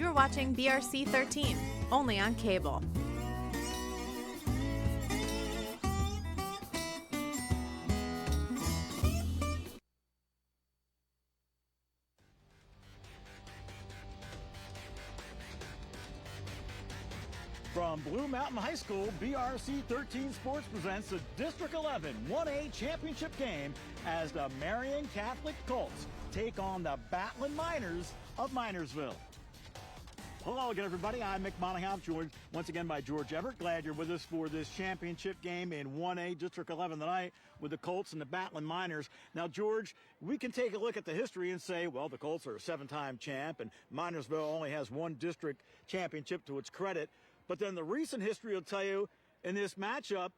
You're watching BRC-13, only on cable. From Blue Mountain High School, BRC-13 Sports presents the District 11 1A Championship game as the Marian Catholic Colts take on the Battling Miners of Minersville. Hello again, everybody. I'm Mick Monahan, joined once again by George Everett. Glad you're with us for this championship game in 1A District 11 tonight with the Colts and the Battling Miners. Now, George, we can take a look at the history and say, well, the Colts are a 7-time champ, and Minersville only has one district championship to its credit. But then the recent history will tell you, in this matchup,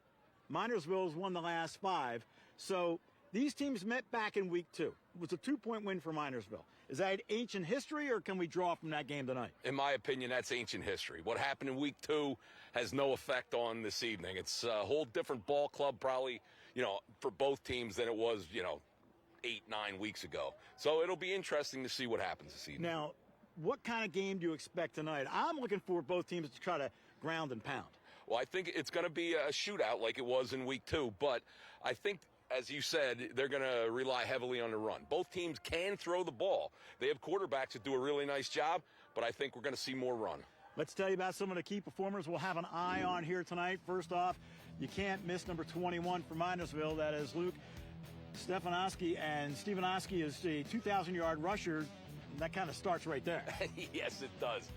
Minersville has won the last 5. So these teams met back in week 2. It was a 2-point win for Minersville. Is that ancient history, or can we draw from that game tonight? In my opinion, that's ancient history. What happened in week 2 has no effect on this evening. It's a whole different ball club probably, for both teams than it was, 8-9 weeks ago. So it'll be interesting to see what happens this evening. Now, what kind of game do you expect tonight? I'm looking for both teams to try to ground and pound. Well, I think it's going to be a shootout like it was in week 2, but I think, as you said, they're going to rely heavily on the run. Both teams can throw the ball. They have quarterbacks that do a really nice job, but I think we're going to see more run. Let's tell you about some of the key performers we'll have an eye on here tonight. First off, you can't miss number 21 for Minersville. That is Luke Stefanowski, and Stefanowski is the 2,000-yard rusher. That kind of starts right there. Yes, it does.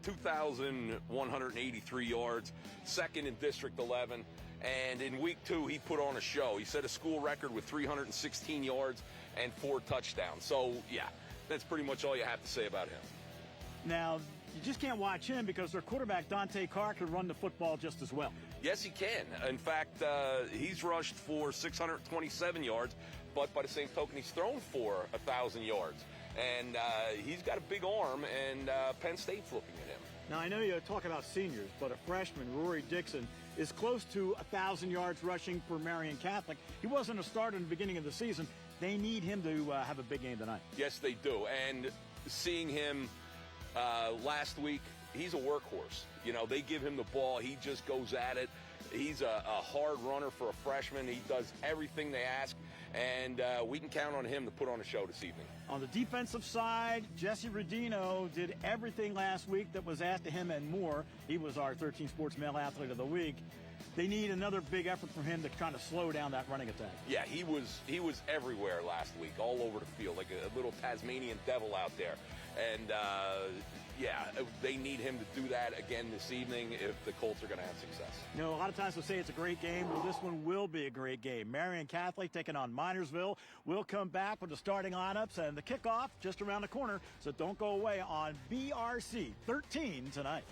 2,183 yards, second in District 11. And in week 2, he put on a show. He set a school record with 316 yards and 4 touchdowns. So, yeah, that's pretty much all you have to say about him. Now, you just can't watch him because their quarterback, Dante Carr, could run the football just as well. Yes, he can. In fact, he's rushed for 627 yards, but by the same token, he's thrown for 1,000 yards. And he's got a big arm, and Penn State's looking at him. Now, I know you talk about seniors, but a freshman, Rory Dixon, is close to 1,000 yards rushing for Marian Catholic. He wasn't a starter in the beginning of the season. They need him to have a big game tonight. Yes, they do. And seeing him last week, he's a workhorse. They give him the ball. He just goes at it. He's a hard runner for a freshman. He does everything they ask, and we can count on him to put on a show this evening. On the defensive side, Jesse Rodino did everything last week that was asked of him and more. He was our 13 Sports Male Athlete of the Week. They need another big effort from him to try to slow down that running attack. Yeah, he was everywhere last week, all over the field, like a little Tasmanian devil out there. And yeah, they need him to do that again this evening if the Colts are going to have success. A lot of times we'll say it's a great game. Well, this one will be a great game. Marian Catholic taking on Minersville. We'll come back with the starting lineups and the kickoff just around the corner, so don't go away on BRC-13 tonight.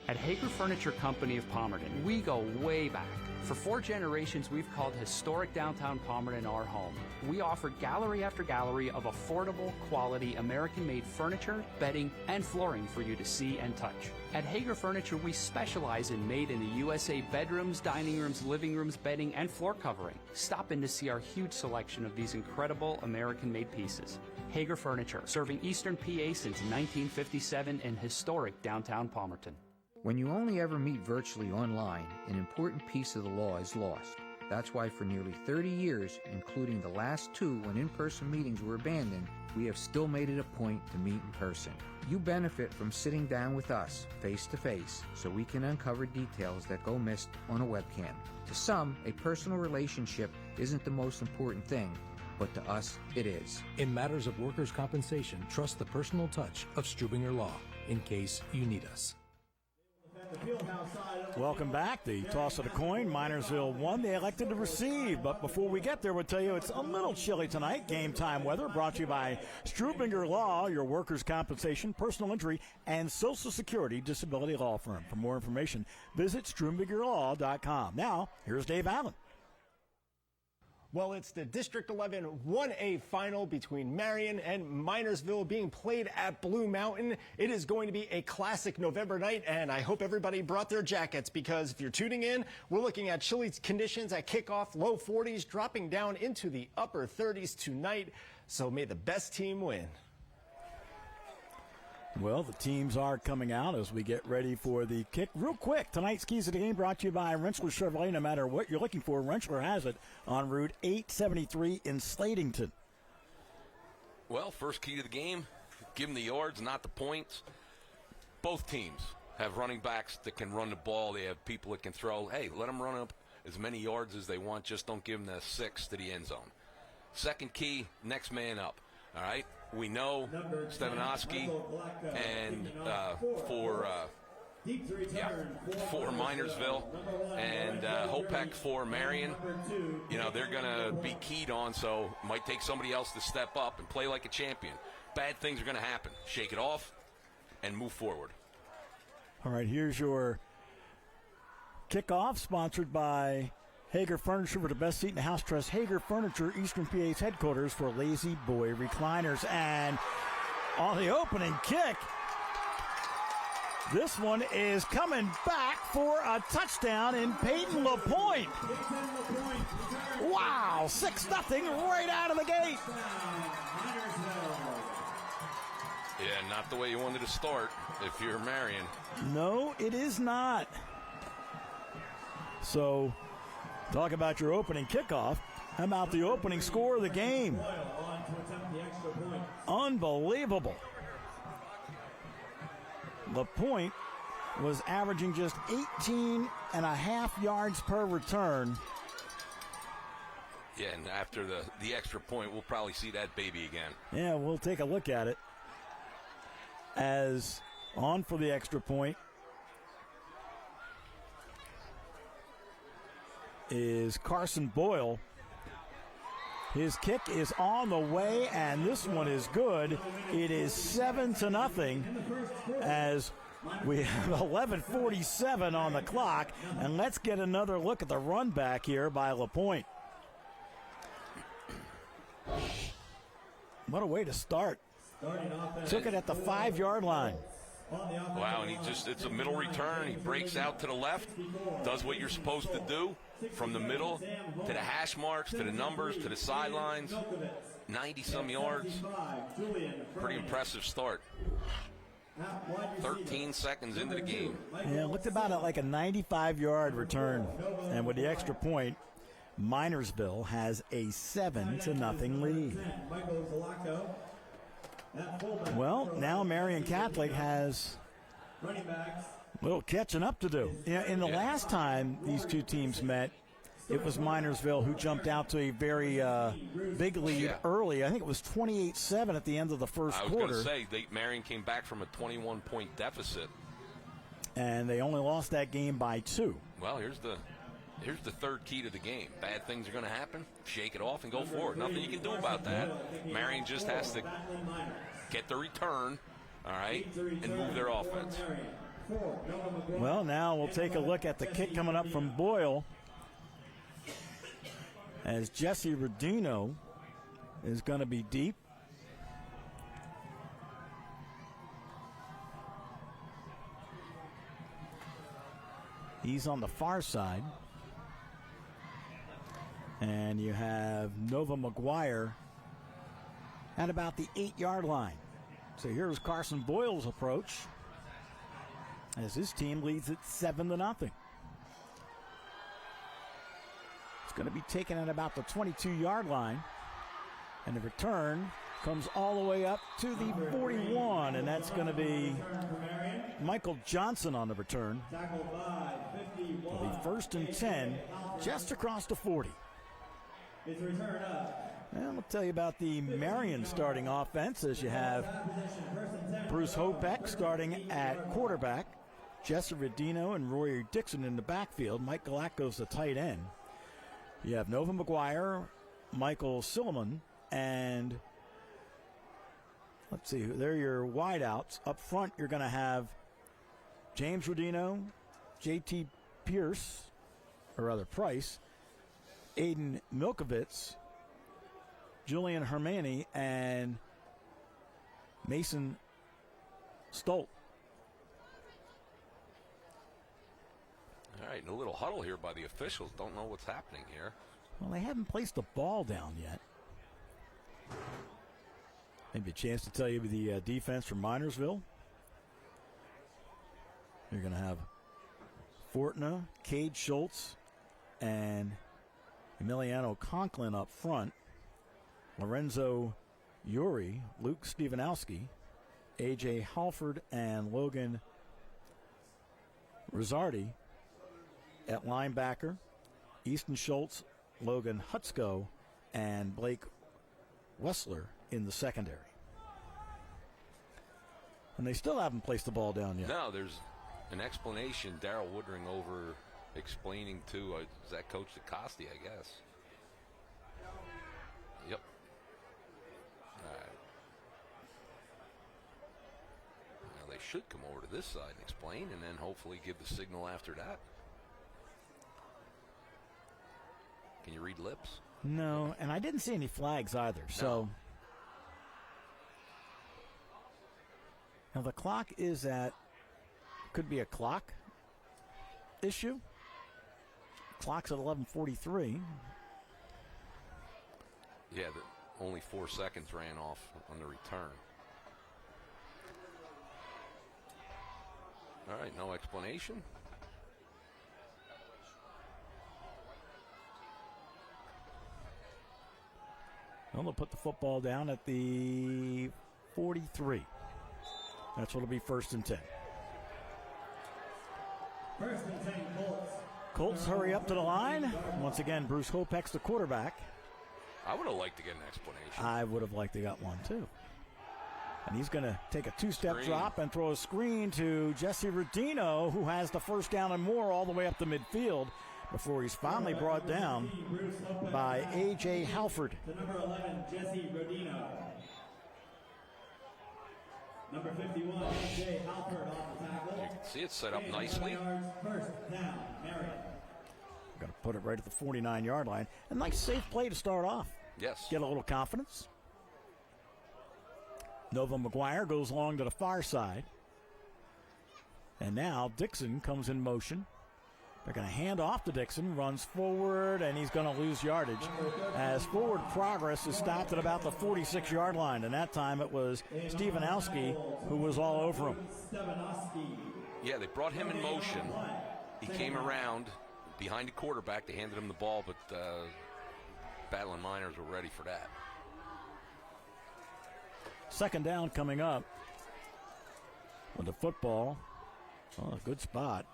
At Hager Furniture Company of Palmerton, we go way back. For 4 generations, we've called historic downtown Palmerton our home. We offer gallery after gallery of affordable, quality, American-made furniture, bedding, and flooring for you to see and touch. At Hager Furniture, we specialize in made-in-the-USA bedrooms, dining rooms, living rooms, bedding, and floor covering. Stop in to see our huge selection of these incredible American-made pieces. Hager Furniture, serving Eastern PA since 1957 in historic downtown Palmerton. When you only ever meet virtually online, an important piece of the law is lost. That's why for nearly 30 years, including the last 2 when in-person meetings were abandoned, we have still made it a point to meet in person. You benefit from sitting down with us, face to face, so we can uncover details that go missed on a webcam. To some, a personal relationship isn't the most important thing, but to us, it is. In matters of workers' compensation, trust the personal touch of Strubinger Law, in case you need us. Welcome back. The toss of the coin. Minersville won. They elected to receive. But before we get there, we'll tell you it's a little chilly tonight. Game time weather brought to you by Strubinger Law, your workers' compensation, personal injury, and Social Security disability law firm. For more information, visit StrubingerLaw.com. Now, here's Dave Allen. Well, it's the District 11 1A final between Marian and Minersville being played at Blue Mountain. It is going to be a classic November night, and I hope everybody brought their jackets, because if you're tuning in, we're looking at chilly conditions at kickoff, low 40s, dropping down into the upper 30s tonight. So may the best team win. Well, the teams are coming out as we get ready for the kick. Real quick, tonight's Keys of the Game brought to you by Rentschler Chevrolet. No matter what you're looking for, Rentschler has it on Route 873 in Slatington. Well, first key to the game, give them the yards, not the points. Both teams have running backs that can run the ball. They have people that can throw. Hey, let them run up as many yards as they want. Just don't give them the 6 to the end zone. Second key, next man up. All right? We know Stefanowski and for Minersville and Hopek for Marian, you know, they're going to be keyed on, so it might take somebody else to step up and play like a champion. Bad things are going to happen. Shake it off and move forward. All right, here's your kickoff, sponsored by Hager Furniture. For the best seat in the house, trust Hager Furniture, Eastern PA's headquarters for lazy boy recliners. And on the opening kick, this one is coming back for a touchdown in Peyton LaPointe. Wow, 6-0 right out of the gate. Yeah, not the way you wanted to start if you're Marian. No, it is not. So, talk about your opening kickoff. How about the opening score of the game? Unbelievable. LaPointe was averaging just 18.5 yards per return. Yeah, and after the extra point, we'll probably see that baby again. Yeah, we'll take a look at it. As on for the extra point is Carson Boyle. His kick is on the way, and this one is good. It is 7-0 as we have 11:47 on the clock. And let's get another look at the run back here by LaPointe. What a way to start. Took it at the 5-yard line. Wow, and it's a middle return. He breaks out to the left, does what you're supposed to do from the middle to the hash marks, to the numbers, to the sidelines. 90-some yards. Pretty impressive start. 13 seconds into the game. Yeah, looked about like a 95-yard return. And with the extra point, Minersville has a 7-0 lead. Well, now Marian Catholic has a little catching up to do. In the last time these two teams met, it was Minersville who jumped out to a very big lead early. I think it was 28-7 at the end of the first quarter. I was going to say, Marian came back from a 21-point deficit. And they only lost that game by 2. Well, here's the third key to the game. Bad things are going to happen. Shake it off and go forward. Nothing you can do about that. Marian just has to get the return, all right, and move their offense. Well, now we'll take a look at the kick coming up from Boyle, as Jesse Rodino is going to be deep. He's on the far side. And you have Nova McGuire at about the 8-yard line. So here's Carson Boyle's approach as his team leads at 7-0. It's going to be taken at about the 22-yard line. And the return comes all the way up to the 41. And that's going to be Michael Johnson on the return. It'll be 1st and 10, just across the 40. And I'll tell you about the Marian starting offense, as you have Bruce Hopek starting at quarterback, Jesse Rodino and Roy Dixon in the backfield. Mike Galacco's the tight end. You have Nova McGuire, Michael Silliman, and let's see, they're your wideouts. Up front, you're going to have James Rodino, J.T. Price, Aiden Milkovitz, Julian Hermani, and Mason Stolt. All right, a little huddle here by the officials. Don't know what's happening here. Well, they haven't placed the ball down yet. Maybe a chance to tell you the defense from Minersville. You're going to have Fortna, Cade Schultz, and Emiliano Conklin up front. Lorenzo Uri, Luke Stefanowski, A.J. Halford, and Logan Rizzardi at linebacker. Easton Schultz, Logan Hutzko, and Blake Wessler in the secondary. And they still haven't placed the ball down yet. No, there's an explanation. Darryl Woodring over explaining to, is that Coach DeCosti, I guess. Yep. All right. Now they should come over to this side and explain, and then hopefully give the signal after that. Can you read lips? No, and I didn't see any flags either. No. So now the clock is at, could be a clock issue. Clock's at 11:43. Yeah, only 4 seconds ran off on the return. All right, no explanation. Well, they'll put the football down at the 43. That's what'll be 1st and 10. 1st and 10, Colts. Colts hurry up to the line. Once again, Bruce Hopeck's the quarterback. I would have liked to get an explanation. I would have liked to got one, too. And he's going to take a two-step drop and throw a screen to Jesse Rodino, who has the first down and more all the way up the midfield before he's finally brought down by A.J. Halford. The number 11, Jesse Rodino. Number 51, A.J. Halford off the tackle. You can see it set up nicely. First down, Marian. Got to put it right at the 49-yard line. A nice safe play to start off. Yes. Get a little confidence. Nova McGuire goes along to the far side. And now Dixon comes in motion. They're going to hand off to Dixon, runs forward, and he's going to lose yardage as forward progress is stopped at about the 46-yard line. And that time it was Stefanowski who was all over him. Yeah, they brought him in motion. He came around behind the quarterback. They handed him the ball, but Battling Miners were ready for that. 2nd down coming up with the football. Oh, a good spot.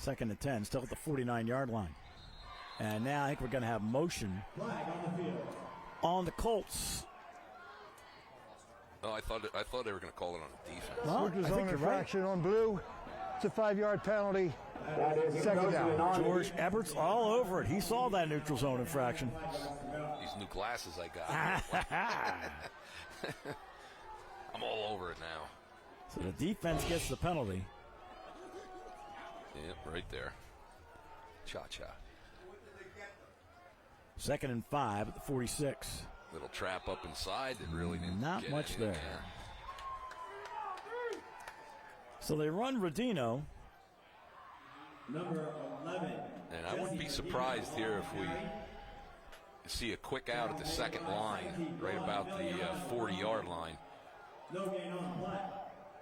2nd and 10, still at the 49-yard line. And now I think we're going to have motion on the Colts. Oh, I thought they were going to call it on the defense. Well, Neutral I zone think you're infraction right. on blue. It's a 5-yard penalty. 2nd down. George Ebert's all over it. He saw that neutral zone infraction. These new glasses I got. I'm all over it now. So the defense gets the penalty. Yep, right there. Cha-cha. 2nd and 5 at the 46. Little trap up inside that really didn't Not get much anything there. So they run Rodino. Number 11. And I wouldn't be surprised here if we see a quick out at the 2nd line, right about the 40-yard line. No gain on play.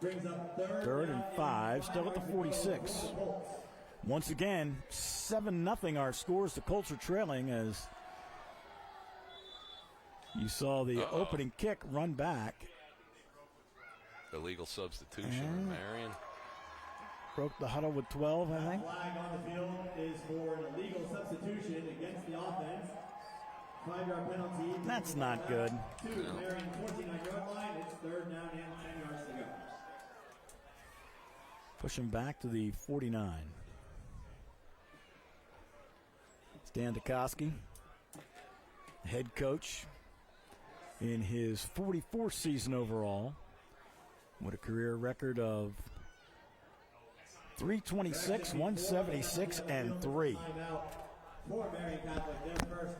Brings up 3rd and 5, still at the 46. Once again, 7-0 our scores. The Colts are trailing as you saw the opening kick run back. Illegal substitution, Marian. Broke the huddle with 12, I think. Flag on the field is for an illegal substitution against the offense. 5-yard penalty. That's not good. To Marian 29-yard line. It's 3rd down and 10 yards to go. Push him back to the 49. Stan Dukoski, head coach in his 44th season overall, with a career record of 326, 176, and 3. For Marian Catholic, their first.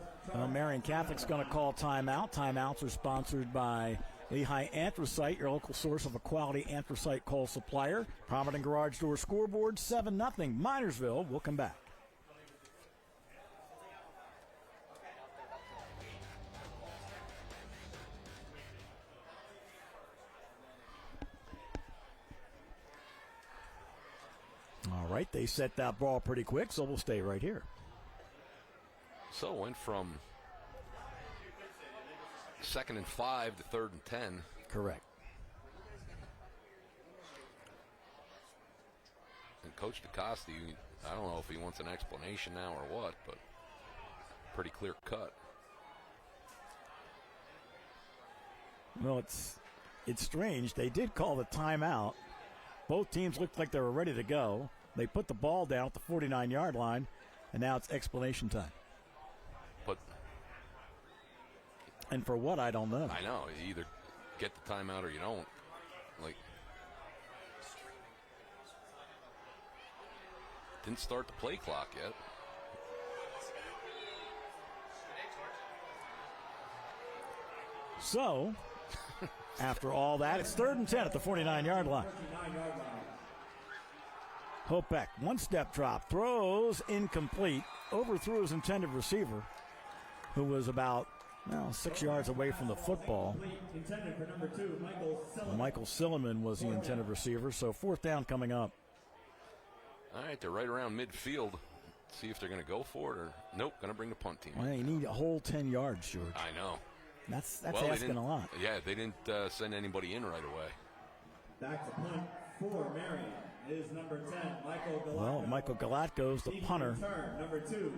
Marian Catholic's going to call timeout. Timeouts are sponsored by Lehigh Anthracite, your local source of a quality anthracite coal supplier. Prominent Garage Door scoreboard, 7-0. Minersville will come back. All right, they set that ball pretty quick, so we'll stay right here. So it went from 2nd and 5 to 3rd and 10. Correct. And Coach DeCoste, I don't know if he wants an explanation now or what, but pretty clear cut. Well, it's strange. They did call the timeout. Both teams looked like they were ready to go. They put the ball down at the 49-yard line, and now it's explanation time. And for what, I don't know. I know. You either get the timeout or you don't. Like, didn't start the play clock yet. So, after all that, it's 3rd and 10 at the 49-yard line. Hopek, one-step drop, throws incomplete, overthrew his intended receiver, who was about 6 yards away from the football. Michael Silliman was the intended receiver, so 4th down coming up. All right, they're right around midfield. See if they're going to go for it or nope, going to bring the punt team. Well, you need a whole 10 yards, George. I know. That's asking a lot. Yeah, they didn't send anybody in right away. Back to punt for Marian is number 10, Michael Galatko. Well, Michael Galatko's the punter. Number 2,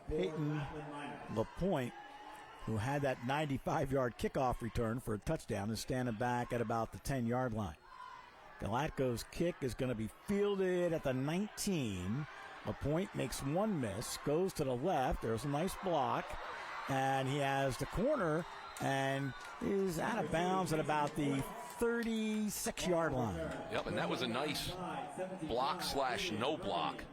Peyton LaPointe, who had that 95-yard kickoff return for a touchdown, is standing back at about the 10-yard line. Galatko's kick is going to be fielded at the 19. LaPointe makes one miss, goes to the left. There's a nice block, and he has the corner and is out of bounds at about the 36-yard line. Yep, and that was a nice block/no block.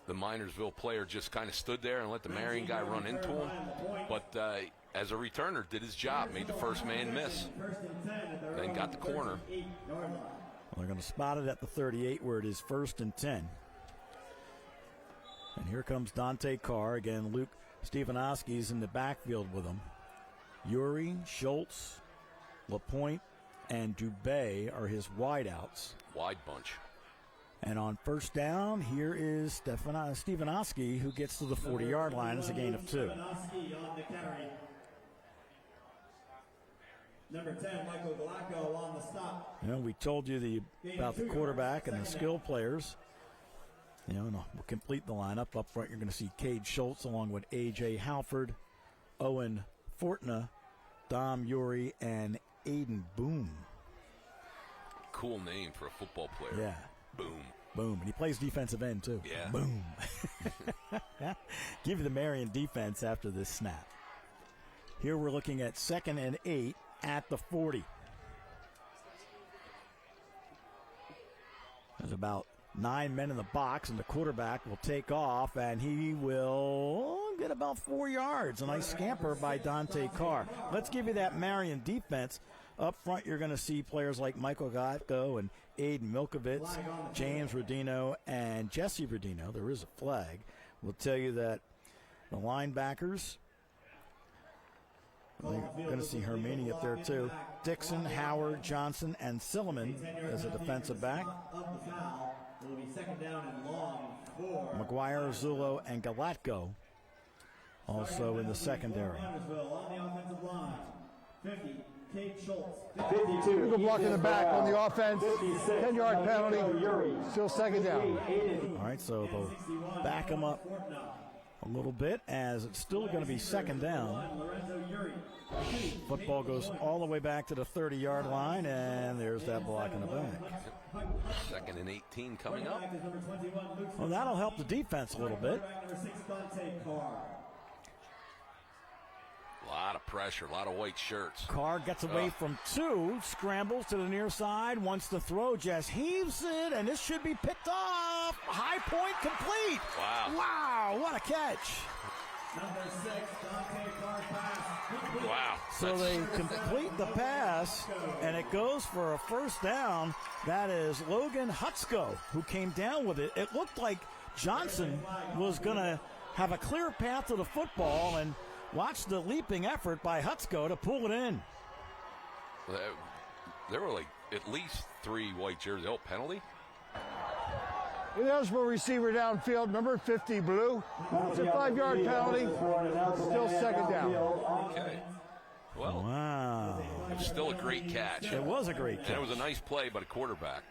The Minersville player just kind of stood there and let the Marian guy run into him. But as a returner, did his job, made the first man miss, then got the corner. Well, they're going to spot it at the 38 where it is 1st and 10. And here comes Dante Carr. Again, Luke Stefanowski's in the backfield with him. Uri, Schultz, LaPointe, and Dubé are his wideouts. Wide bunch. And on 1st down, here is Stefanowski, who gets to the 40-yard line. It's a gain of 2. Number 10, Michael Galatko on the stop. We told you about the quarterback and the skill players. And we'll complete the lineup. Up front, you're going to see Cade Schultz along with A.J. Halford, Owen Fortna, Dom Uri, and Aiden Boom. Cool name for a football player. Yeah. Boom. Boom. And he plays defensive end, too. Yeah. Boom. Give you the Marian defense after this snap. Here we're looking at 2nd and 8 at the 40. There's about 9 men in the box, and the quarterback will take off, and he will get about 4 yards. A nice scamper by Dante Carr. Let's give you that Marian defense. Up front, you're going to see players like Michael Galatko and Aiden Milkovitz, James Rodino, and Jesse Rodino. There is a flag. We'll tell you that the linebackers, we're going to see Hermini up there too. Dixon, Howard, Johnson, and Silliman as a defensive back. McGuire, Zullo, and Galatko also in the secondary. 52. Good block in the back on the offense. 10-yard penalty. Still 2nd down. All right, so they'll back him up a little bit as it's still going to be 2nd down. Football goes all the way back to the 30-yard line, and there's that block in the back. 2nd and 18 coming up. Well, that'll help the defense a little bit. A lot of pressure, a lot of white shirts. Carr gets away from 2, scrambles to the near side, wants to throw, just heaves it, and this should be picked off. high point complete. Wow. Wow, what a catch. Number 6, Dante Clark pass. Wow. So they complete the pass, and it goes for a first down. That is Logan Hutsko who came down with it. It looked like Johnson was going to have a clear path to the football, and watch the leaping effort by Hutsko to pull it in. There were like at least 3 white jerseys. Oh, penalty? Ineligible receiver downfield, number 50, blue. It's a 5-yard penalty. Still second down. Okay. Well, Wow. it was still a great catch. It was a great catch. And it was a nice play by the quarterback.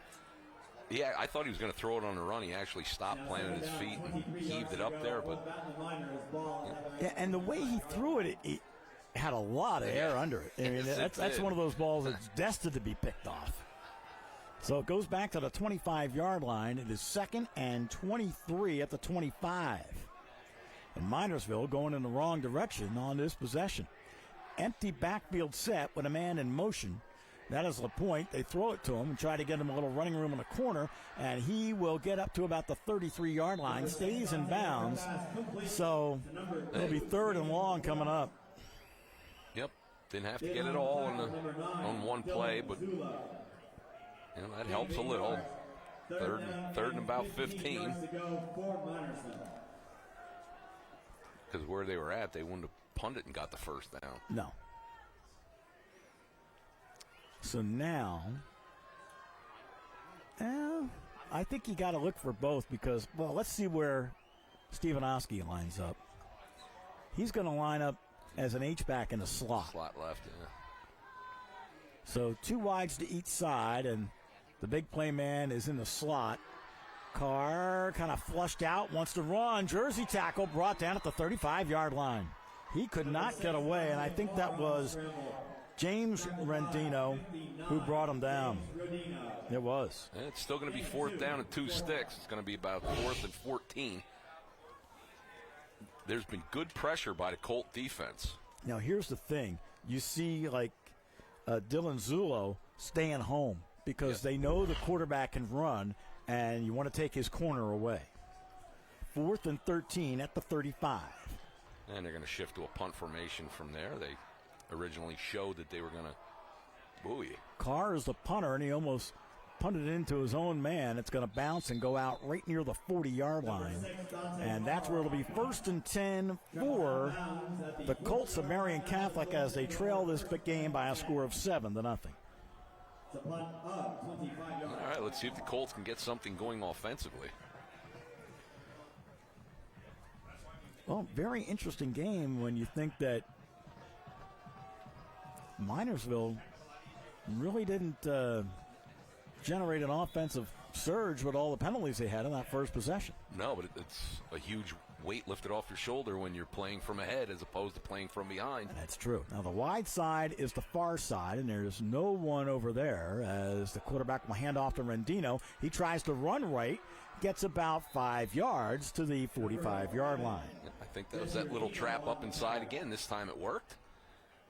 Yeah, I thought he was going to throw it on the run. He actually stopped, planted his feet, and heaved it up there. But Yeah, and the way he threw it, it had a lot of air under it. I mean, Yes, that's one of those balls that's destined to be picked off. So it goes back to the 25-yard line. It is 2nd and 23 at the 25. And Minersville going in the wrong direction on this possession. Empty backfield set with a man in motion. That is the point. They throw it to him and try to get him a little running room in the corner, and he will get up to about the 33-yard line, stays in bounds. So it'll be 3rd and long coming up. yep, didn't have to get it all on one play, but that helps a little. Third and about 15. Because where they were at, they wouldn't have punted and got the first down. No. So now, I think you got to look for both because, well, let's see where Stefanowski lines up. He's going to line up as an H-back in the slot. Slot left, yeah. So 2 wides to each side, and the big play man is in the slot. Carr kind of flushed out, wants to run. Jersey tackle brought down at the 35-yard line. He could not get away, and I think that was James Rendino who brought him down. It was. And it's still going to be 4th down and 2 sticks. It's going to be about 4th and 14. There's been good pressure by the Colt defense. Now, here's the thing. You see, like, Dylan Zulo staying home because they know the quarterback can run, and you want to take his corner away. 4th and 13 at the 35. And they're going to shift to a punt formation from there. They originally showed that they were going to buoy. Carr is the punter, and he almost punted it into his own man. It's going to bounce and go out right near the 40-yard line. And that's where it'll be 1st and 10 for the Colts of Marian Catholic as they trail this big game by a score of 7-0. All right, let's see if the Colts can get something going offensively. Well, very interesting game when you think that Minersville really didn't generate an offensive surge with all the penalties they had in that first possession. No, but it's a huge weight lifted off your shoulder when you're playing from ahead as opposed to playing from behind. That's true. Now, the wide side is the far side, and there's no one over there as the quarterback will hand off to Rendino. He tries to run right, gets about 5 yards to the 45-yard line. I think that was that little trap up inside again. This time it worked.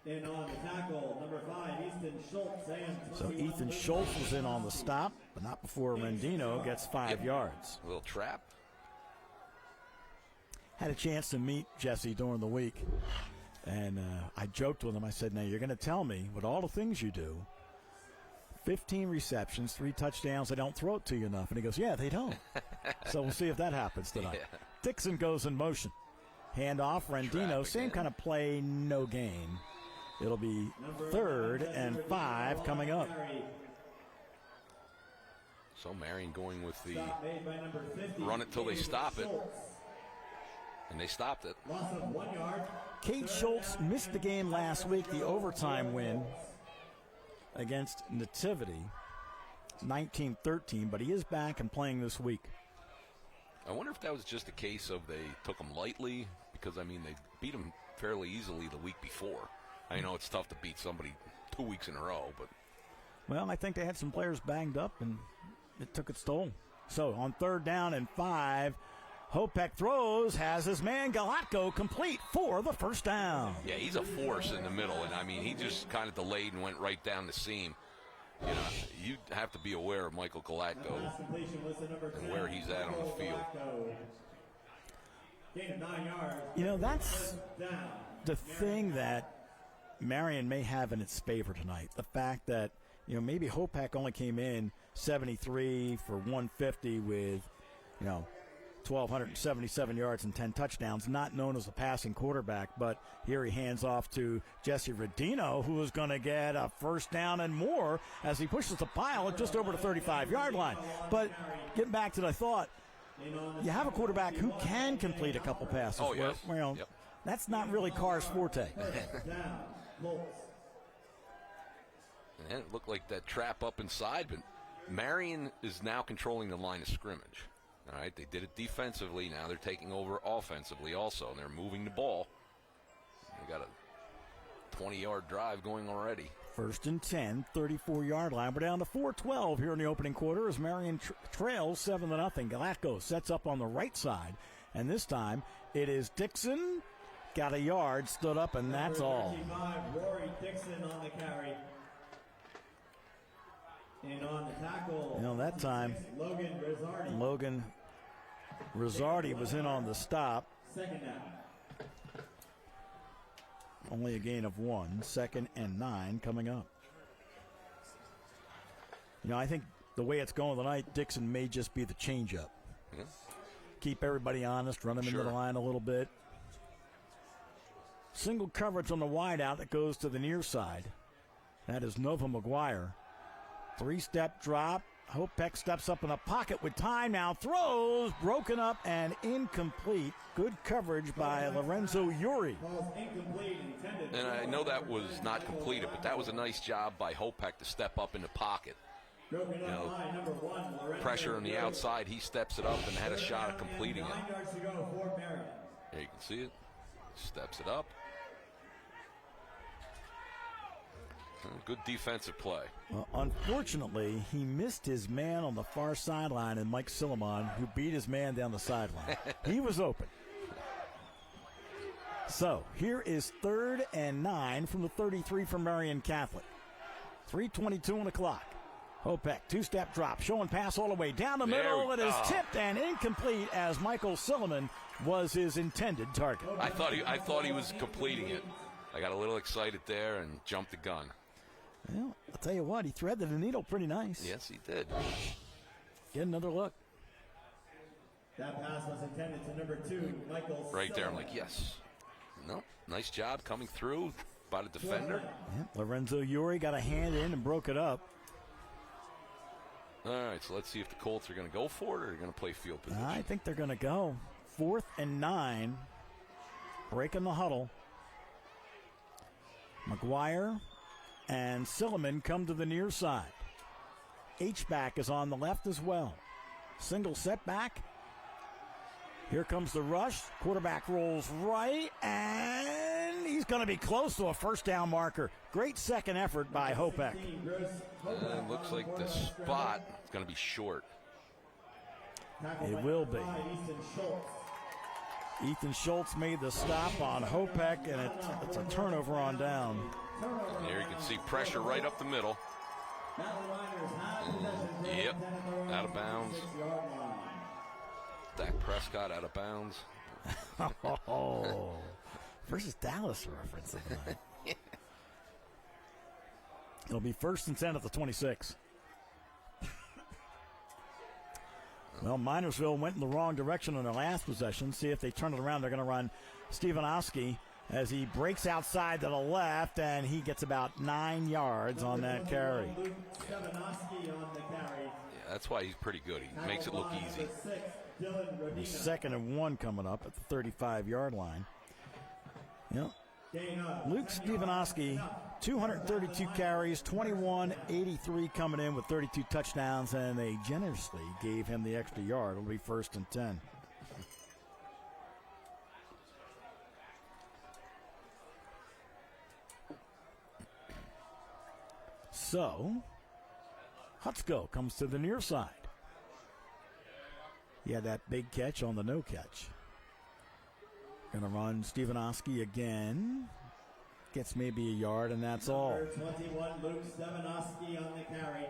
In on the tackle, number 5, Ethan Schultz. So Ethan Schultz was in on the stop, but not before Rendino gets 5 yards. A little trap. Had a chance to meet Jesse during the week, and I joked with him. I said, now you're going to tell me, with all the things you do, 15 receptions, 3 touchdowns, they don't throw it to you enough. And he goes, yeah, they don't. So we'll see if that happens tonight. Yeah. Dixon goes in motion. Handoff, Rendino, same kind of play, no gain. It'll be 3rd and 5 coming up. So Marian going with the run it till they stop it. And they stopped it. Kate Schultz missed the game last week, the overtime win against Nativity, 19-13, but he is back and playing this week. I wonder if that was just a case of they took him lightly, because, I mean, they beat him fairly easily the week before. I know it's tough to beat somebody 2 weeks in a row, but... Well, I think they had some players banged up, and it took its toll. So, on 3rd down and 5, Hopek throws, has his man Galatko complete for the first down. Yeah, he's a force in the middle, and, I mean, he just kind of delayed and went right down the seam. You know, you have to be aware of Michael Galatko Pass completion was the number 10. and where he's at on the field. Gain of 9 yards. You know, that's Down. the thing that Marian may have in its favor tonight. The fact that, you know, maybe Hopek only came in 73 for 150 with, you know, 1,277 yards and 10 touchdowns, not known as a passing quarterback, but here he hands off to Jesse Rodino, who is going to get a first down and more as he pushes the pile at just over the 35-yard line. But getting back to the thought, you have a quarterback who can complete a couple passes. Oh, yes. Well, Yep. that's not really Carr's forte. And it looked like that trap up inside, but Marian is now controlling the line of scrimmage. All right, they did it defensively. Now they're taking over offensively also, and they're moving the ball. They got a 20-yard drive going already. First and 10, 34-yard line. We're down to 4:12 here in the opening quarter as Marian trails 7-0. Galatko sets up on the right side, and this time it is Dixon. Got a yard, stood up, and that's all. Rory Dixon on the carry. And on the tackle, You know, that time, Logan Rizzardi was in on the stop. Second down. Only a gain of 1. 2nd and 9 coming up. You know, I think the way it's going tonight, Dixon may just be the changeup. Yeah. Keep everybody honest, run them into the line a little bit. Single coverage on the wideout that goes to the near side. That is Nova McGuire. 3-step drop. Hopek steps up in the pocket with time now. Throws, broken up and incomplete. Good coverage by Lorenzo Uri. And I know that was not completed, but that was a nice job by Hopek to step up in the pocket. You know, pressure on the outside, he steps it up and had a shot at completing it. There you can see it. Steps it up. Good defensive play. Well, unfortunately, he missed his man on the far sideline, and Mike Silliman, who beat his man down the sideline. He was open. So here is 3rd and 9 from the 33 for Marian Catholic. 3:22 on the clock. Hopek, 2-step drop, showing pass all the way down the middle. It is tipped and incomplete as Michael Silliman was his intended target. I thought he was completing it. I got a little excited there and jumped the gun. Well, I'll tell you what, he threaded the needle pretty nice. Yes, he did. Get another look. That pass was intended to number 2, Michael. Right there, I'm like, yes. No, nice job coming through by the defender. Yeah, Lorenzo Uri got a hand in and broke it up. All right, so let's see if the Colts are going to go for it or they're going to play field position. I think they're going to go. 4th and 9. Breaking the huddle. McGuire and Silliman come to the near side. H-back is on the left as well. Single setback. Here comes the rush. Quarterback rolls right, and he's going to be close to a first down marker. Great second effort by Hopek. Looks like the spot is going to be short. It will be. Ethan Schultz made the stop on Hopek, and it's a turnover on down. And there you can see pressure right up the middle. Yep, out of bounds. Dak Prescott out of bounds. Oh, versus Dallas reference. It'll be 1st and 10 at the 26. Well, Minersville went in the wrong direction on their last possession. See if they turn it around. They're going to run Stefanowski as he breaks outside to the left, and he gets about 9 yards on that carry. Yeah, that's why he's pretty good. He makes it look easy. 2nd and 1 coming up at the 35-yard line. Yep. Luke Stefanowski, 232 carries, 21-83 coming in with 32 touchdowns, and they generously gave him the extra yard. It'll be 1st and 10. So, Hutsko comes to the near side. He had that big catch on the no catch. Going to run Stefanowski again. Gets maybe a yard, and that's all. Number 21, Luke Stefanowski on the carry.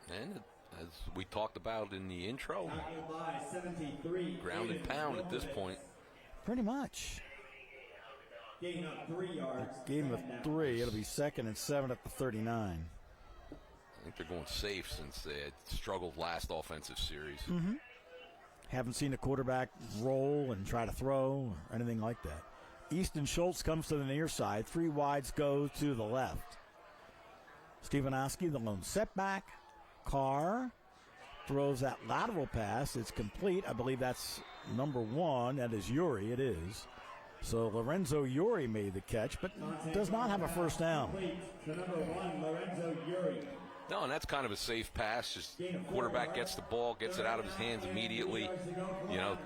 And as we talked about in the intro, ground and pound at this point. Pretty much. Gain of 3 yards. Game of 3. It'll be 2nd and 7 at the 39. I think they're going safe since they had struggled last offensive series. Haven't seen a quarterback roll and try to throw or anything like that. Easton Schultz comes to the near side. 3 wides go to the left. Stefanowski, the lone setback. Carr throws that lateral pass. It's complete. I believe that's number 1. That is Uri. It is. So Lorenzo Uri made the catch, but does not have a first down. To number 1, Lorenzo Uri. No, and that's kind of a safe pass. Just quarterback gets the ball, gets it out of his hands immediately. You know,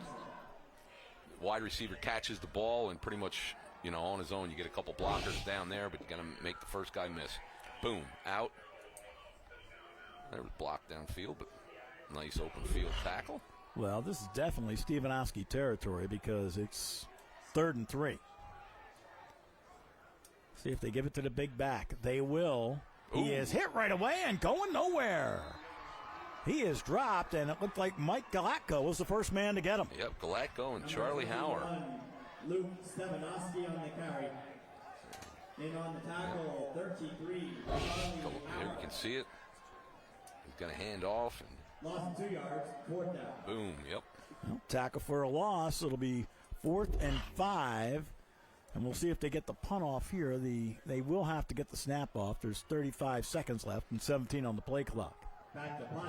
wide receiver catches the ball and pretty much, you know, on his own. You get a couple blockers down there, but you're going to make the first guy miss. Boom, out. That was blocked downfield, but nice open field tackle. Well, this is definitely Stefanowski territory because it's 3rd and 3. See if they give it to the big back. They will. Ooh. He is hit right away and going nowhere. He is dropped, and it looked like Mike Galatko was the first man to get him. Yep, Galatko and Charlie Howard. Luke Stefanowski on the carry. In on the tackle, 33. Here you can see it. He's going to hand off. And Lost 2 yards, 4th down. boom, yep. Well, tackle for a loss. It'll be 4th and 5. And we'll see if they get the punt off here. They will have to get the snap off. There's 35 seconds left and 17 on the play clock.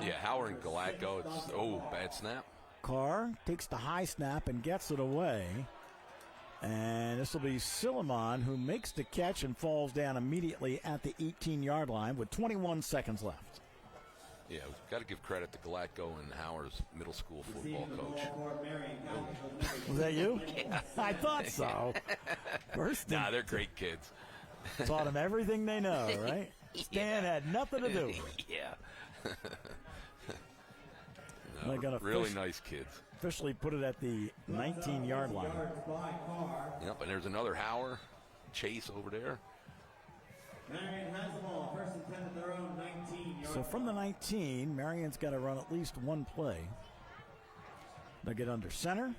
Yeah, Howard and Galatko. Bad snap. Carr takes the high snap and gets it away. And this will be Silliman who makes the catch and falls down immediately at the 18-yard line with 21 seconds left. Yeah, we've got to give credit to Galatko and Howard's middle school football coach. Was that you? Yeah. I thought so. Nah, they're great kids. Taught them everything they know, right? Stan had nothing to do with it. Yeah. They're gonna really nice kids. Officially put it at the 19-yard line. Yep, and there's another Howard. Chase over there. Marian has the ball, 1st and 10 at their own 19-yard. So from the 19, Marian's got to run at least one play. They'll get under center.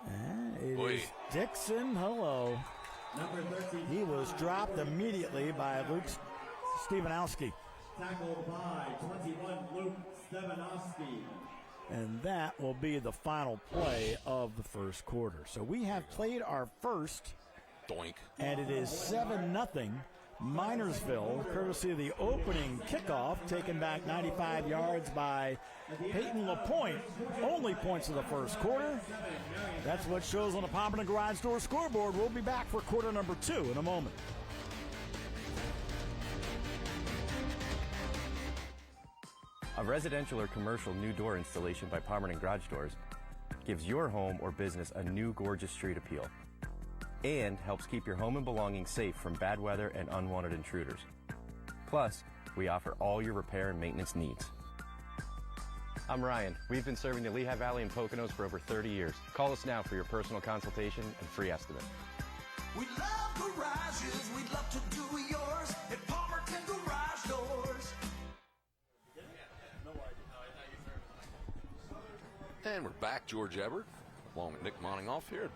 And it is Dixon. Hello. Number 13. He was dropped immediately by Luke Stefanowski. Tackled by 21, Luke Stefanowski. And that will be the final play of the first quarter. So we have played our first. Doink. And it is 7-0 Minersville, courtesy of the opening kickoff, taken back 95 yards by Peyton LaPointe. Only points of the first quarter. That's what shows on the Pomerant Garage Door scoreboard. We'll be back for quarter number 2 in a moment. A residential or commercial new door installation by Pomerant Garage Doors gives your home or business a new gorgeous street appeal and helps keep your home and belongings safe from bad weather and unwanted intruders. Plus, we offer all your repair and maintenance needs. I'm Ryan. We've been serving the Lehigh Valley and Poconos for over 30 years. Call us now for your personal consultation and free estimate. We love garages. We'd love to do yours at Pomerant Garage Doors. And we're back. George Ebert, along with Nick Moningoff here.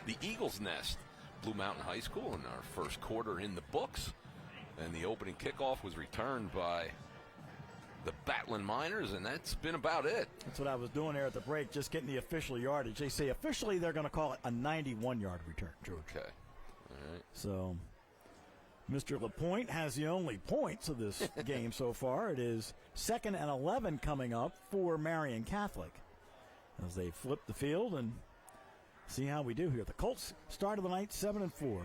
The Eagles Nest, Blue Mountain High School, in our first quarter in the books. And the opening kickoff was returned by the Batlin Miners, and that's been about it. That's what I was doing there at the break, just getting the official yardage. They say officially they're going to call it a 91-yard return, George. Okay. All right. So Mr. LaPointe has the only points of this game so far. It is 2nd and 11 coming up for Marian Catholic as they flip the field and see how we do here. The Colts started the night 7-4.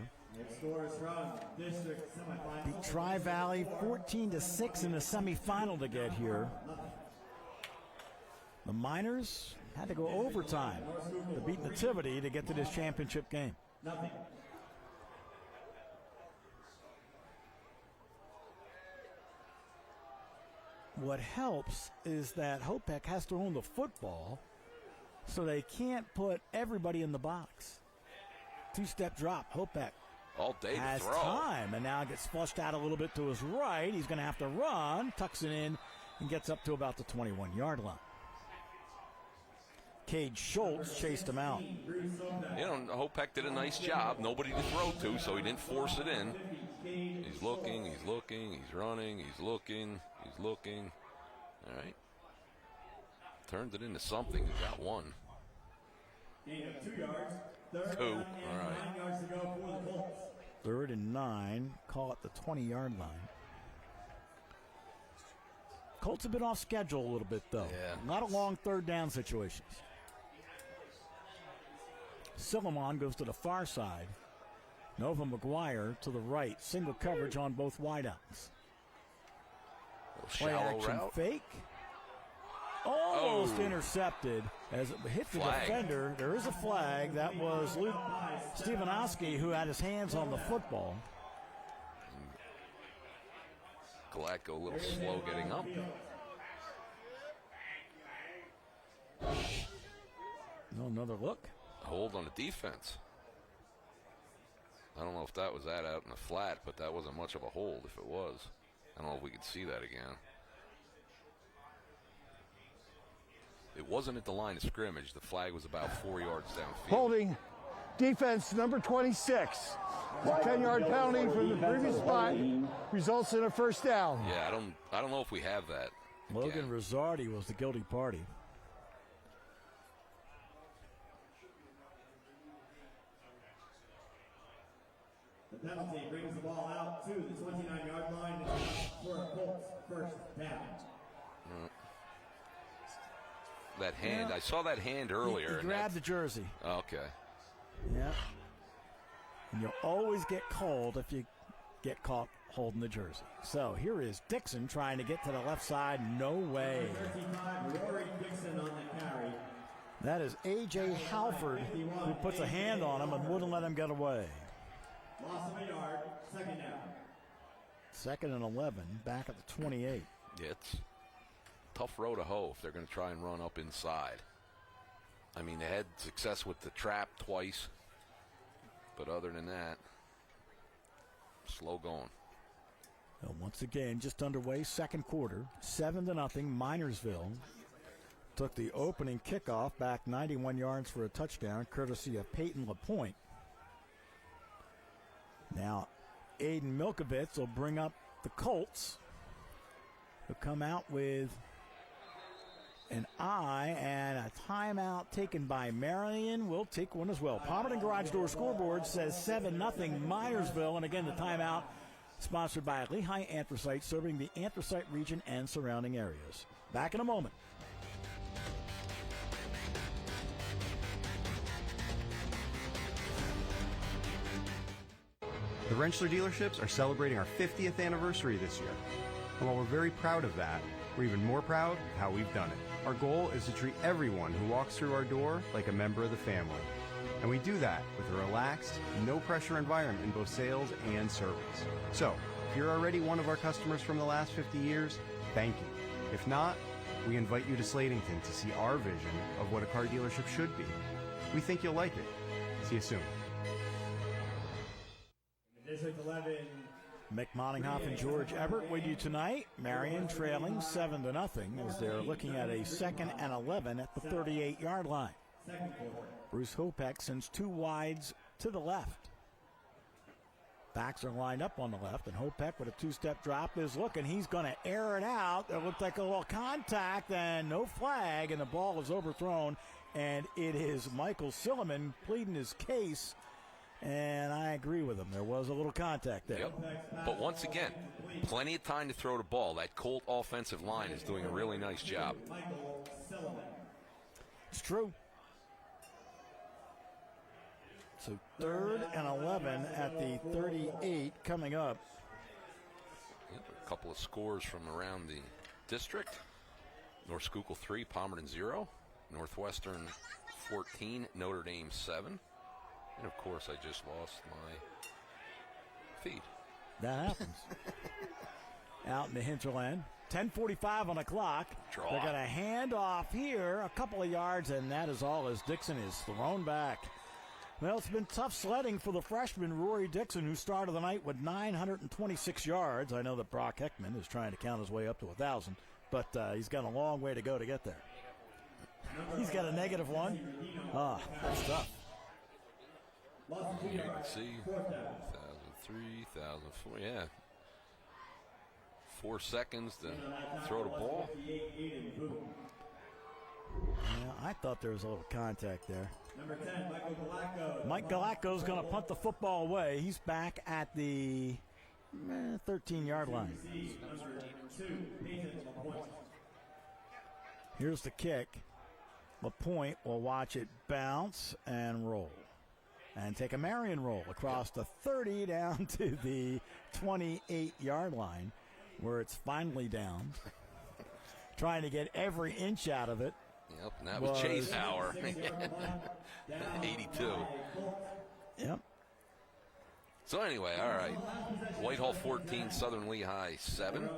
Beat Tri-Valley 14-6 in the semifinal to get here. The Miners had to go overtime to beat Nativity to get to this championship game. What helps is that Hopek has to own the football, so they can't put everybody in the box. Two-step drop. Hopek all day has to throw. Time, and now gets flushed out a little bit to his right. He's going to have to run, tucks it in, and gets up to about the 21-yard line. Cade Schultz chased him out. You know, Hopek did a nice job. Nobody to throw to, so he didn't force it in. He's looking, he's running, he's looking. All right. Turned it into something. He got one. 2 yards. 2. All right. 9 yards to go for the Colts. 3rd and 9. Call it the 20-yard line. Colts have been off schedule a little bit, though. Yeah. A lot of long third down situations. Silliman goes to the far side. Nova McGuire to the right. Single coverage on both wideouts. Play action route. fake. Almost intercepted as it hit the defender. There is a flag. That was Luke Stefanowski who had his hands on the football. Galacco a little slow getting up. No, another look. Hold on the defense. I don't know if that was that out in the flat, but that wasn't much of a hold if it was. I don't know if we could see that again. It wasn't at the line of scrimmage. The flag was about 4 yards downfield. Holding defense number 26. 10-yard penalty from the previous spot results in a first down. Yeah, I don't know if we have that. Logan Rizzardi was the guilty party. The penalty brings the ball out to the 29-yard line for a Colts first down. That hand, I saw that hand earlier. He grabbed the jersey. Okay. Yeah. And you'll always get called if you get caught holding the jersey. So here is Dixon trying to get to the left side. No way. 35, Rory Dixon on the carry. That is A.J. Halford who puts a hand on him and wouldn't let him get away. Loss of a yard, second down. 2nd and 11, back at the 28. It's tough row to hoe if they're going to try and run up inside. I mean, they had success with the trap twice, but other than that, slow going. Well, once again, just underway, second quarter, 7-0. Minersville took the opening kickoff back 91 yards for a touchdown, courtesy of Peyton LaPointe. Now, Aiden Milkovich will bring up the Colts, who come out with an eye, and a timeout taken by Marian. Will take one as well. Palmerton Garage Door scoreboard says 7-0 Minersville, and again the timeout sponsored by Lehigh Anthracite, serving the Anthracite region and surrounding areas. Back in a moment. The Rentschler dealerships are celebrating our 50th anniversary this year. And while we're very proud of that, we're even more proud of how we've done it. Our goal is to treat everyone who walks through our door like a member of the family. And we do that with a relaxed, no-pressure environment in both sales and service. So, if you're already one of our customers from the last 50 years, thank you. If not, we invite you to Slatington to see our vision of what a car dealership should be. We think you'll like it. See you soon. District 11. Mick Moninghoff and George Everett with you tonight. Marian trailing 7-0 as they're looking at a 2nd and 11 at the 38-yard line. Bruce Hopek sends 2 wides to the left. Backs are lined up on the left, and Hopek with a 2-step drop is looking. He's going to air it out. There looked like a little contact and no flag, and the ball is overthrown, and it is Michael Silliman pleading his case. And I agree with him. There was a little contact there. Yep. But once again, plenty of time to throw the ball. That Colt offensive line is doing a really nice job. It's true. So 3rd and 11 at the 38 coming up. Yep, a couple of scores from around the district. North Schuylkill 3, Palmerton 0. Northwestern 14, Notre Dame 7. And, of course, I just lost my feed. That happens. Out in the hinterland. 10:45 on the clock. Draw. They're going to hand off here a couple of yards, and that is all as Dixon is thrown back. Well, it's been tough sledding for the freshman Rory Dixon, who started the night with 926 yards. I know that Brock Heckman is trying to count his way up to 1,000, but he's got a long way to go to get there. He's got a -1. That's tough. You can see 1,003, 1,004, yeah. 4 seconds to throw the ball. Yeah, I thought there was a little contact there. Number 10, Michael Galacco. Mike Galacco's going to punt the football away. He's back at the 13-yard line. Number 2, Peyton LaPointe. Here's the kick. LaPointe will watch it bounce and roll. And take a Marian roll across the 30 down to the 28-yard line, where it's finally down. Trying to get every inch out of it. Yep, and that was Chase Hauer. 82. Yep. So anyway, all right. Whitehall 14, Southern Lehigh 7.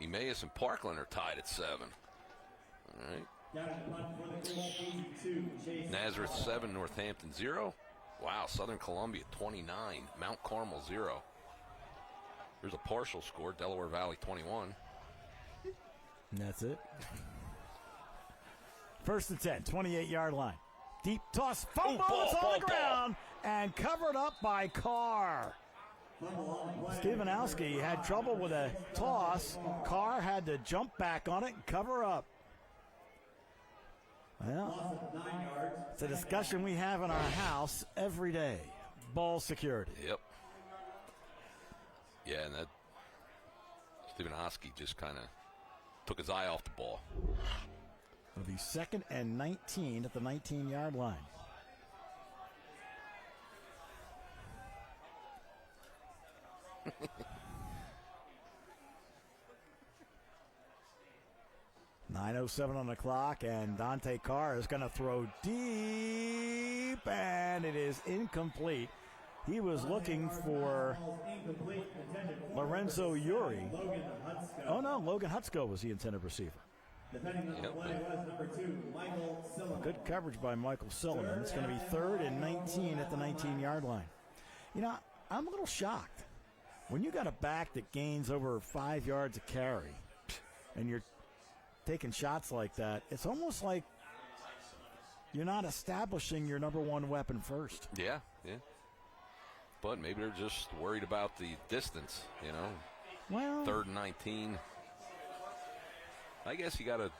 Emmaus and Parkland are tied at 7. All right. Nazareth 7, Northampton 0. Wow, Southern Columbia 29, Mount Carmel 0. There's a partial score, Delaware Valley 21. And that's it. First and 10, 28-yard line. Deep toss, fumble, it's on the ground, and covered up by Carr. Stevenowski had trouble with a toss. Carr had to jump back on it and cover up. Well, it's a discussion we have in our house every day. Ball security. Yep. Yeah, and that Stevenowski just kind of took his eye off the ball. It'll be 2nd and 19 at the 19-yard line. .907 on the clock, and Dante Carr is going to throw deep, and it is incomplete. He was looking for Lorenzo Uri. Oh, no, Logan Hutsko was the intended receiver. Good coverage by Michael Silliman. It's going to be 3rd and 19 at the 19-yard line. You know, I'm a little shocked. When you got a back that gains over 5 yards a carry, and you're taking shots like that, it's almost like you're not establishing your number one weapon first. Yeah, yeah. But maybe they're just worried about the distance, you know. Well, 3rd and 19. I guess you got to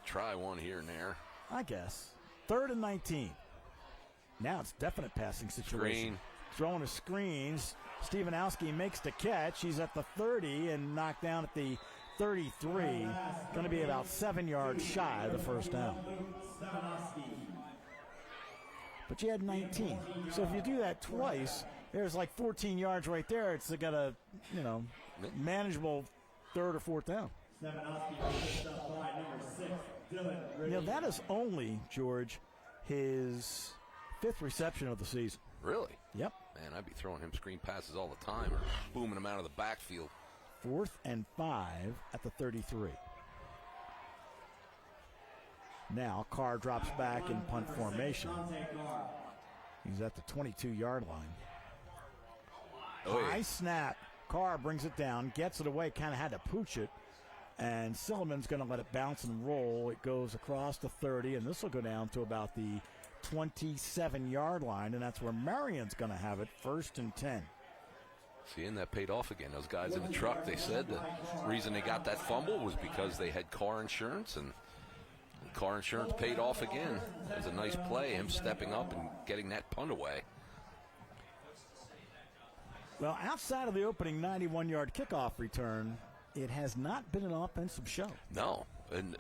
try one here and there. I guess. 3rd and 19. Now it's definite passing situation. Screen. Throwing the screens. Stevenowski makes the catch. He's at the 30 and knocked down at the 33. Going to be about 7 yards shy of the first down. But you had 19. So if you do that twice, there's like 14 yards right there. It's got a, manageable 3rd or 4th down. That is only, George, his 5th reception of the season. Really? Yep. Man, I'd be throwing him screen passes all the time or booming him out of the backfield. 4th and 5 at the 33. Now Carr drops back in punt formation. He's at the 22-yard line. High snap. Carr brings it down, gets it away, kind of had to pooch it. And Silliman's going to let it bounce and roll. It goes across the 30, and this will go down to about the 27-yard line, and that's where Marian's going to have it, 1st and 10. See, and that paid off again. Those guys in the truck, they said the reason they got that fumble was because they had car insurance, and car insurance paid off again. It was a nice play, him stepping up and getting that punt away. Well, outside of the opening 91-yard kickoff return, it has not been an offensive show. No, and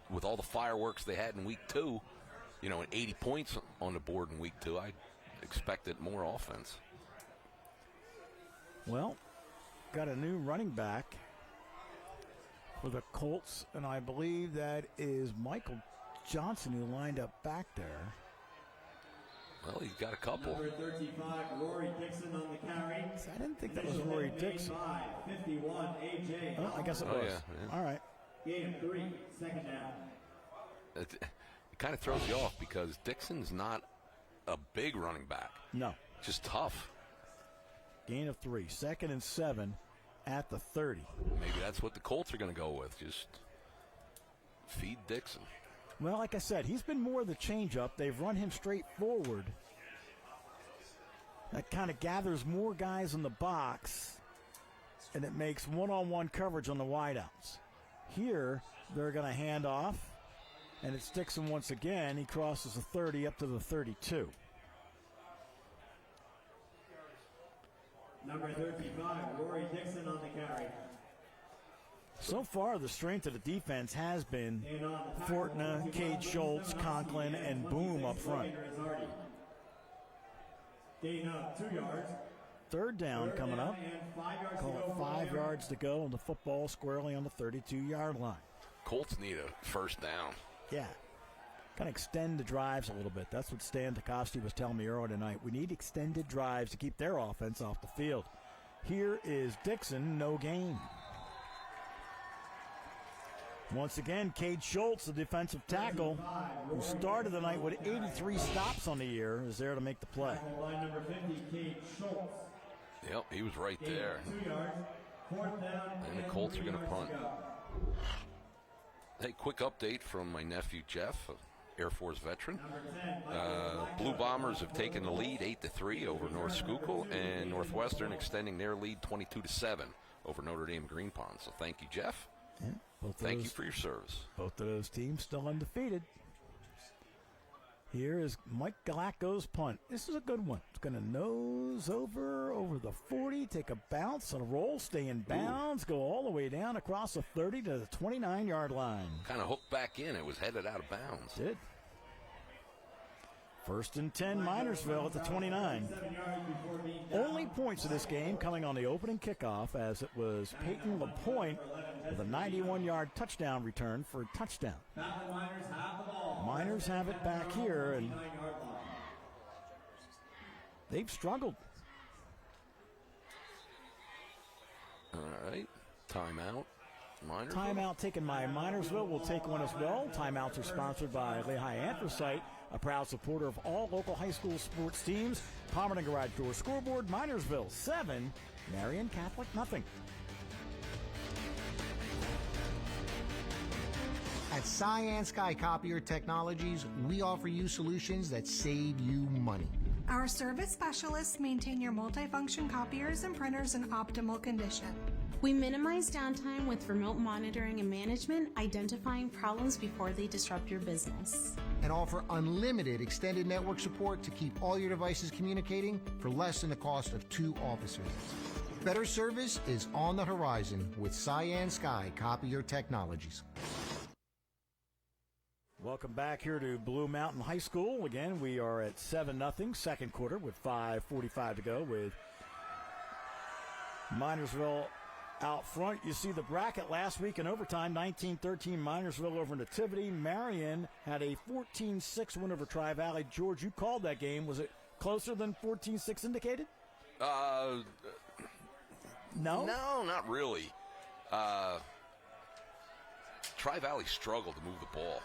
with all the fireworks they had in week 2, and 80 points on the board in week 2, I expected more offense. Well, got a new running back for the Colts, and I believe that is Michael Johnson, who lined up back there. Well, he's got a couple. Number 35, Rory Dixon on the carry. I didn't think that was Rory Dixon. 51, AJ. Oh, I guess it was. Yeah. All right. Game 3, 2nd down. it kind of throws you off because Dixon's not a big running back. No. Just tough. Gain of 3. 2nd and 7 at the 30. Maybe that's what the Colts are going to go with. Just feed Dixon. Well, like I said, he's been more the changeup. They've run him straight forward. That kind of gathers more guys in the box, and it makes one-on-one coverage on the wideouts. Here, they're going to hand off, and it's Dixon once again. He crosses the 30 up to the 32. Number 35, Rory Dixon on the carry. So far, the strength of the defense has been Fortna, Cade Schultz, Conklin, and Boom up front. Gain of 2 yards. 3rd down coming up. Call it 5 yards to go, and the football squarely on the 32-yard line. Colts need a first down. Yeah. Kind of extend the drives a little bit. That's what Stan DeCoste was telling me earlier tonight. We need extended drives to keep their offense off the field. Here is Dixon, no gain. Once again, Cade Schultz, the defensive tackle, who started the night with 83 stops on the year, is there to make the play. Line number 50, Cade Schultz. Yep, he was right there. 2 yards. 4th down. And the Colts are going to punt. Hey, quick update from my nephew Jeff, Air Force veteran. Blue Bombers have taken the lead 8-3 over North Schuylkill, and Northwestern extending their lead 22-7 over Notre Dame Green Pond. So thank you, Jeff. Yeah, thank you for your service. Both of those teams still undefeated. Here is Mike Galacco's punt. This is a good one. It's going to nose over the 40, take a bounce on a roll, stay in bounds, go all the way down across the 30 to the 29-yard line. Kind of hooked back in. It was headed out of bounds. Did. 1st and 10, Minersville at the 29. Only points of this game coming on the opening kickoff, as it was Peyton LaPointe with a 91-yard touchdown return for a touchdown. Miners have it back here, and they've struggled. All right, timeout. Timeout taken by Minersville. Will take one as well. Timeouts are sponsored by Lehigh Anthracite, a proud supporter of all local high school sports teams. Pomerton Garage Door scoreboard, Minersville 7, Marian Catholic nothing. At Cyan Sky Copier Technologies, we offer you solutions that save you money. Our service specialists maintain your multifunction copiers and printers in optimal condition. We minimize downtime with remote monitoring and management, identifying problems before they disrupt your business. And offer unlimited extended network support to keep all your devices communicating for less than the cost of 2 office visits. Better service is on the horizon with Cyan Sky Copier Technologies. Welcome back here to Blue Mountain High School. Again, we are at 7-0, second quarter with 5:45 to go with Minersville out front. You see the bracket last week in overtime, 19-13 Minersville over Nativity. Marian had a 14-6 win over Tri-Valley. George, you called that game. Was it closer than 14-6 indicated? No? No, not really. Tri-Valley struggled to move the ball.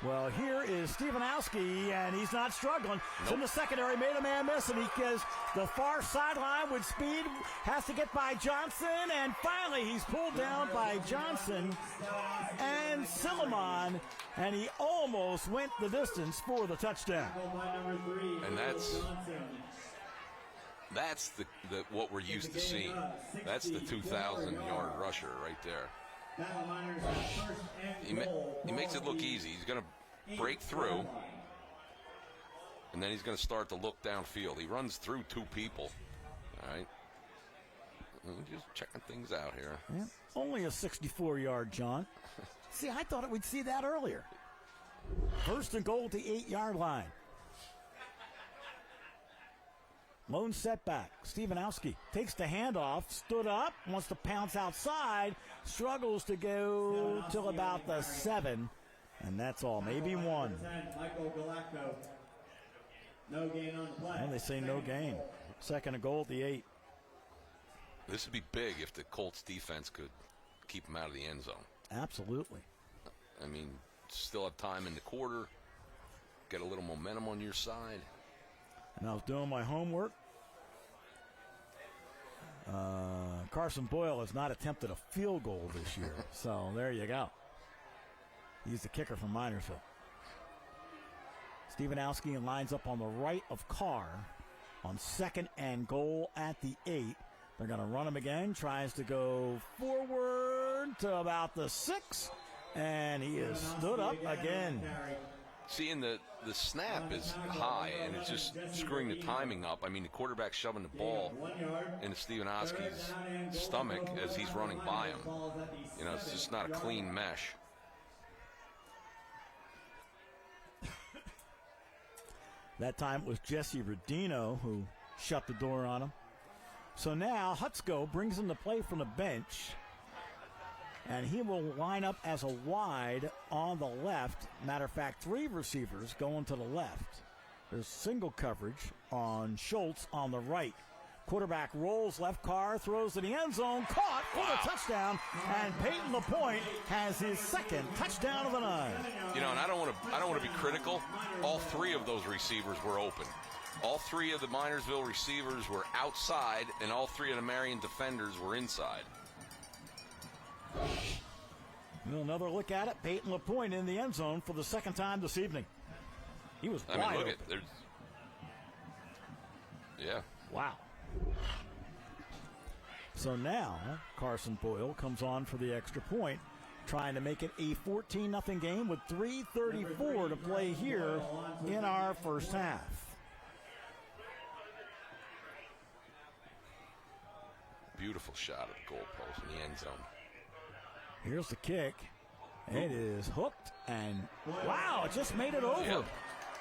Well, here is Stefanowski, and he's not struggling. Nope. From the secondary, made a man miss, and he goes the far sideline with speed, has to get by Johnson, and finally he's pulled down by Johnson and Silliman, and he almost went the distance for the touchdown. And that's the what we're used to seeing. That's the 2,000-yard rusher right there. He makes it look easy. He's going to break through, and then he's going to start to look downfield. He runs through 2 people. All right. Just checking things out here. Yeah. Only a 64-yard jaunt. See, I thought we'd see that earlier. 1st and goal at the 8-yard line. Lone setback. Stefanowski takes the handoff, stood up, wants to pounce outside, struggles to go till about the 7, and that's all. Maybe 1. Michael Galacco. No gain on the play. And they say no gain. 2nd and goal at the 8. This would be big if the Colts defense could keep them out of the end zone. Absolutely. I mean, still have time in the quarter. get a little momentum on your side. And I was doing my homework. Carson Boyle has not attempted a field goal this year. So there you go. He's the kicker from Minersville. Stevenowski lines up on the right of Carr on 2nd and goal at the 8. They're going to run him again. Tries to go forward to about the 6. And he is stood up again. Seeing the snap is high, and it's just screwing the timing up. I mean, the quarterback's shoving the ball into Stevenowski's stomach as he's running by him. You know, it's just not a clean mesh. That time it was Jesse Rodino who shut the door on him. So now Hutsko brings him to play from the bench. And he will line up as a wide on the left. Matter of fact, 3 receivers going to the left. There's single coverage on Schultz on the right. Quarterback rolls left, Carr throws to the end zone, caught for the touchdown, and Peyton LaPointe has his 2nd touchdown of the night. You know, and I don't want to be critical. All 3 of those receivers were open. All 3 of the Minersville receivers were outside, and all 3 of the Marian defenders were inside. Another look at it. Peyton LaPointe in the end zone for the 2nd time this evening. He was wide open. Yeah. Wow. So now Carson Boyle comes on for the extra point, trying to make it a 14-0 game with 3:34 to play here in our first half. Beautiful shot of the goalpost in the end zone. Here's the kick. It is hooked, and wow, it just made it over. Yep.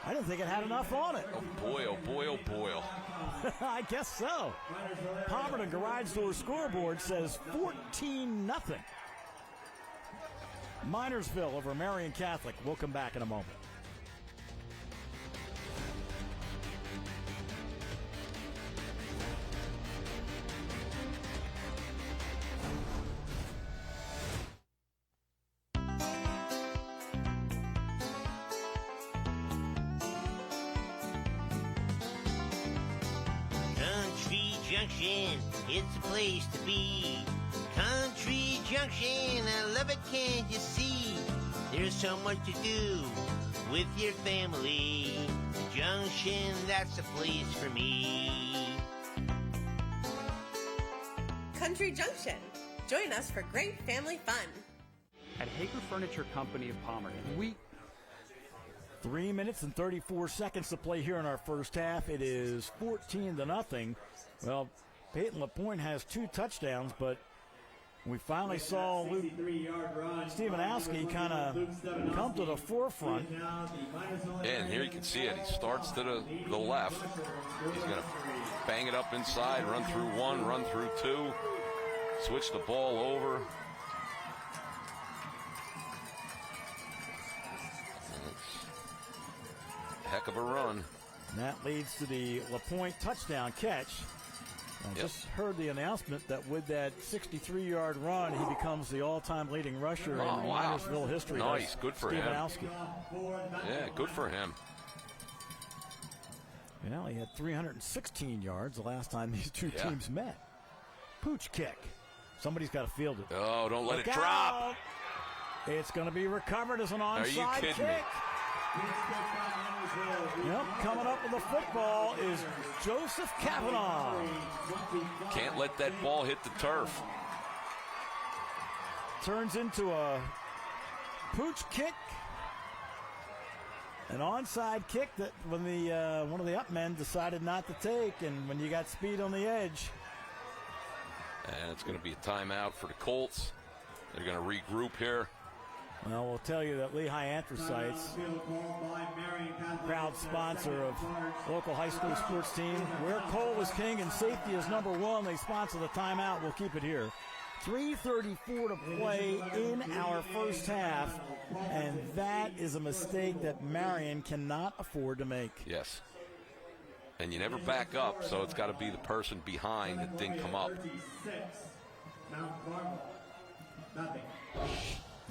I didn't think it had enough on it. Oh, boy, oh, boy, oh, boy. I guess so. Palmerton Garage Door scoreboard says 14-0. Minersville over Marian Catholic. We'll come back in a moment. It's a place to be. Country Junction, I love it, can't you see? There's so much to do with your family. Junction, that's a place for me. Country Junction. Join us for great family fun. At Hager Furniture Company of Palmerton, 3 minutes and 34 seconds to play here in our first half. It is 14-0. Well, Peyton LaPointe has 2 touchdowns, but we finally saw Luke Stevenowski kind of come to the forefront. Yeah, and here you can see it. He starts to the left. He's going to bang it up inside, run through 1, run through 2, switch the ball over. Heck of a run. And that leads to the LaPointe touchdown catch. I just heard the announcement that with that 63-yard run, he becomes the all-time leading rusher in Minersville history. Nice, good for him. Yeah, good for him. Well, he had 316 yards the last time these two teams met. Pooch kick. Somebody's got to field it. Oh, don't let it drop. It's going to be recovered as an onside kick. Are you kidding me? Yep, coming up with the football is Joseph Kavanaugh. Can't let that ball hit the turf. Turns into a pooch kick. An onside kick that when the one of the up men decided not to take, and when you got speed on the edge. And it's going to be a timeout for the Colts. They're going to regroup here. Well, we'll tell you that Lehigh Anthracites, proud sponsor of local high school sports team, where coal is king and safety is number one. They sponsor the timeout. We'll keep it here. 3:34 to play in our first half, and that is a mistake that Marian cannot afford to make. Yes. And you never back up, so it's got to be the person behind that didn't come up.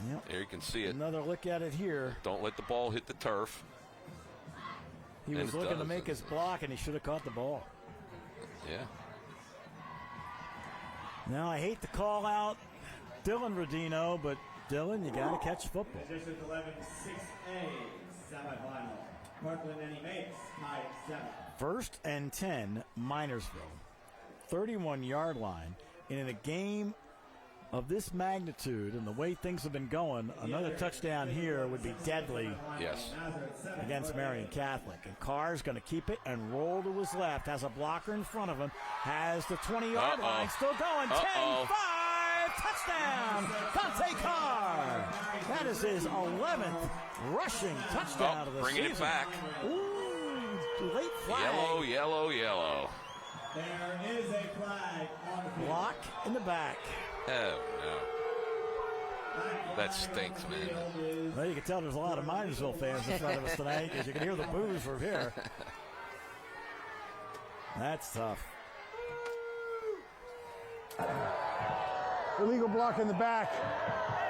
Yep. There you can see it. Another look at it here. Don't let the ball hit the turf. He was looking to make his block, and he should have caught the ball. Yeah. Now, I hate to call out Dylan Rodino, but Dylan, you got to catch football. District 11, 6A, semifinal. Parkland, and he makes tied 7. 1st and 10, Minersville. 31-yard line. And in a game of this magnitude and the way things have been going, another touchdown here would be deadly. Yes. Against Marian Catholic. And Carr's going to keep it and roll to his left. Has a blocker in front of him. Has the 20-yard line still going. 10-5. Touchdown. Dante Carr. That is his 11th rushing touchdown of the season. Bringing it back. Ooh, late flag. Yellow. There is a flag on the field. Block in the back. Oh, no. That stinks, man. Well, you can tell there's a lot of Minersville fans in front of us tonight because you can hear the boos from here. That's tough. Illegal block in the back.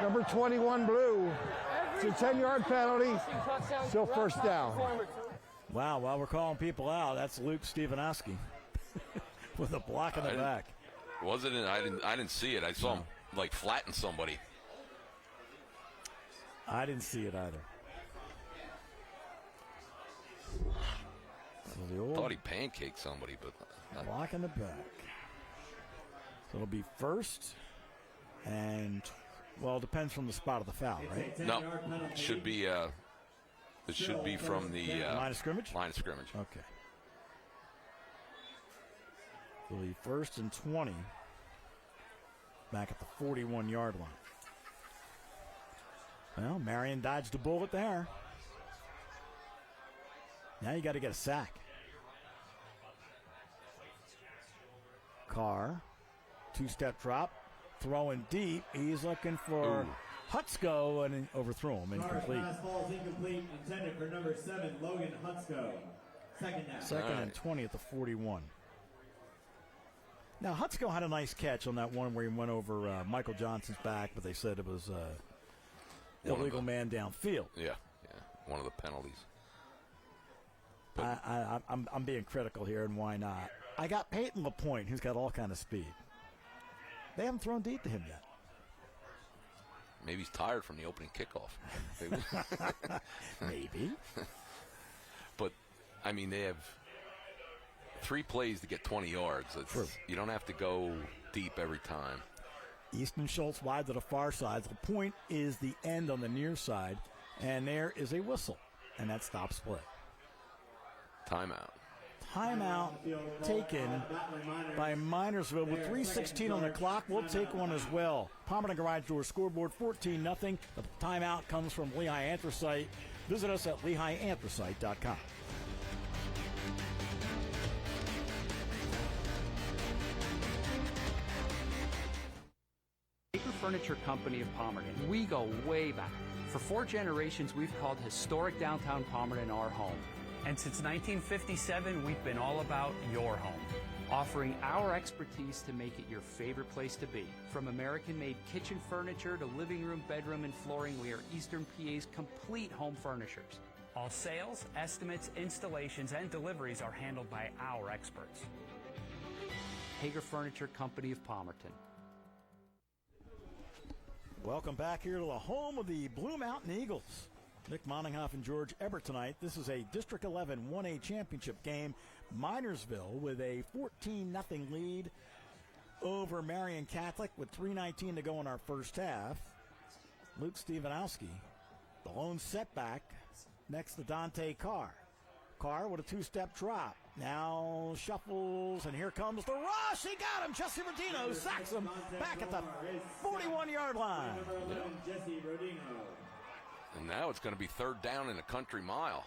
Number 21, blue. It's a 10-yard penalty. Still first down. Wow, while we're calling people out, that's Luke Stefanowski with a block in the back. Was it? I didn't see it. I saw him like flatten somebody. I didn't see it either. So Thought he pancaked somebody, but block in the back. So it'll be first and, well, it depends from the spot of the foul, right? No, it should be. It should be from the line of scrimmage. Line of scrimmage. Okay. It'll be 1st and 20. Back at the 41-yard line. Well, Marian dodged a bullet there. Now you got to get a sack. Carr, 2-step drop, throwing deep. He's looking for Hutsko and overthrew him. Incomplete. Pass falls incomplete. Intended for number 7, Logan Hutsko. Second down. Second and 20 at the 41. Now, Hutsko had a nice catch on that one where he went over Michael Johnson's back, but they said it was illegal man downfield. Yeah, one of the penalties. I'm being critical here, and why not? I got Peyton LaPointe, who's got all kind of speed. They haven't thrown deep to him yet. Maybe he's tired from the opening kickoff. Maybe. But, I mean, they have 3 plays to get 20 yards. You don't have to go deep every time. Easton Schultz wide to the far side. The point is the end on the near side, and there is a whistle, and that stops play. Timeout. Timeout taken by Minersville with 3:16 on the clock. We'll take one as well. Pomerton Garage Door scoreboard 14-0. The timeout comes from Lehigh Anthracite. Visit us at lehighanthracite.com. Hager Furniture Company of Pomerton. We go way back. For 4 generations, we've called historic downtown Pomerton our home. And since 1957, we've been all about your home, offering our expertise to make it your favorite place to be. From American-made kitchen furniture to living room, bedroom, and flooring, we are Eastern PA's complete home furnishers. All sales, estimates, installations, and deliveries are handled by our experts. Hager Furniture Company of Pomerton. Welcome back here to the home of the Blue Mountain Eagles. Nick Moninghoff and George Ebert tonight. This is a District 11 1A championship game. Minersville with a 14-0 lead over Marian Catholic with 3:19 to go in our first half. Luke Stefanowski, the lone setback next to Dante Carr. Carr with a 2-step drop. Now shuffles, and here comes the rush. He got him. Jesse Rodino sacks him back at the 41-yard line. Jesse Rodino. And now it's going to be 3rd down in a country mile.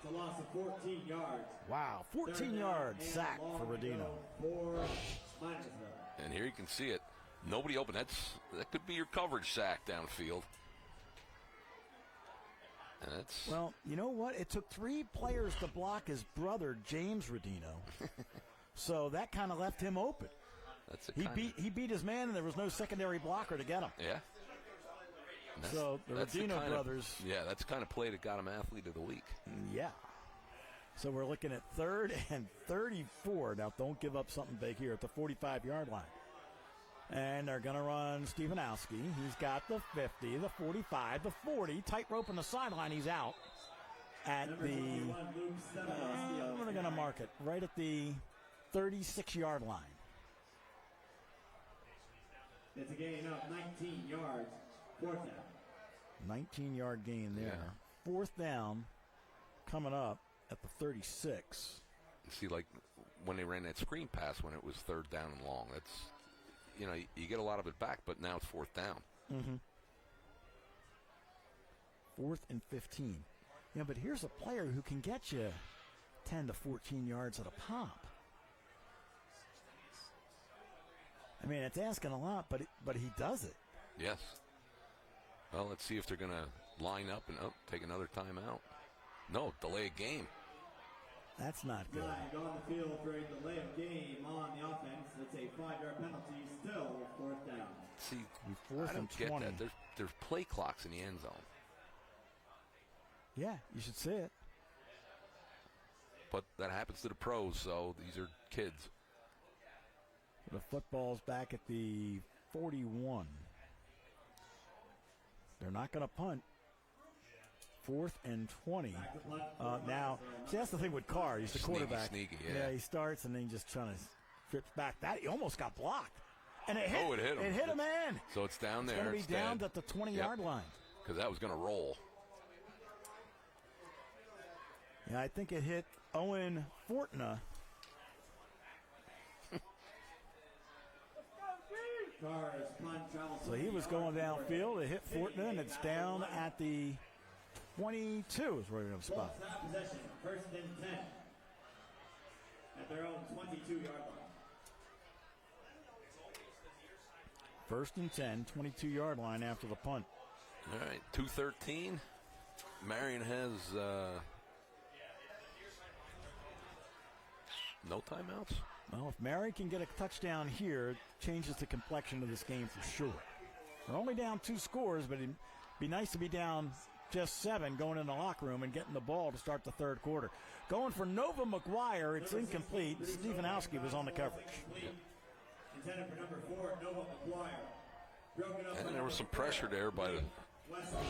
It's a loss of 14 yards. Wow, 14-yard sack for Rodino. And here you can see it. Nobody open. That could be your coverage sack downfield. And that's well, you know what? It took 3 players to block his brother, James Rodino. So that kind of left him open. He beat his man, and there was no secondary blocker to get him. Yeah. So the Rodino brothers. That's the kind of play that got him athlete of the week. Yeah. So we're looking at 3rd and 34. Now, don't give up something big here at the 45-yard line. And they're going to run Stefanowski. He's got the 50, the 45, the 40. Tightrope on the sideline. He's out at the, where are they going to mark it? Right at the 36-yard line. It's a gain of 19 yards. 4th down. 19-yard gain there. Yeah. 4th down coming up at the 36. See, like when they ran that screen pass when it was 3rd down and long, that's, you know, you get a lot of it back, but now it's 4th down. Mm-hmm. 4th and 15. Yeah, but here's a player who can get you 10 to 14 yards at a pop. I mean, it's asking a lot, but he does it. Yes. Well, let's see if they're going to line up and take another timeout. No, delay a game. That's not good. Flag on the field for a delay of game on the offense. It's a 5-yard penalty. Still 4th down. See, 4th I don't and get 20. that. There's play clocks in the end zone. Yeah, you should see it. But that happens to the pros, so these are kids. The football's back at the 41. They're not going to punt. 4th and 20. Now, see, that's the thing with Carr. He's the quarterback. Sneaky, yeah. He starts and then he just trying to strip back. That he almost got blocked. And it hit, it hit him. It hit him in. So it's down there. It's going to be down at the 20-yard line. Because that was going to roll. Yeah, I think it hit Owen Fortuna. So he was going downfield. It hit Fortuna, and it's down at the 22 is where we're going to spot. Possession, 1st and 10 at their own 22-yard line. 1st and 10, 22-yard line after the punt. All right, 2:13. Marian has no timeouts. Well, if Marian can get a touchdown here, it changes the complexion of this game for sure. They're only down 2 scores, but it'd be nice to be down just 7 going in the locker room and getting the ball to start the 3rd quarter. Going for Nova McGuire, it's incomplete. Stefanowski was on the coverage. Intended for number 4, Nova McGuire. And there was some pressure there by the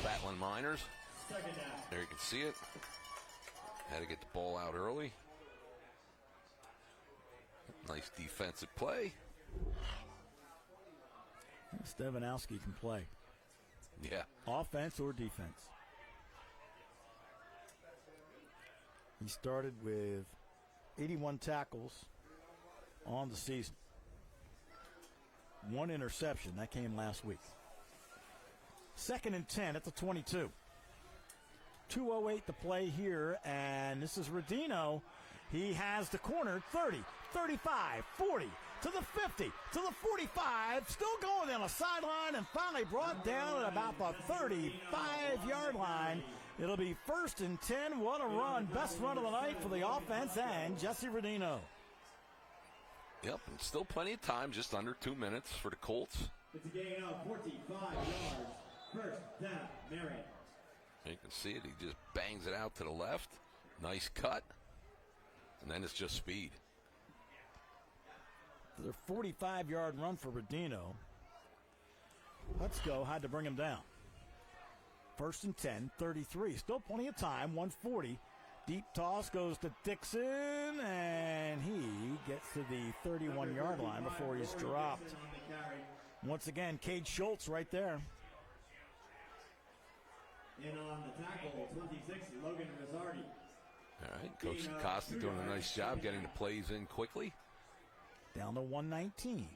Battling Miners. There you can see it. Had to get the ball out early. Nice defensive play. Stefanowski can play. Yeah. Offense or defense. He started with 81 tackles on the season. 1 interception. That came last week. 2nd and 10 at the 22. 2:08 to play here, and this is Rodino. He has the corner, 30, 35, 40, to the 50, to the 45, still going down the sideline, and finally brought down at about the 35-yard line. It'll be 1st and 10. What a run. Best run of the night for the offense and Jesse Rodino. Yep, and still plenty of time, just under 2 minutes for the Colts. It's a gain of 45 yards. 1st down, Marian. You can see it. He just bangs it out to the left. Nice cut. And then it's just speed. The 45-yard run for Rodino. Let's go. Had to bring him down. 1st and 10, 33. Still plenty of time. 140. Deep toss goes to Dixon, and he gets to the 31-yard line before he's dropped. Once again, Cade Schultz right there. In on the tackle, 26, Logan Rizzardi. All right, Coach Costa doing a nice job getting the plays in quickly. Down to 119.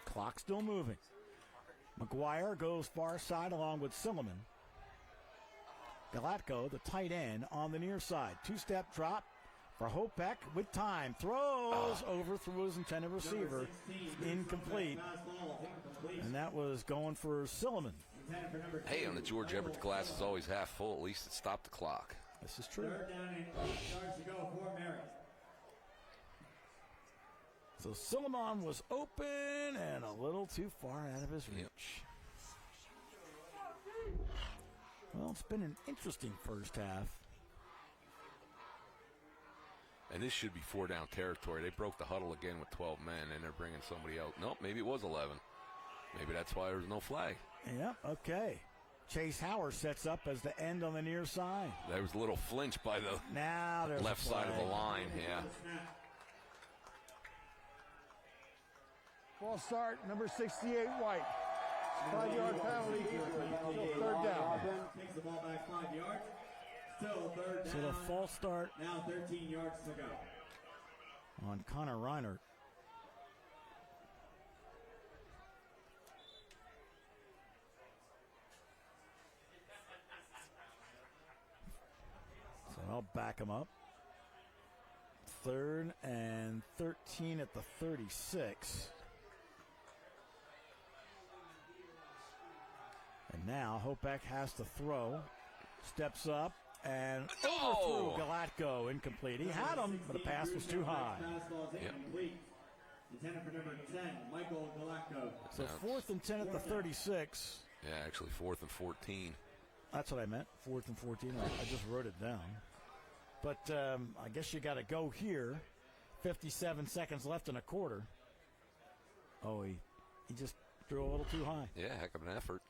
Clock still moving. McGuire goes far side along with Silliman. Galatko, the tight end, on the near side. 2-step drop for Hopek with time. Throws over through his intended receiver. Incomplete. And that was going for Silliman. Hey, on the George Everett glass is always half full. At least it stopped the clock. This is true. 3rd down and 8 yards to go for Marian. So Silliman was open and a little too far out of his reach. Well, it's been an interesting first half. And this should be 4-down territory. They broke the huddle again with 12 men, and they're bringing somebody out. Nope, maybe it was 11. Maybe that's why there's no flag. Yep, okay. Chase Howard sets up as the end on the near side. There was a little flinch by the left side of the line, yeah. False start, number 68, White. 5-yard penalty, still third down. Takes the ball back 5 yards. Still third down. So the false start. Now 13 yards to go. On Connor Reinert. So I'll back him up. 3rd and 13 at the 36. And now Hopeck has to throw. Steps up and overthrew Galatko. Incomplete. He had him, but the pass was too high. Yep. Intended for number 10, Michael Galatko. So 4th and 10 at the 36. Yeah, actually 4th and 14. That's what I meant, 4th and 14. I just wrote it down. But I guess you got to go here. 57 seconds left in a quarter. Oh, he just threw a little too high. Yeah, heck of an effort.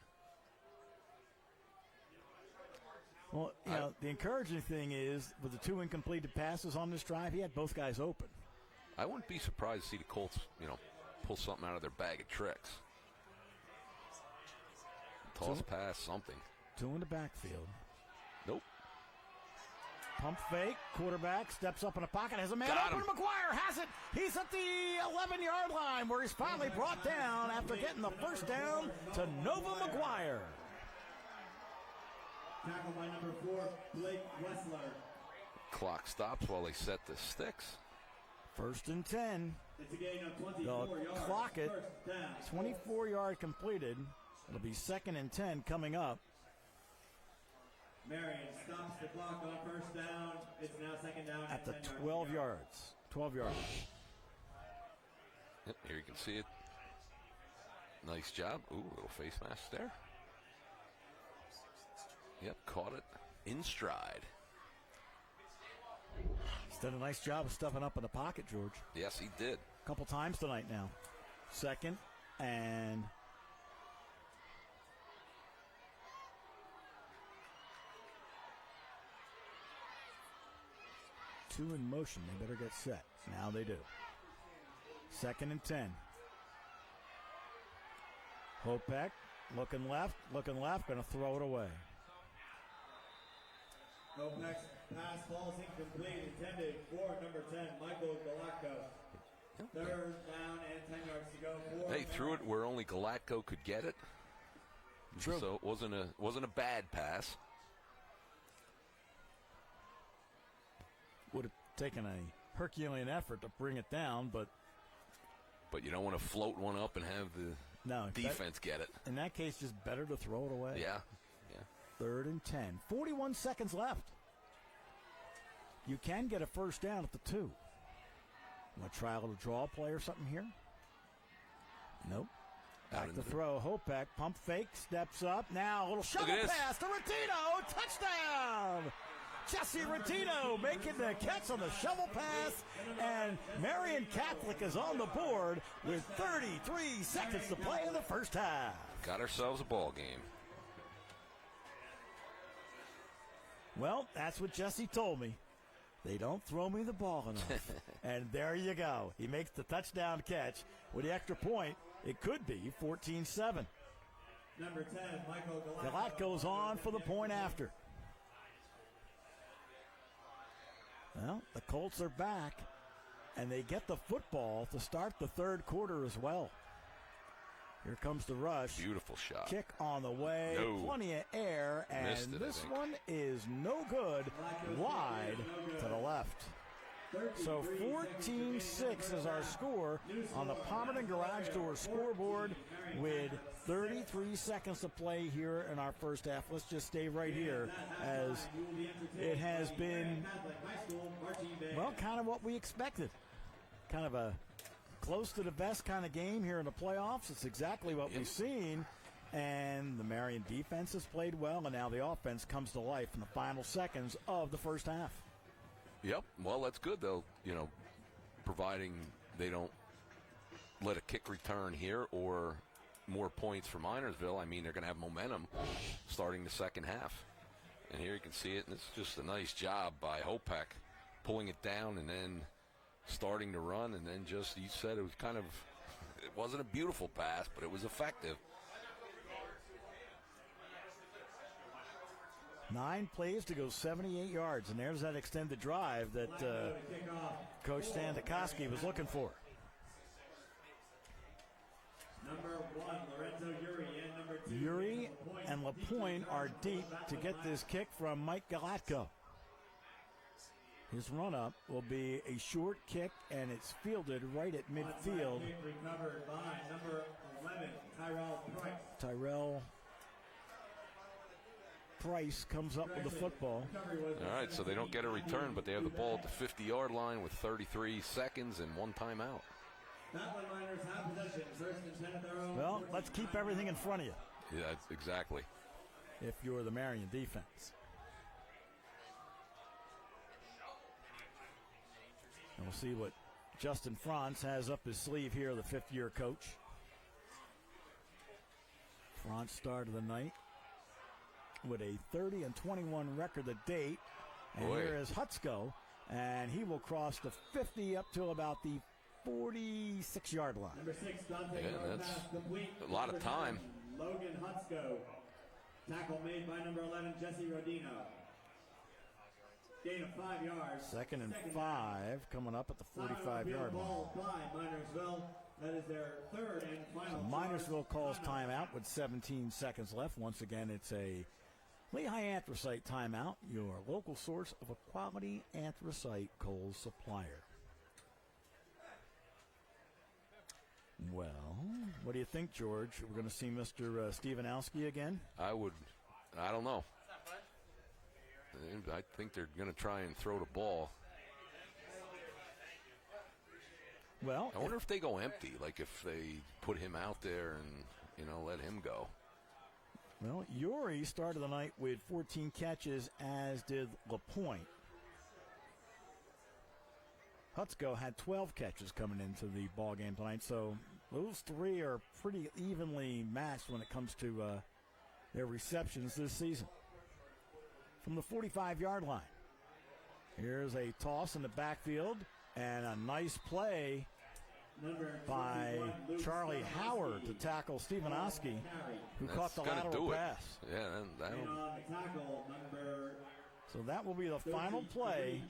Well, you know, the encouraging thing is, with the 2 incompleted passes on this drive, he had both guys open. I wouldn't be surprised to see the Colts, pull something out of their bag of tricks. Toss pass, something. 2 in the backfield. Nope. Pump fake. Quarterback steps up in the pocket. Has a man Got open. him. McGuire has it. He's at the 11-yard line where he's finally brought down after getting the first down to Nova McGuire. Tackled by number 4, Blake Wessler. Clock stops while they set the sticks. 1st and 10. It's a gain of 24 They'll yards. clock it. 24 24-yard completed. It'll be 2nd and 10 coming up. Marian stops the clock on 1st down. It's now 2nd down. At the and 10 12 yards. 12 yards. Yep, here you can see it. Nice job. Ooh, little face mask there. Yep, caught it in stride. He's done a nice job of stuffing up in the pocket, George. Yes, he did. A couple times tonight now. 2nd and 2 in motion. They better get set. Now they do. 2nd and 10. Hopeck looking left, going to throw it away. Hopeck's pass falls incomplete, intended for number 10, Michael Galatko. 3rd down and 10 yards to go. They threw it where only Galatko could get it. True. So it wasn't a bad pass. Would have taken a Herculean effort to bring it down, but you don't want to float one up and have the defense get it. In that case, just better to throw it away. Yeah. 3rd and 10. 41 seconds left. You can get a first down at the 2. Want to try a little draw play or something here? Nope. Back to throw. Hopeck, pump fake, steps up. Now a little shovel pass to Rattino. Touchdown! Jesse Rattino making the catch on the shovel pass. And Marian Catholic is on the board with 33 seconds to play in the first half. Got ourselves a ball game. Well, that's what Jesse told me. They don't throw me the ball enough. And there you go. He makes the touchdown catch. With the extra point, it could be 14-7. Number 10, Michael Galatko. Galat goes on for the point after. Well, the Colts are back, and they get the football to start the 3rd quarter as well. Here comes the rush. Beautiful shot. Kick on the way. No. Plenty of air. And Missed it, this one is no good. Wide to the left. So 14-6 is our score on the Palmerton Garage Door scoreboard with 33 seconds to play here in our first half. Let's just stay right here as it has been, well, kind of what we expected. Kind of a close to the best kind of game here in the playoffs. It's exactly what we've seen. And the Marian defense has played well, and now the offense comes to life in the final seconds of the first half. Yep. Well, that's good, though, providing they don't let a kick return here or more points for Minersville. I mean, they're going to have momentum starting the second half. And here you can see it, and it's just a nice job by Hopek pulling it down and then starting to run, and then just, you said it was it wasn't a beautiful pass, but it was effective. 9 plays to go 78 yards, and there's that extended drive that Coach Stan Dukoski was looking for. Number 1, Lorenzo Uri, and number 2. Uri and LaPointe are deep to get this kick from Mike Galatko. His run-up will be a short kick, and it's fielded right at midfield. Kick recovered by number 11, Tyrell Price. Tyrell Price comes up with the football. All right, so they don't get a return, but they have the ball at the 50-yard line with 33 seconds and 1 timeout. Batlin Miners have possession. First and 10 at their own. Well, let's keep everything in front of you. Yeah, exactly. If you're the Marian defense. And we'll see what Justin Franz has up his sleeve here, the fifth-year coach. Franz started the night with a 30-21 record to date. And here is Hutsko, and he will cross the 50 up to about the 46-yard line. Number 6, Dante. Yeah, that's a lot of time. Logan Hutsko. Tackle made by number 11, Jesse Rodino. Gain of 5 yards. Second and 5 coming up at the 45-yard line. Ball by Minersville. That is their third and final. Minersville calls timeout with 17 seconds left. Once again, it's a Lehigh Anthracite timeout, your local source of a quality anthracite coal supplier. Well, what do you think, George? We're going to see Mr. Stevenowski again? I don't know. I think they're going to try and throw the ball. Well, I wonder if they go empty, like if they put him out there and, let him go. Well, Uri started the night with 14 catches, as did LaPointe. Hutsko had 12 catches coming into the ball game tonight, so those three are pretty evenly matched when it comes to their receptions this season. From the 45-yard line, here's a toss in the backfield and a nice play by Charlie Howard to tackle Stevenowski, who caught the lateral pass. Yeah, So that will be the final play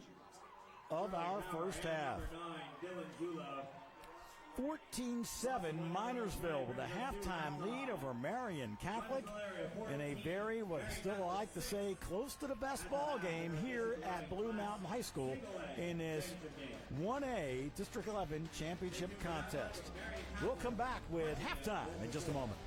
of our first half. 14-7 Minersville with a halftime lead over Marian Catholic in a very, what I still like to say, close to the best ball game here at Blue Mountain High School in this 1A District 11 championship contest. We'll come back with halftime in just a moment.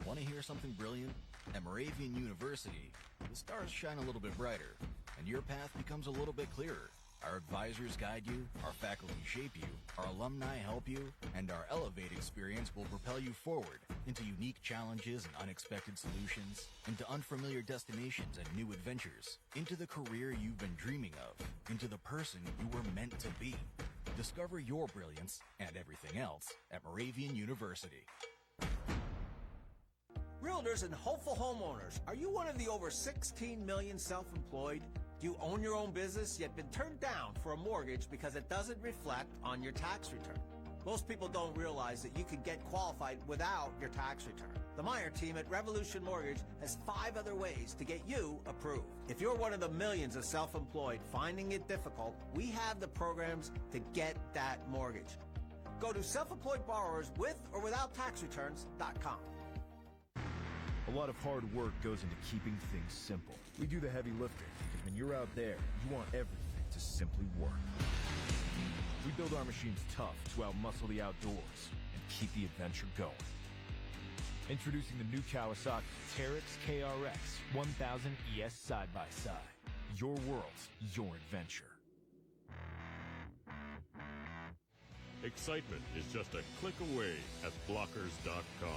Want to hear something brilliant? At Moravian University, the stars shine a little bit brighter, and your path becomes a little bit clearer. Our advisors guide you, our faculty shape you, our alumni help you, and our Elevate experience will propel you forward into unique challenges and unexpected solutions, into unfamiliar destinations and new adventures, into the career you've been dreaming of, into the person you were meant to be. Discover your brilliance and everything else at Moravian University. Realtors and hopeful homeowners, are you one of the over 16 million self-employed? Do you own your own business yet been turned down for a mortgage because it doesn't reflect on your tax return? Most people don't realize that you can get qualified without your tax return. The Meyer team at Revolution Mortgage has 5 other ways to get you approved. If you're one of the millions of self-employed finding it difficult, we have the programs to get that mortgage. Go to self-employedborrowerswith-or-without-tax-returns.com. A lot of hard work goes into keeping things simple. We do the heavy lifting. When you're out there, you want everything to simply work. We build our machines tough to outmuscle the outdoors and keep the adventure going. Introducing the new Kawasaki Teryx KRX 1000 ES side-by-side. Your world, your adventure. Excitement is just a click away at blockers.com.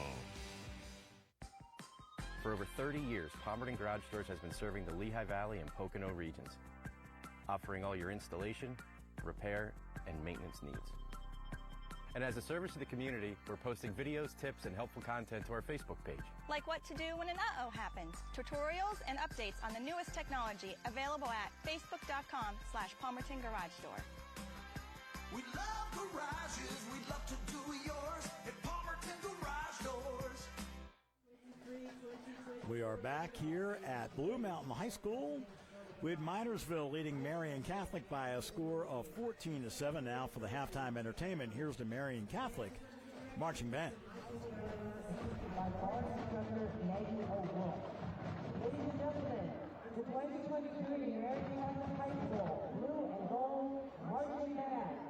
For over 30 years, Palmerton Garage Doors has been serving the Lehigh Valley and Pocono regions, offering all your installation, repair, and maintenance needs. And as a service to the community, we're posting videos, tips, and helpful content to our Facebook page. Like what to do when an uh-oh happens. Tutorials and updates on the newest technology available at facebook.com/Palmerton Garage Door. We love garages, we'd love to do yours at Palmerton Garage Doors. We are back here at Blue Mountain High School with Minersville leading Marian Catholic by a score of 14-7. Now for the halftime entertainment, here's the Marian Catholic marching band. Ladies and gentlemen, the 2023 Marian Catholic High School Blue and Gold Marching Band.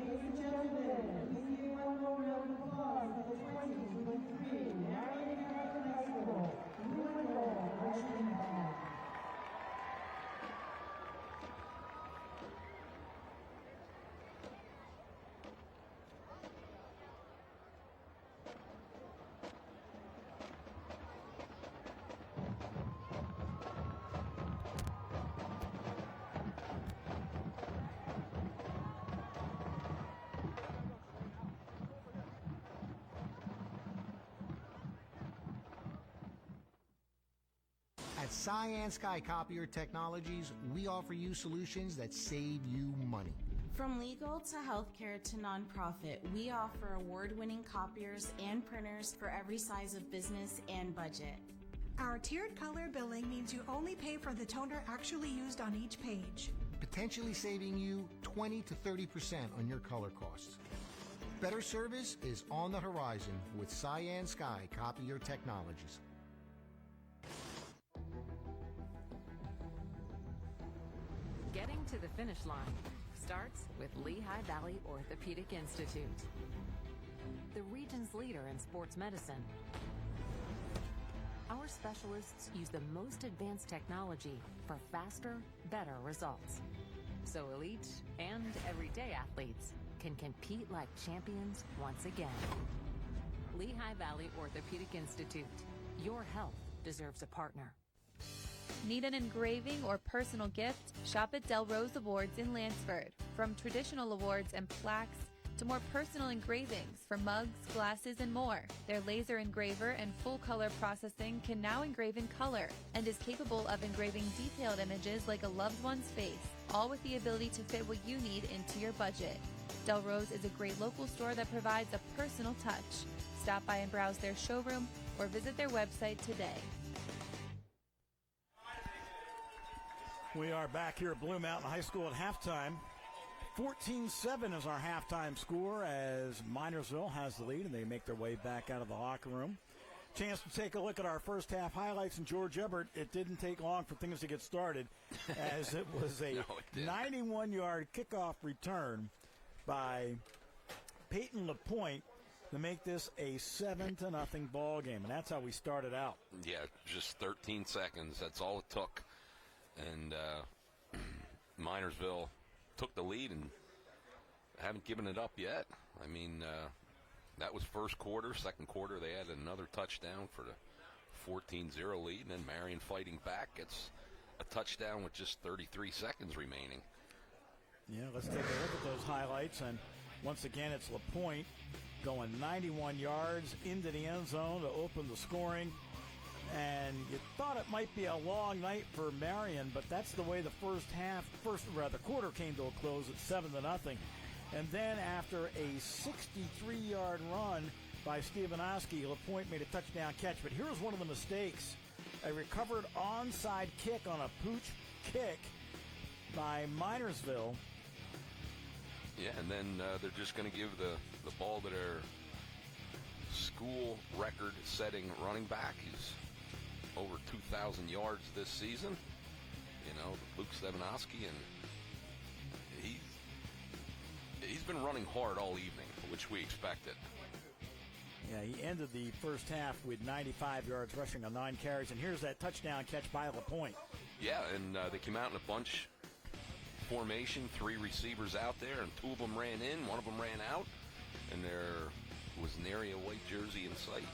ladies and gentlemen, please give one more round of applause for the 2023 Marian Catholic High School Blue and Gold Marching Band. At Cyan Sky Copier Technologies, we offer you solutions that save you money. From legal to healthcare to nonprofit, we offer award-winning copiers and printers for every size of business and budget. Our tiered color billing means you only pay for the toner actually used on each page, Potentially saving you 20 to 30% on your color costs. Better service is on the horizon with Cyan Sky Copier Technologies. Getting to the finish line starts with Lehigh Valley Orthopedic Institute, the region's leader in sports medicine. Our specialists use the most advanced technology for faster, better results, so elite and everyday athletes can compete like champions once again. Lehigh Valley Orthopedic Institute. Your health deserves a partner. Need an engraving or personal gift? Shop at Del Rose Awards in Lansford. From traditional awards and plaques to more personal engravings for mugs, glasses, and more. Their laser engraver and full color processing can now engrave in color and is capable of engraving detailed images like a loved one's face, all with the ability to fit what you need into your budget. Del Rose is a great local store that provides a personal touch. Stop by and browse their showroom or visit their website today. We are back here at Blue Mountain High School at halftime. 14-7 is our halftime score as Minersville has the lead, and they make their way back out of the locker room. Chance to take a look at our first half highlights, and George Ebert, it didn't take long for things to get started as it was a 91-yard kickoff return by Peyton LaPointe to make this a 7-0 ball game, and that's how we started out. Yeah, just 13 seconds. That's all it took. And Minersville took the lead and haven't given it up yet. I mean, that was first quarter. Second quarter, they had another touchdown for the 14-0 lead, and then Marian fighting back gets a touchdown with just 33 seconds remaining. Yeah, let's take a look at those highlights. And once again, it's LaPointe going 91 yards into the end zone to open the scoring. And you thought it might be a long night for Marian, but that's the way the first quarter came to a close at 7-0. And then after a 63-yard run by Stevenowski, LaPointe made a touchdown catch. But here's one of the mistakes. A recovered onside kick on a pooch kick by Minersville. Yeah, and then they're just going to give the ball to their school record-setting running back. He's over 2,000 yards this season, Luke Stevenowski, and he's been running hard all evening, which we expected. Yeah, he ended the first half with 95 yards rushing on 9 carries, and here's that touchdown catch by LaPointe. Yeah, and they came out in a bunch formation, 3 receivers out there, and 2 of them ran in, 1 of them ran out, and there was nary a white jersey in sight.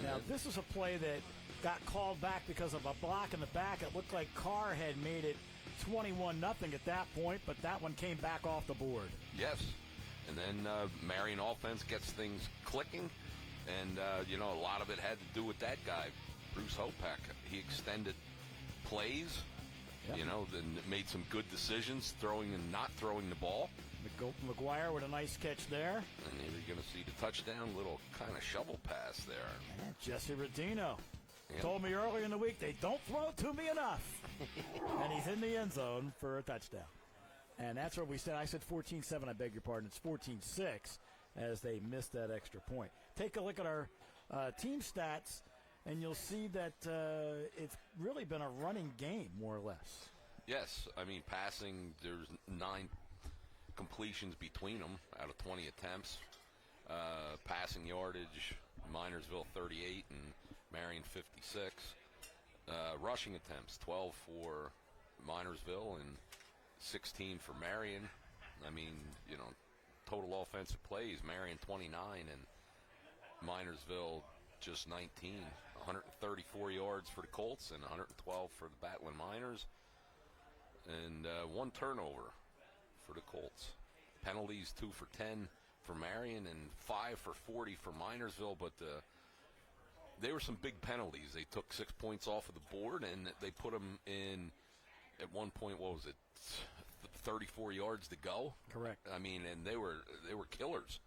Now, this is a play that got called back because of a block in the back. It looked like Carr had made it 21-0 at that point, but that one came back off the board. Yes. And then Marian offense gets things clicking, and, a lot of it had to do with that guy, Bruce Hopek. He extended plays, and made some good decisions, throwing and not throwing the ball. McGuire with a nice catch there. And you're going to see the touchdown, little kind of shovel pass there. And Jesse Rodino told me earlier in the week, they don't throw it to me enough. And he's in the end zone for a touchdown. And that's what we said. I said 14-7, I beg your pardon. It's 14-6 as they missed that extra point. Take a look at our team stats, and you'll see that it's really been a running game, more or less. Yes. I mean, passing, there's 9 completions between them out of 20 attempts. Passing yardage, Minersville 38 and Marian 56. Rushing attempts, 12 for Minersville and 16 for Marian. I mean, you know, total offensive plays, Marian 29 and Minersville just 19. 134 yards for the Colts and 112 for the Battling Miners. And 1 turnover for the Colts. Penalties, 2 for 10 for Marian and 5 for 40 for Minersville, but they were some big penalties. They took 6 points off of the board, and they put them in, at one point, what was it, 34 yards to go? Correct. I mean, and they were killers,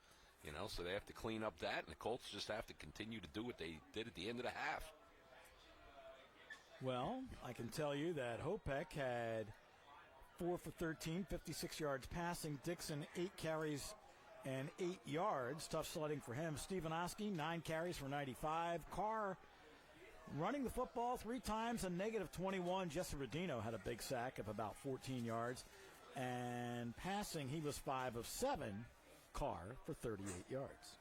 you know, so they have to clean up that, and the Colts just have to continue to do what they did at the end of the half. Well, I can tell you that Hopek had 4 for 13, 56 yards passing. Dixon, 8 carries and 8 yards. Tough sledding for him. Stefanowski, 9 carries for 95. Carr running the football 3 times, a negative 21. Jesse Rodino had a big sack of about 14 yards. And passing, he was 5 of 7. Carr for 38 yards.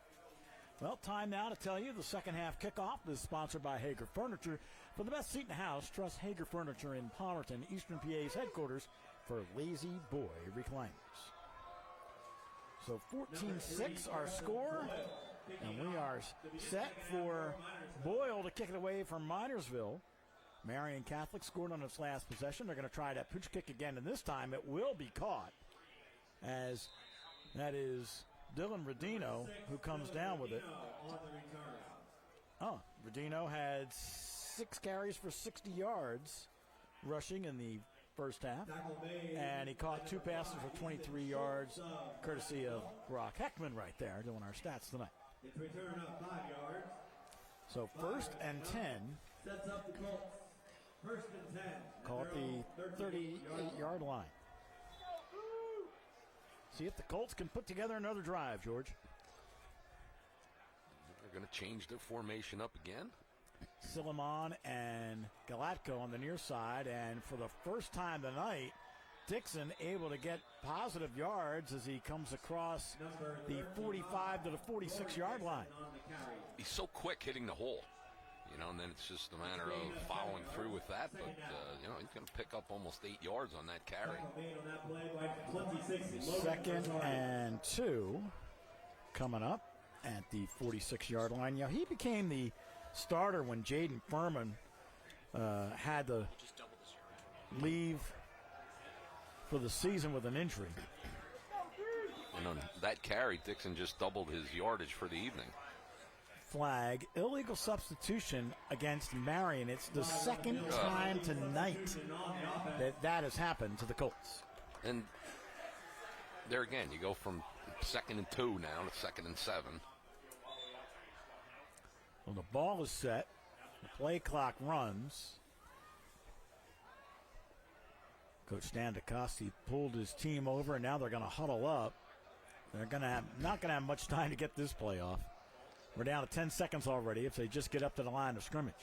Well, time now to tell you the second half kickoff is sponsored by Hager Furniture. For the best seat in the house, trust Hager Furniture in Palmerton, Eastern PA's headquarters for Lazy Boy recliners. So 14-6 our score, and we are set for Boyle to kick it away from Minersville. Marian Catholic scored on its last possession. They're going to try that pooch kick again, and this time it will be caught, as that is Dylan Rodino who comes down with it. Rodino had 6 carries for 60 yards rushing in the first half, and he caught 2 passes for 23 yards, courtesy of Brock Heckman right there doing our stats tonight. It's return up 5 yards. So first and 10. Sets up the Colts. First and 10. Call it the 38-yard line. See if the Colts can put together another drive, George. They're going to change their formation up again. Silliman and Galatko on the near side, and for the first time tonight, Dixon able to get positive yards as he comes across the 45 to the 46-yard line. He's so quick hitting the hole, you know, and then it's just a matter of following through with that. But, you know, he's going to pick up almost 8 yards on that carry. Second and 2 coming up at the 46-yard line. You know, he became the starter when Jaden Furman had to leave for the season with an injury. And on that carry, Dixon just doubled his yardage for the evening. Flag, illegal substitution against Marian. It's the second time tonight that has happened to the Colts. And there again, you go from 2nd and 2 now to 2nd and 7. Well, the ball is set. The play clock runs. Coach Stan DeCoste pulled his team over, and now they're going to huddle up. They're not going to have much time to get this play off. We're down to 10 seconds already if they just get up to the line of scrimmage.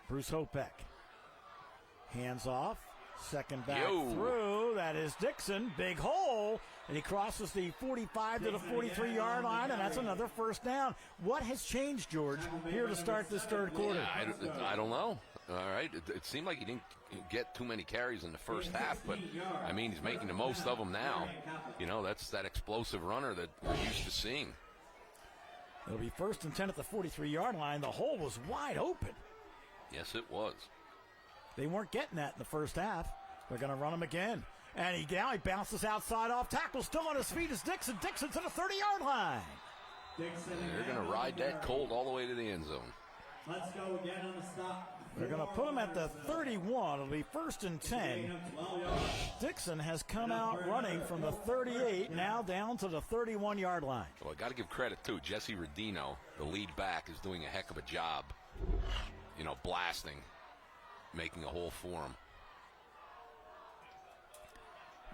Bruce Hopek. Hands off. Second back through. That is Dixon. Big hole. And he crosses the 45 to the 43-yard line, and that's another first down. What has changed, George, here to start this third quarter? I don't know. All right. It seemed like he didn't get too many carries in the first half, but, I mean, he's making the most of them now. You know, that's that explosive runner that we're used to seeing. It'll be first and 10 at the 43-yard line. The hole was wide open. Yes, it was. They weren't getting that in the first half. They're going to run him again. And he bounces outside off tackle. Still on his feet is Dixon. Dixon to the 30-yard line. They're going to ride that Colt all the way to the end zone. Let's go again on the stop. They're going to put him at the 31. It'll be first and 10. Dixon has come out running from the 38, now down to the 31-yard line. Well, I got to give credit, too. Jesse Rodino, the lead back, is doing a heck of a job, you know, blasting, making a hole for him.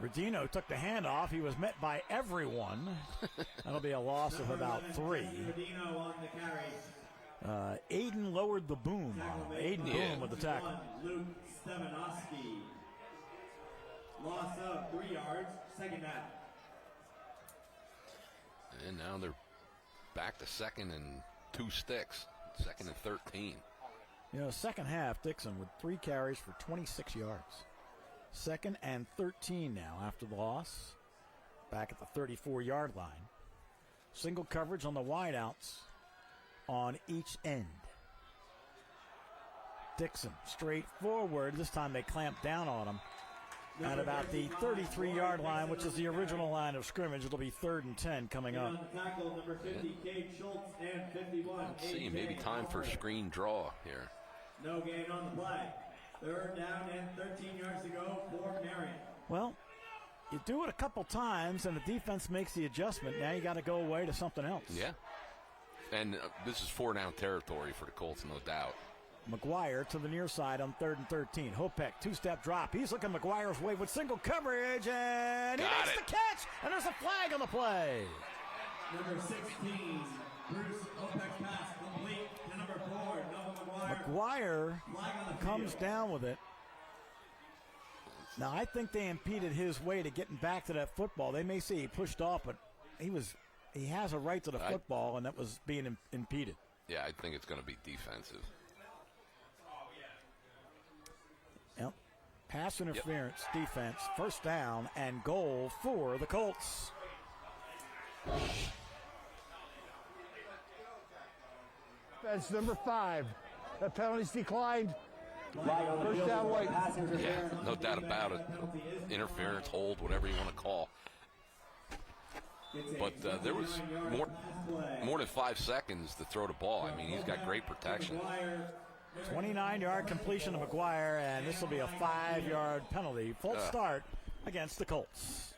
Rodino took the handoff. He was met by everyone. That'll be a loss of about 3. Rodino on the carry. Aiden lowered the boom. Aiden Boom with the tackle. Luke Stefanowski. Loss of 3 yards, second down. And now they're back to second and 2 sticks. Second and 13. You know, second half, Dixon with 3 carries for 26 yards. Second and 13 now after the loss. Back at the 34-yard line. Single coverage on the wideouts on each end. Dixon straight forward. This time they clamped down on him at about the 33-yard line, which is the original line of scrimmage. It'll be 3rd and 10 coming up. On the tackle, number 50, Cade Schultz, and 51. Let's see, maybe time for screen draw here. No gain on the play. 3rd down and 13 yards to go for Marian. Well, you do it a couple times, and the defense makes the adjustment. Now you got to go away to something else. Yeah. And this is 4-down territory for the Colts, no doubt. McGuire to the near side on 3rd and 13. Hopek, 2-step drop. He's looking McGuire's way with single coverage, and he makes the catch, and there's a flag on the play. Number 16, Bruce Hopek's pass complete to number 4, Noah McGuire comes down with it. Now, I think they impeded his way to getting back to that football. They may say he pushed off, but he has a right to the football, and that was being impeded. Yeah, I think it's going to be defensive. Yep. Pass interference, defense, 1st down and goal for the Colts. Defense number 5. The penalty's declined. 1st down, White. Yeah, no doubt about it. Interference, hold, whatever you want to call. But there was more than 5 seconds to throw the ball. I mean, he's got great protection. 29-yard completion to McGuire, and this will be a 5-yard penalty. Full start against the Colts.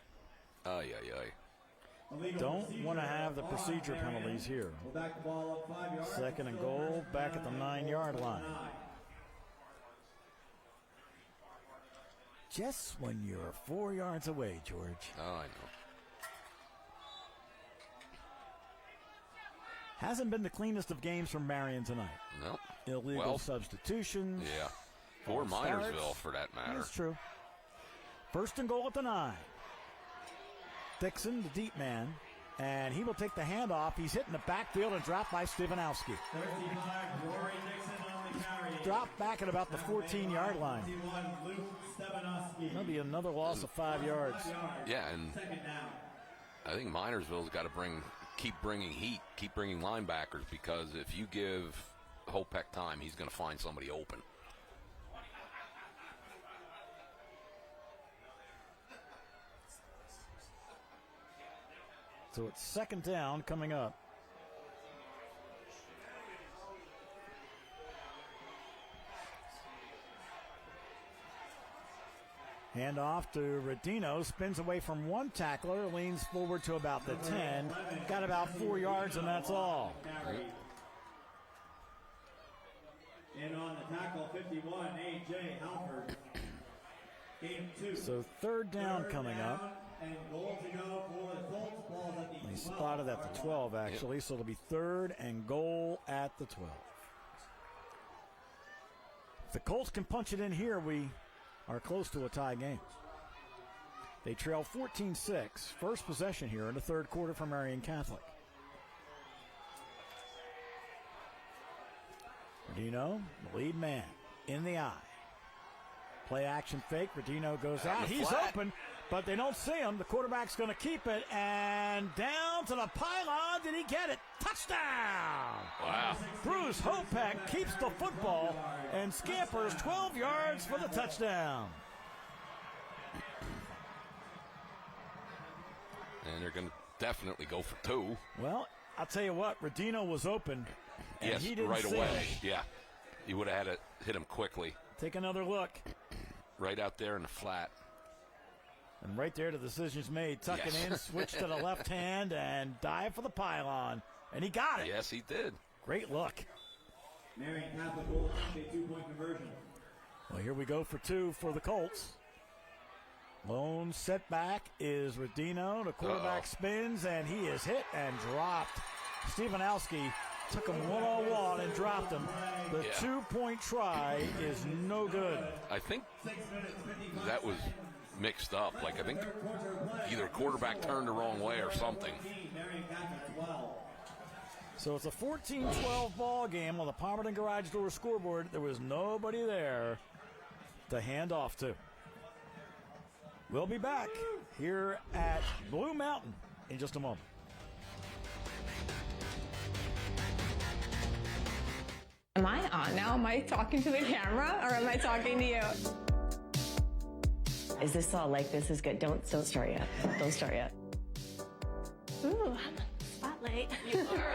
Don't want to have the procedure penalties here. 2nd and goal, back at the 9-yard line. Just when you're 4 yards away, George. Oh, I know. Hasn't been the cleanest of games from Marian tonight. No. Illegal substitutions. Yeah. Or Minersville, for that matter. That's true. 1st and goal at the 9. Dixon, the deep man, and he will take the handoff. He's hit in the backfield and dropped by Stefanowski. Dropped back at about the 14-yard line. That'll be another loss of 5 yards. Yeah, and I think Minersville's got to keep bringing heat, keep bringing linebackers, because if you give Hopek time, he's going to find somebody open. So it's 2nd down coming up. Hand off to Rodino, spins away from one tackler, leans forward to about the 10. Got about 4 yards, and that's all. And on the tackle, 51, A.J. Halford. Game 2. So 3rd down coming up. And goal to go for the Colts. Ball at the 12. He spotted at the 12, actually, so it'll be 3rd and goal at the 12. If the Colts can punch it in here, we are close to a tie game. They trail 14-6. First possession here in the 3rd quarter for Marian Catholic. Rodino, the lead man, in the eye. Play action fake. Rodino goes out. He's open, but they don't see him. The quarterback's going to keep it, and down to the pylon. Did he get it? Touchdown! Wow. Bruce Hopek keeps the football and scampers 12 yards for the touchdown. And they're going to definitely go for 2. Well, I'll tell you what, Rodino was open, and yes, he didn't right see away. him. Yeah, he would have had to hit him quickly. Take another look. Right out there in the flat. And right there, the decision's made. Tuck it in, switch to the left hand, and dive for the pylon. And he got it. Yes, he did. Great look. Marian Catholic will attempt a 2-point conversion. Well, here we go for 2 for the Colts. Lone setback is Rodino. The quarterback spins, and he is hit and dropped. Stefanowski took him one-on-one and dropped him. The 2-point try is no good. I think that was mixed up. Like, I think either quarterback turned the wrong way or something. So it's a 14-12 ball game on the Palmerton Garage Door scoreboard. There was nobody there to hand off to. We'll be back here at Blue Mountain in just a moment. Am I on now? Am I talking to the camera or am I talking to you? Is this all like this is good? Don't start yet. Don't start yet. Ooh, I'm on the spotlight. You are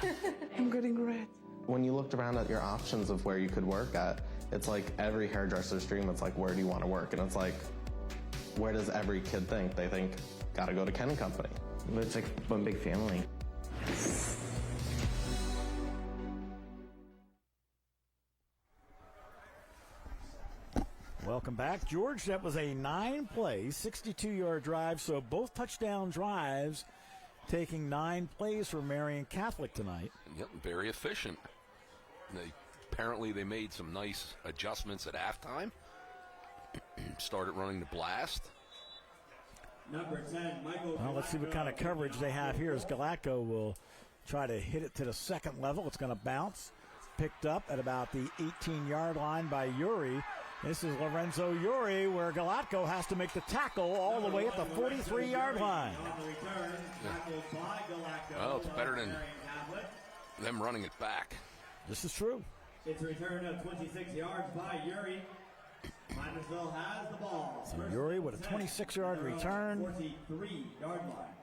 on I'm getting red. When you looked around at your options of where you could work at, it's like every hairdresser's dream. It's like, where do you want to work? And it's like, where does every kid think? They think, gotta go to Ken & Company. It's like one big family. Welcome back, George. That was a 9-play, 62-yard drive, so both touchdown drives taking 9 plays for Marian Catholic tonight. Yep, very efficient. Apparently they made some nice adjustments at halftime. Started running the blast. Number 10, Michael. Well, let's see what kind of coverage they have here as Galatko will try to hit it to the second level. It's going to bounce. Picked up at about the 18-yard line by Yuri. This is Lorenzo Yuri, where Galatko has to make the tackle all the way at the 43-yard line. Well, it's better than them running it back. This is true. It's a return of 26 yards by Yuri. Minersville has the ball. So Yuri with a 26-yard return. 43-yard line.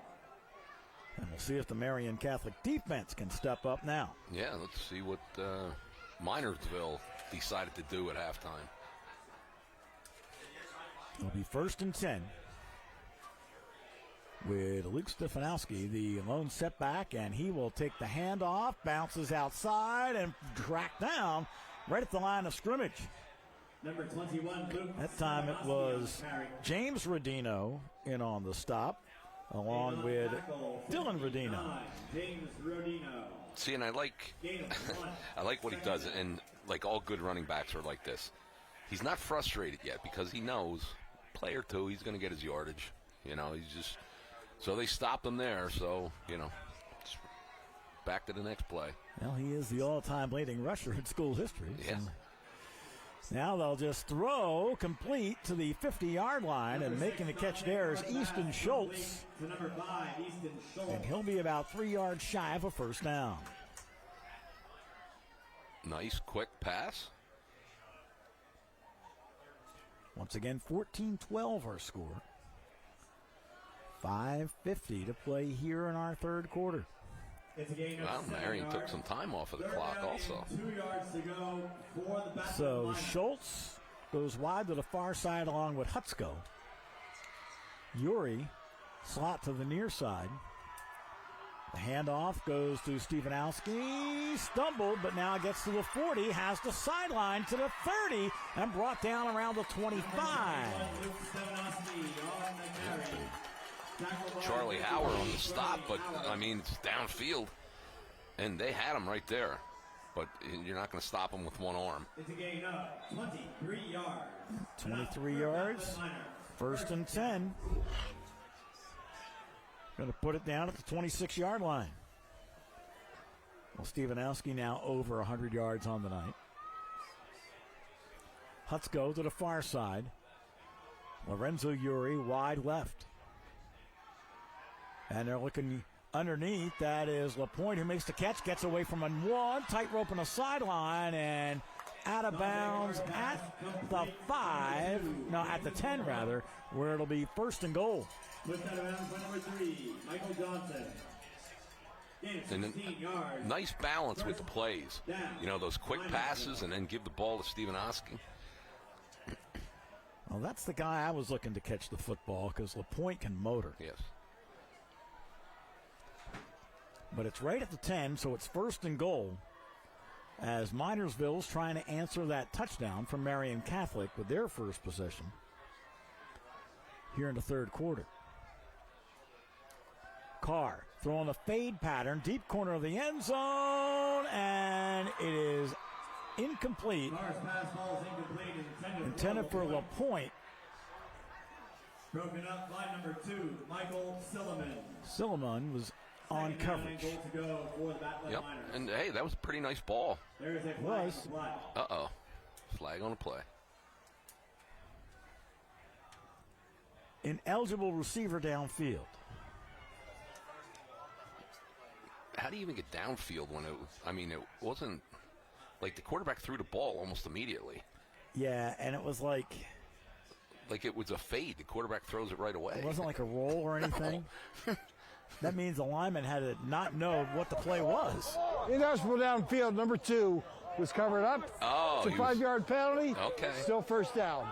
And we'll see if the Marian Catholic defense can step up now. Yeah, let's see what Minersville decided to do at halftime. It'll be 1st and 10 with Luke Stefanowski, the lone setback, and he will take the handoff, bounces outside, and tracked down right at the line of scrimmage. Number 21, Luke. That time it was James Rodino in on the stop, along with Dylan Rodino. James Rodino. See, and I like what he does, and like all good running backs are like this. He's not frustrated yet because he knows play or two he's going to get his yardage. You know, he's just so they stopped him there. So back to the next play. Well, he is the all-time leading rusher in school history. Yeah. So now they'll just throw complete to the 50-yard line, and making the catch there is Easton Schultz. And he'll be about 3 yards shy of a first down. Nice, quick pass. Once again, 14-12 our score. 5:50 to play here in our third quarter. Well, Marian took some time off of the clock also. 2 yards to go for the back. So Schultz goes wide to the far side along with Hutsko. Yuri slot to the near side. The handoff goes to Stefanowski. Stumbled, but now gets to the 40. Has the sideline to the 30 and brought down around the 25. Charlie Howard on the stop, but I mean, it's downfield. And they had him right there. But you're not going to stop him with one arm. It's a gain of 23 yards. 23 yards. 1st and 10. Going to put it down at the 26-yard line. Well, Stefanowski now over 100 yards on the night. Hutsko to the far side. Lorenzo Yuri wide left. And they're looking underneath. That is LaPointe, who makes the catch, gets away from a one, tightrope on the sideline, and out of bounds at the 5, no, at the 10 rather, where it'll be 1st and goal. With that around by number 3, Michael Johnson. And nice balance with the plays. You know, those quick passes and then give the ball to Stefanowski. Well, that's the guy I was looking to catch the football because LaPointe can motor. Yes. But it's right at the 10, so it's 1st and goal as Minersville's trying to answer that touchdown from Marian Catholic with their first possession here in the third quarter. Carr throwing a fade pattern, deep corner of the end zone, and it is incomplete. Carr's pass ball is incomplete. Intended for LaPointe. Broken up by number 2, Michael Silliman. Silliman was on coverage. Goal to go for the Batlin Yep, Miners. and hey, that was a pretty nice ball. There is a flag. Was. Uh-oh. Flag on the play. Ineligible receiver downfield. How do you even get downfield when it wasn't like the quarterback threw the ball almost immediately. Yeah, and it was like it was a fade. The quarterback throws it right away. It wasn't like a roll or anything. That means the lineman had to not know what the play was. Ineligible downfield, number 2 was covered up. Oh, it's a 5-yard penalty. Okay. Still first down.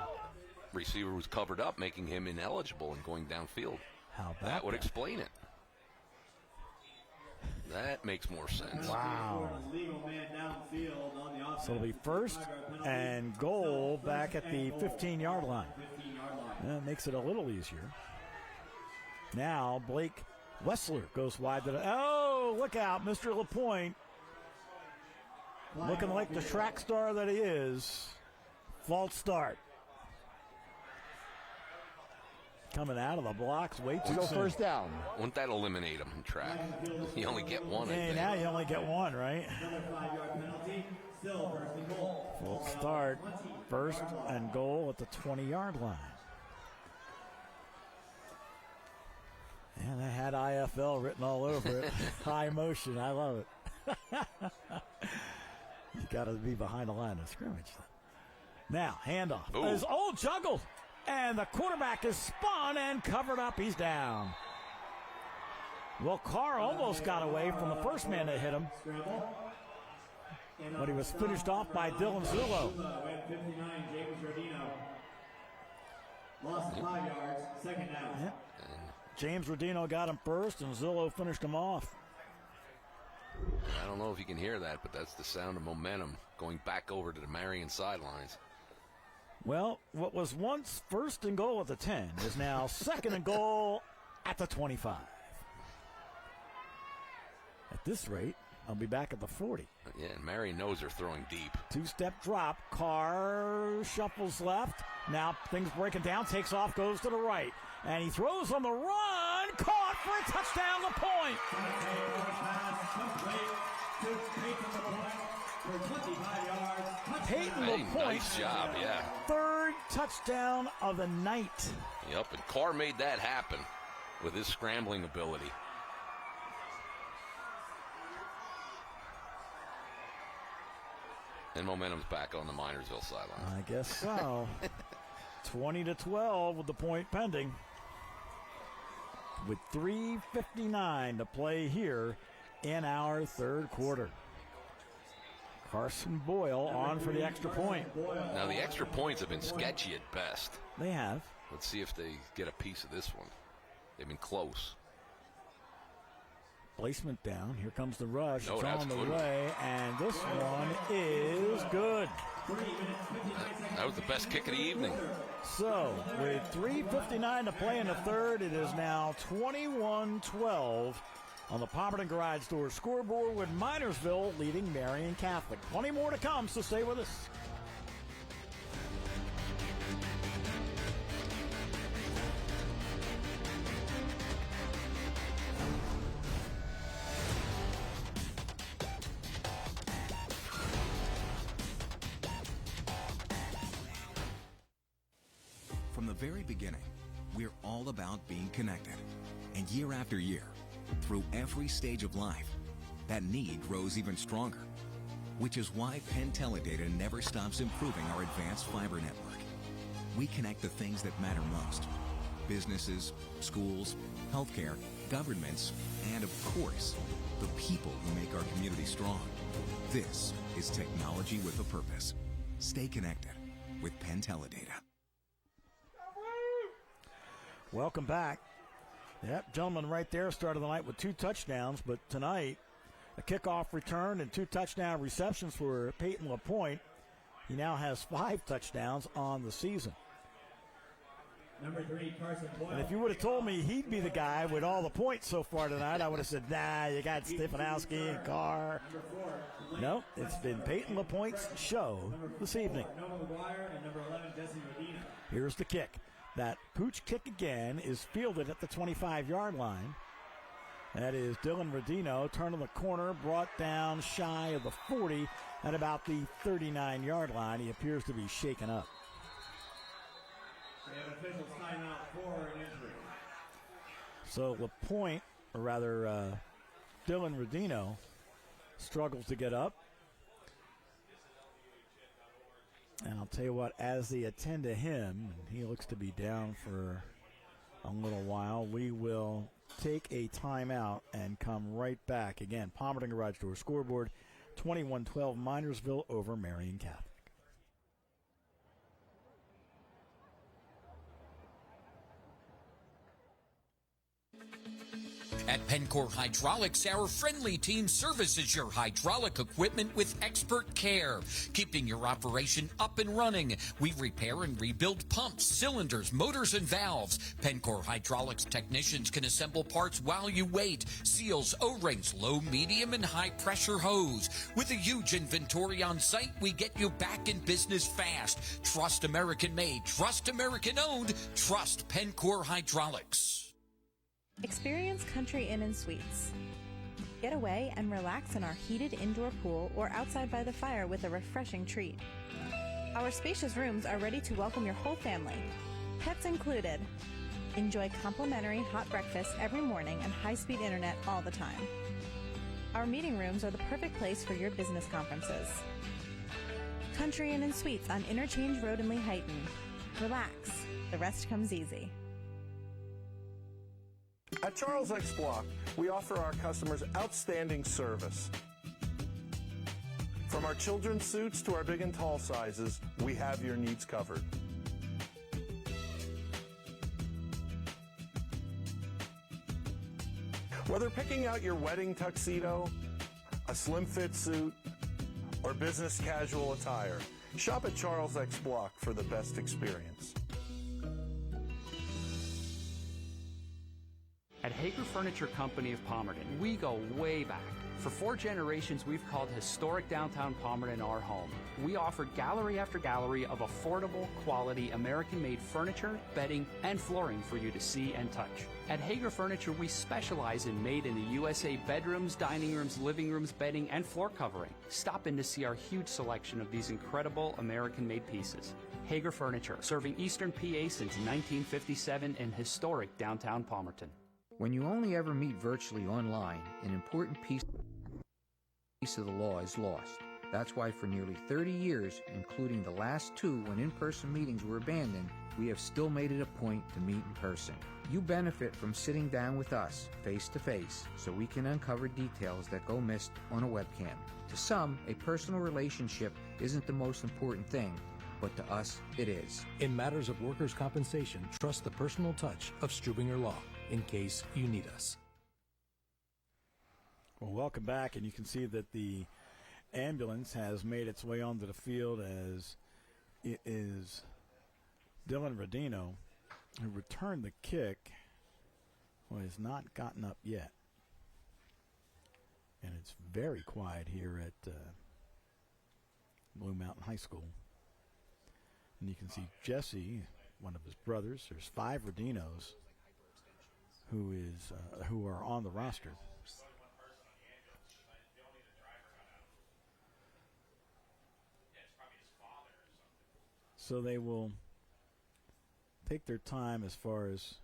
Receiver was covered up, making him ineligible and going downfield. How about that? Would explain it. That makes more sense. Wow. So it'll be first and goal back at the 15-yard line. That makes it a little easier. Now Blake Wessler goes wide to the... Oh, look out, Mr. LaPointe. Looking like the track star that he is. False start. Coming out of the blocks way too soon. First down. Wouldn't that eliminate him in track? You only get one. Hey, now you only get one, right? Full start. First and goal at the 20-yard line. And they had IFL written all over it. High motion. I love it. You got to be behind the line of scrimmage. Now, handoff. Is juggled. And the quarterback is spun and covered up. He's down. Well, Carr almost got away from the first man that hit him. But he was finished off by Dylan Zullo. Lost 5 yards, second down. Yep. James Rodino got him first, and Zullo finished him off. I don't know if you can hear that, but that's the sound of momentum going back over to the Marian sidelines. Well, what was once first and goal at the 10 is now second and goal at the 25. At this rate, I'll be back at the 40. Yeah, and Marian knows they're throwing deep. Two-step drop. Carr shuffles left. Now things breaking down. Takes off, goes to the right. And he throws on the run. Caught for a touchdown, LaPointe. Peyton LaPointe. Nice job, yeah. Third touchdown of the night. Yep, and Carr made that happen with his scrambling ability. And momentum's back on the Minersville sideline. I guess so. 20-12 with the point pending. With 3:59 to play here in our third quarter. Carson Boyle on for the extra point. Now, the extra points have been sketchy at best. They have. Let's see if they get a piece of this one. They've been close. Placement down. Here comes the rush. Oh, it's that's on the good. way, and this one is good. That was the best kick of the evening. So, with 3:59 to play in the third, it is now 21-12 on the Palmerton Garage Door scoreboard with Minersville leading Marian Catholic. Plenty more to come, so stay with us. From the very beginning, we're all about being connected. And year after year, through every stage of life, that need grows even stronger. Which is why Penn Teledata never stops improving our advanced fiber network. We connect the things that matter most. Businesses, schools, healthcare, governments, and of course, the people who make our community strong. This is technology with a purpose. Stay connected with Penn Teledata. Welcome back. Yep, gentleman right there started the night with 2 touchdowns, but tonight, a kickoff return and 2 touchdown receptions for Peyton LaPointe. He now has 5 touchdowns on the season. Number 3, Carson Boyle. And if you would have told me he'd be the guy with all the points so far tonight, I would have said, nah, you got Stefanowski and Carr. No, it's been Peyton LaPointe's show this evening. Noah McGuire and number 11, Jesse Medina. Here's the kick. That pooch kick again is fielded at the 25-yard line. That is Dylan Rodino, turn on the corner, brought down shy of the 40 at about the 39-yard line. He appears to be shaken up. We have officials timeout for an injury. So LaPointe, or rather Dylan Rodino, struggles to get up. And I'll tell you what, as they attend to him, he looks to be down for a little while. We will take a timeout and come right back. Again, Palmerton Garage Door scoreboard, 21-12 Minersville over Marian Catholic. At Pencor Hydraulics, our friendly team services your hydraulic equipment with expert care, keeping your operation up and running. We repair and rebuild pumps, cylinders, motors, and valves. Pencor Hydraulics technicians can assemble parts while you wait. Seals, O-rings, low, medium, and high-pressure hose. With a huge inventory on site, we get you back in business fast. Trust American-made, trust American-owned, trust Pencor Hydraulics. Experience Country Inn & Suites. Get away and relax in our heated indoor pool or outside by the fire with a refreshing treat. Our spacious rooms are ready to welcome your whole family, pets included. Enjoy complimentary hot breakfast every morning and high-speed internet all the time. Our meeting rooms are the perfect place for your business conferences. Country Inn & Suites on Interchange Road in Lehighton. Relax. The rest comes easy. At Charles X Block, we offer our customers outstanding service. From our children's suits to our big and tall sizes, we have your needs covered. Whether picking out your wedding tuxedo, a slim fit suit, or business casual attire, shop at Charles X Block for the best experience. At Hager Furniture Company of Palmerton, we go way back. For 4 generations, we've called historic downtown Palmerton our home. We offer gallery after gallery of affordable, quality, American-made furniture, bedding, and flooring for you to see and touch. At Hager Furniture, we specialize in made-in-the-USA bedrooms, dining rooms, living rooms, bedding, and floor covering. Stop in to see our huge selection of these incredible American-made pieces. Hager Furniture, serving Eastern PA since 1957 in historic downtown Palmerton. When you only ever meet virtually online, an important piece of the law is lost. That's why for nearly 30 years, including the last 2 when in-person meetings were abandoned, we have still made it a point to meet in person. You benefit from sitting down with us, face to face, so we can uncover details that go missed on a webcam. To some, a personal relationship isn't the most important thing, but to us, it is. In matters of workers' compensation, trust the personal touch of Strubinger Law, in case you need us. Well, welcome back, and you can see that the ambulance has made its way onto the field as it is Dylan Rodino, who returned the kick, who has not gotten up yet. And it's very quiet here at Blue Mountain High School. And you can see Jesse, one of his brothers. There's 5 Rodinos who are on the roster. So they will take their time as far as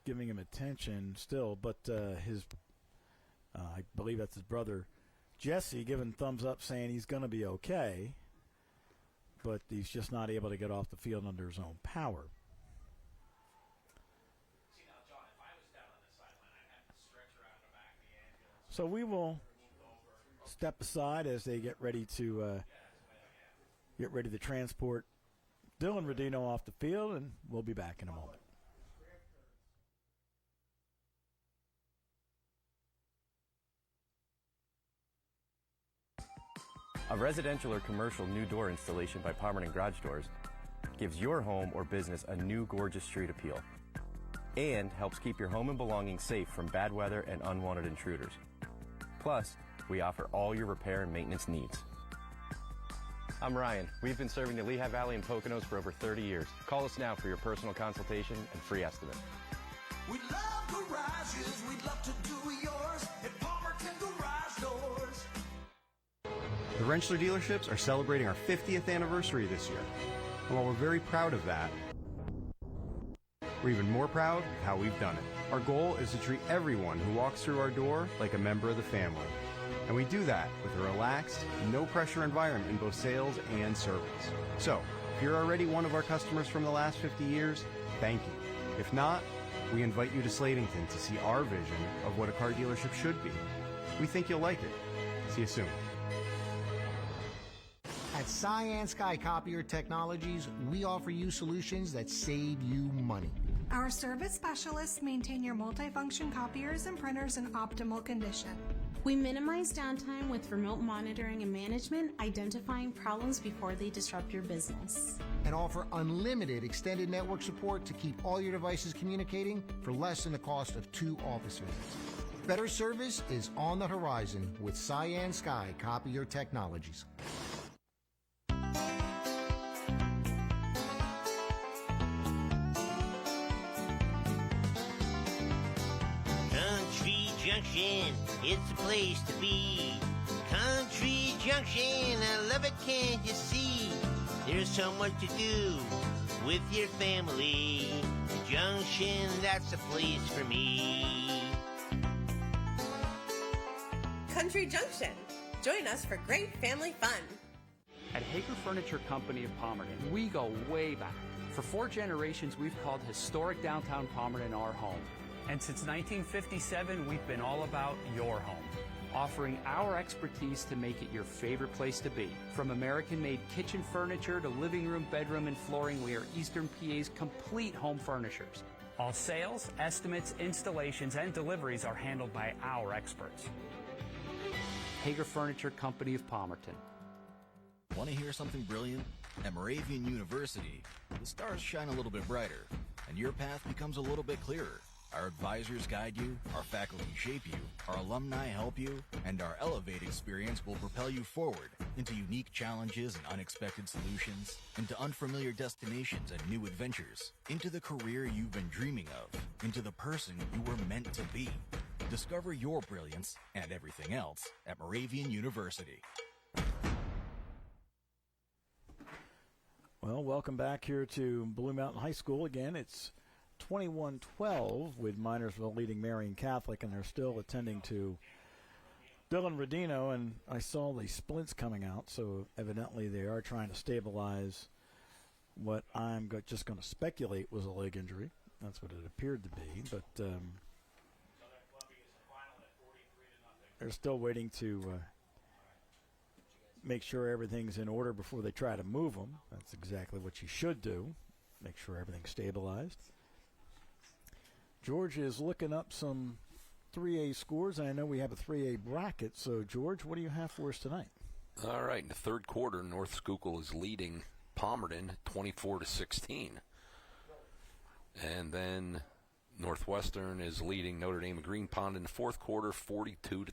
giving him attention still, but I believe that's his brother Jesse giving thumbs up saying he's going to be okay, but he's just not able to get off the field under his own power. So we will step aside as they get ready to transport Dylan Rodino off the field, and we'll be back in a moment. A residential or commercial new door installation by Pomerantine Garage Doors gives your home or business a new gorgeous street appeal and helps keep your home and belongings safe from bad weather and unwanted intruders. Plus, we offer all your repair and maintenance needs. I'm Ryan. We've been serving the Lehigh Valley and Poconos for over 30 years. Call us now for your personal consultation and free estimate. We love garages, we'd love to do yours at Palmerton Garage Doors. The Rentschler dealerships are celebrating our 50th anniversary this year. And while we're very proud of that, we're even more proud of how we've done it. Our goal is to treat everyone who walks through our door like a member of the family. And we do that with a relaxed, no-pressure environment in both sales and service. So, if you're already one of our customers from the last 50 years, thank you. If not, we invite you to Slatington to see our vision of what a car dealership should be. We think you'll like it. See you soon. At Cyan Sky Copier Technologies, we offer you solutions that save you money. Our service specialists maintain your multifunction copiers and printers in optimal condition. We minimize downtime with remote monitoring and management, identifying problems before they disrupt your business. And offer unlimited extended network support to keep all your devices communicating for less than the cost of 2 office visits. Better service is on the horizon with Cyan Sky Copier Technologies. Country Junction, it's the place to be. Country Junction, I love it, can't you see? There's so much to do with your family. Junction, that's the place for me. Country Junction. Join us for great family fun. At Hager Furniture Company of Pomerantine, we go way back. For 4 generations, we've called historic downtown Pomerantine our home. And since 1957, we've been all about your home, offering our expertise to make it your favorite place to be. From American-made kitchen furniture to living room, bedroom, and flooring, we are Eastern PA's complete home furnishers. All sales, estimates, installations, and deliveries are handled by our experts. Hager Furniture Company of Pomerantine. Want to hear something brilliant? At Moravian University, the stars shine a little bit brighter, and your path becomes a little bit clearer. Our advisors guide you, our faculty shape you, our alumni help you, and our Elevate experience will propel you forward into unique challenges and unexpected solutions, into unfamiliar destinations and new adventures, into the career you've been dreaming of, into the person you were meant to be. Discover your brilliance and everything else at Moravian University. Well, welcome back here to Blue Mountain High School. Again, it's 21-12 with Minersville leading Marian Catholic, and they're still attending to Dylan Rodino, and I saw the splints coming out, so evidently they are trying to stabilize what I'm just going to speculate was a leg injury. That's what it appeared to be, but they're still waiting to make sure everything's in order before they try to move them. That's exactly what you should do, make sure everything's stabilized. George is looking up some 3A scores, and I know we have a 3A bracket. So, George, what do you have for us tonight? All right, in the third quarter, North Schuylkill is leading Pomerantine 24-16. And then Northwestern is leading Notre Dame and Green Pond in the fourth quarter 42-21.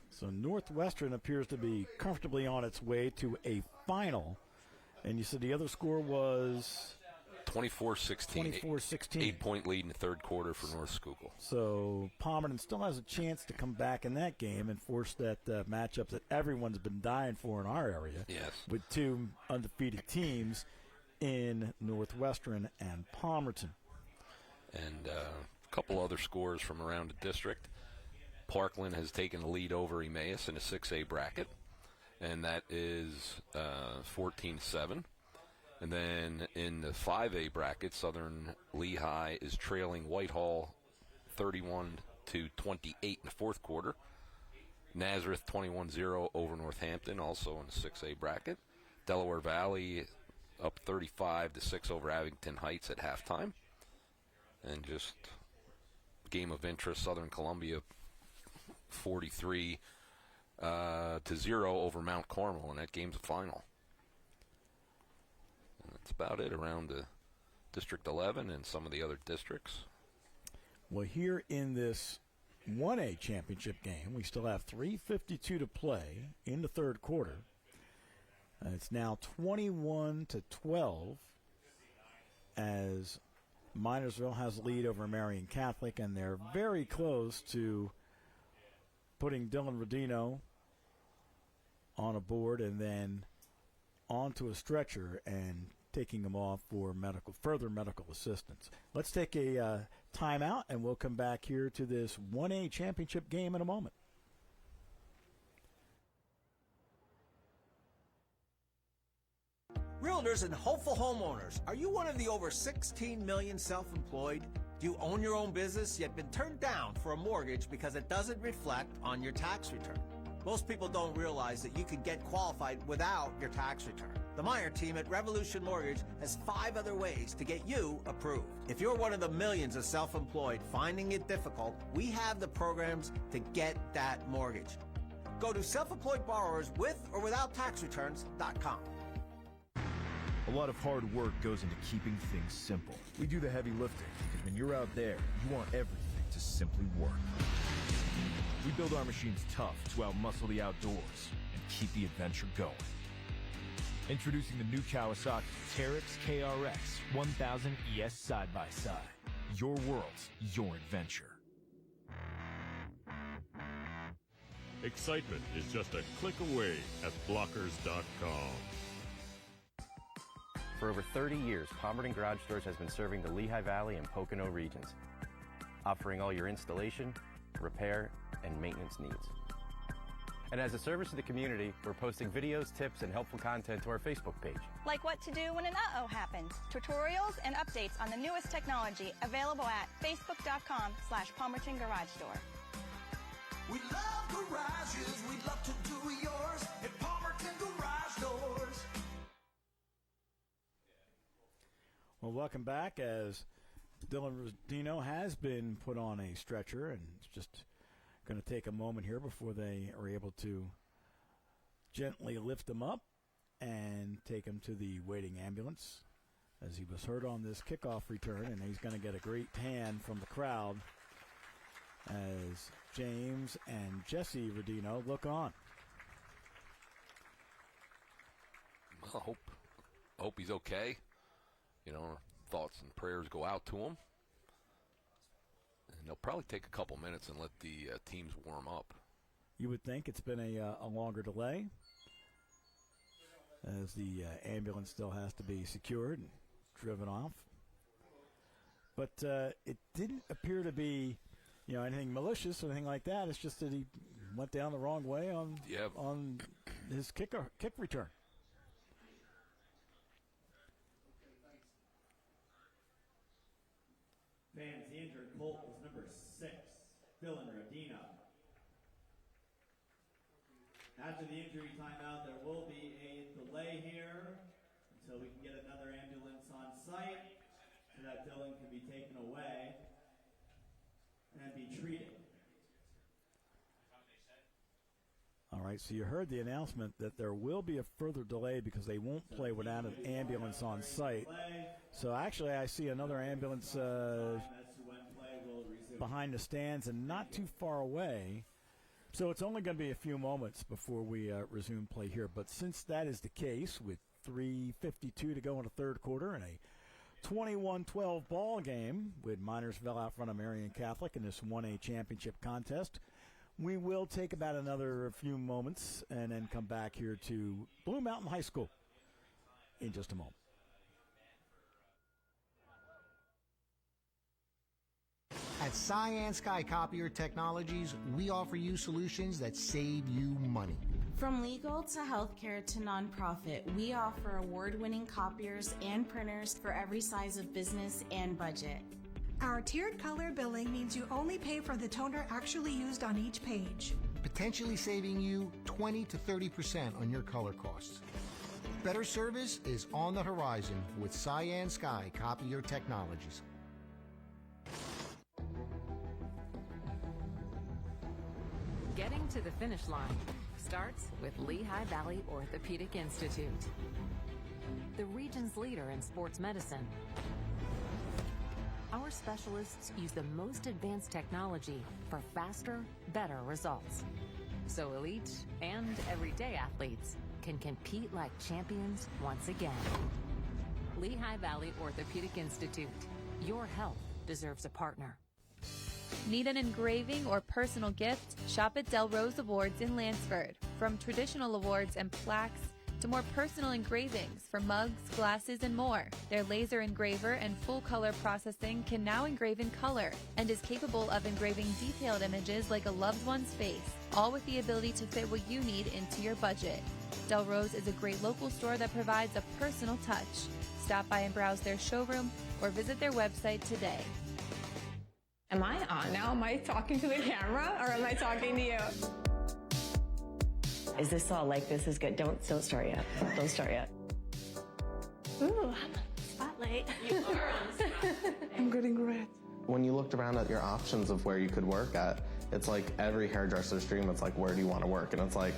So Northwestern appears to be comfortably on its way to a final. And you said the other score was 24-16. 24-16. 8-point lead in the third quarter for North Schuylkill. So Pomerantine still has a chance to come back in that game and force that matchup that everyone's been dying for in our area. Yes. With 2 undefeated teams in Northwestern and Pomerantine. And a couple other scores from around the district. Parkland has taken the lead over Emmaus in a 6A bracket, and that is 14-7. And then in the 5A bracket, Southern Lehigh is trailing Whitehall 31-28 in the fourth quarter. Nazareth 21-0 over Northampton, also in the 6A bracket. Delaware Valley up 35-6 over Abington Heights at halftime. And just game of interest, Southern Columbia 43 to 0 over Mount Carmel, and that game's a final. And that's about it around the District 11 and some of the other districts. Well, here in this 1A championship game, we still have 3:52 to play in the third quarter. It's now 21-12 as Minersville has the lead over Marian Catholic, and they're very close to putting Dylan Rodino on a board and then onto a stretcher and taking him off for further medical assistance. Let's take a timeout, and we'll come back here to this 1A championship game in a moment. Realtors and hopeful homeowners, are you one of the over 16 million self-employed? Do you own your own business yet been turned down for a mortgage because it doesn't reflect on your tax return? Most people don't realize that you can get qualified without your tax return. The Meyer team at Revolution Mortgage has 5 other ways to get you approved. If you're one of the millions of self-employed finding it difficult, we have the programs to get that mortgage. Go to self-employedborrowerswithorwithout-tax-returns.com. A lot of hard work goes into keeping things simple. We do the heavy lifting, because when you're out there, you want everything to simply work. We build our machines tough to outmuscle the outdoors and keep the adventure going. Introducing the new Kawasaki Teryx KRX 1000 ES side-by-side. Your world, your adventure. Excitement is just a click away at blockers.com. For over 30 years, Palmerton Garage Doors has been serving the Lehigh Valley and Pocono regions, offering all your installation, repair, and maintenance needs. And as a service to the community, we're posting videos, tips, and helpful content to our Facebook page. Like what to do when an uh-oh happens. Tutorials and updates on the newest technology available at facebook.com/Palmerton Garage Door. We love garages, we'd love to do yours at Palmerton Garage Doors. Well, welcome back as Dylan Rodino has been put on a stretcher, and it's just going to take a moment here before they are able to gently lift him up and take him to the waiting ambulance as he was hurt on this kickoff return, and he's going to get a great hand from the crowd as James and Jesse Rodino look on. Well, hope he's okay. You know, our thoughts and prayers go out to him. And they'll probably take a couple minutes and let the teams warm up. You would think it's been a longer delay as the ambulance still has to be secured and driven off. But it didn't appear to be, anything malicious or anything like that. It's just that he went down the wrong way on his kick return. Fans, the injured Colt was number 6, Dylan Rodino. After the injury timeout, there will be a delay here until we can get another ambulance on site so that Dylan can be taken away and be treated. All right, so you heard the announcement that there will be a further delay because they won't play without an ambulance on site. So actually I see another ambulance behind the stands and not too far away. So it's only going to be a few moments before we resume play here. But since that is the case, with 3:52 to go in the third quarter and a 21-12 ball game with Minersville out front of Marian Catholic in this 1A championship contest, we will take about another few moments and then come back here to Blue Mountain High School in just a moment. At Cyan Sky Copier Technologies, we offer you solutions that save you money. From legal to healthcare to nonprofit, we offer award-winning copiers and printers for every size of business and budget. Our tiered color billing means you only pay for the toner actually used on each page, potentially saving you 20 to 30% on your color costs. Better service is on the horizon with Cyan Sky Copier Technologies. Getting to the finish line. starts with Lehigh Valley Orthopedic Institute, the region's leader in sports medicine. Our specialists use the most advanced technology for faster, better results. So elite and everyday athletes can compete like champions once again. Lehigh Valley Orthopedic Institute. Your health deserves a partner. Need an engraving or personal gift? Shop at Del Rose Awards in Lansford. From traditional awards and plaques to more personal engravings for mugs, glasses, and more. Their laser engraver and full color processing can now engrave in color and is capable of engraving detailed images like a loved one's face, all with the ability to fit what you need into your budget. Del Rose is a great local store that provides a personal touch. Stop by and browse their showroom or visit their website today. Am I on now? Am I talking to the camera or am I talking to you? Is this all like this is good? Don't start yet. Don't start yet. Ooh, I'm on the spotlight. You are on the spotlight. I'm getting red. When you looked around at your options of where you could work at, it's like every hairdresser's dream. It's like, where do you want to work? And it's like,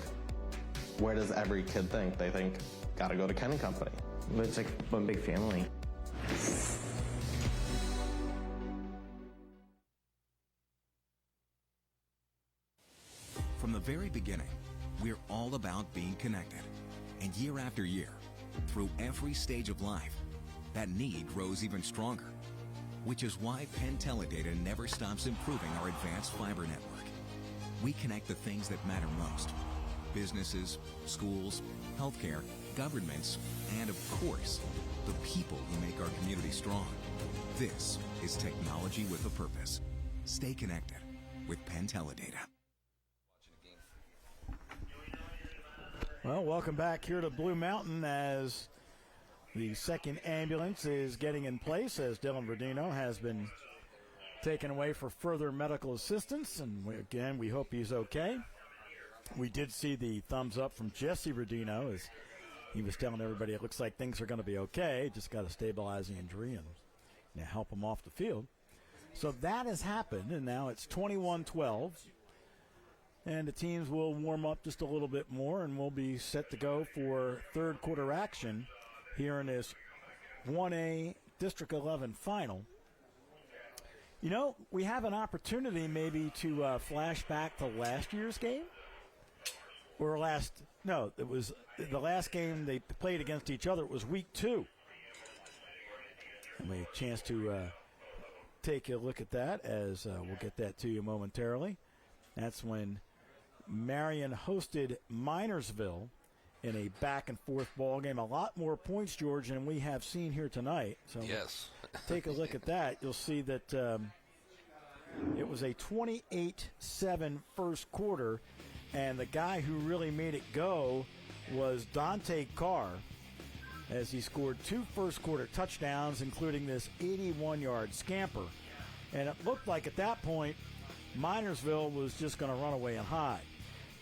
where does every kid think? They think, gotta go to Ken & Company. But it's like one big family. From the very beginning, we're all about being connected. And year after year, through every stage of life, that need grows even stronger. Which is why Penn Teledata never stops improving our advanced fiber network. We connect the things that matter most. Businesses, schools, healthcare, governments, and of course, the people who make our community strong. This is technology with a purpose. Stay connected with Penn Teledata. Well, welcome back here to Blue Mountain as the second ambulance is getting in place as Dylan Rodino has been taken away for further medical assistance. And again, we hope he's okay. We did see the thumbs up from Jesse Rodino as he was telling everybody it looks like things are going to be okay. Just got to stabilize the injury and help him off the field. So that has happened, and now it's 21-12. And the teams will warm up just a little bit more, and we'll be set to go for third quarter action here in this 1A District 11 final. You know, we have an opportunity maybe to flash back to last year's game. Or it was the last game they played against each other. It was week 2. And we have a chance to take a look at that as we'll get that to you momentarily. That's when Marian hosted Minersville in a back-and-forth ball game. A lot more points, George, than we have seen here tonight. So yes. Take a look at that. You'll see that it was a 28-7 first quarter, and the guy who really made it go was Dante Carr as he scored 2 first-quarter touchdowns, including this 81-yard scamper. And it looked like at that point Minersville was just going to run away and hide.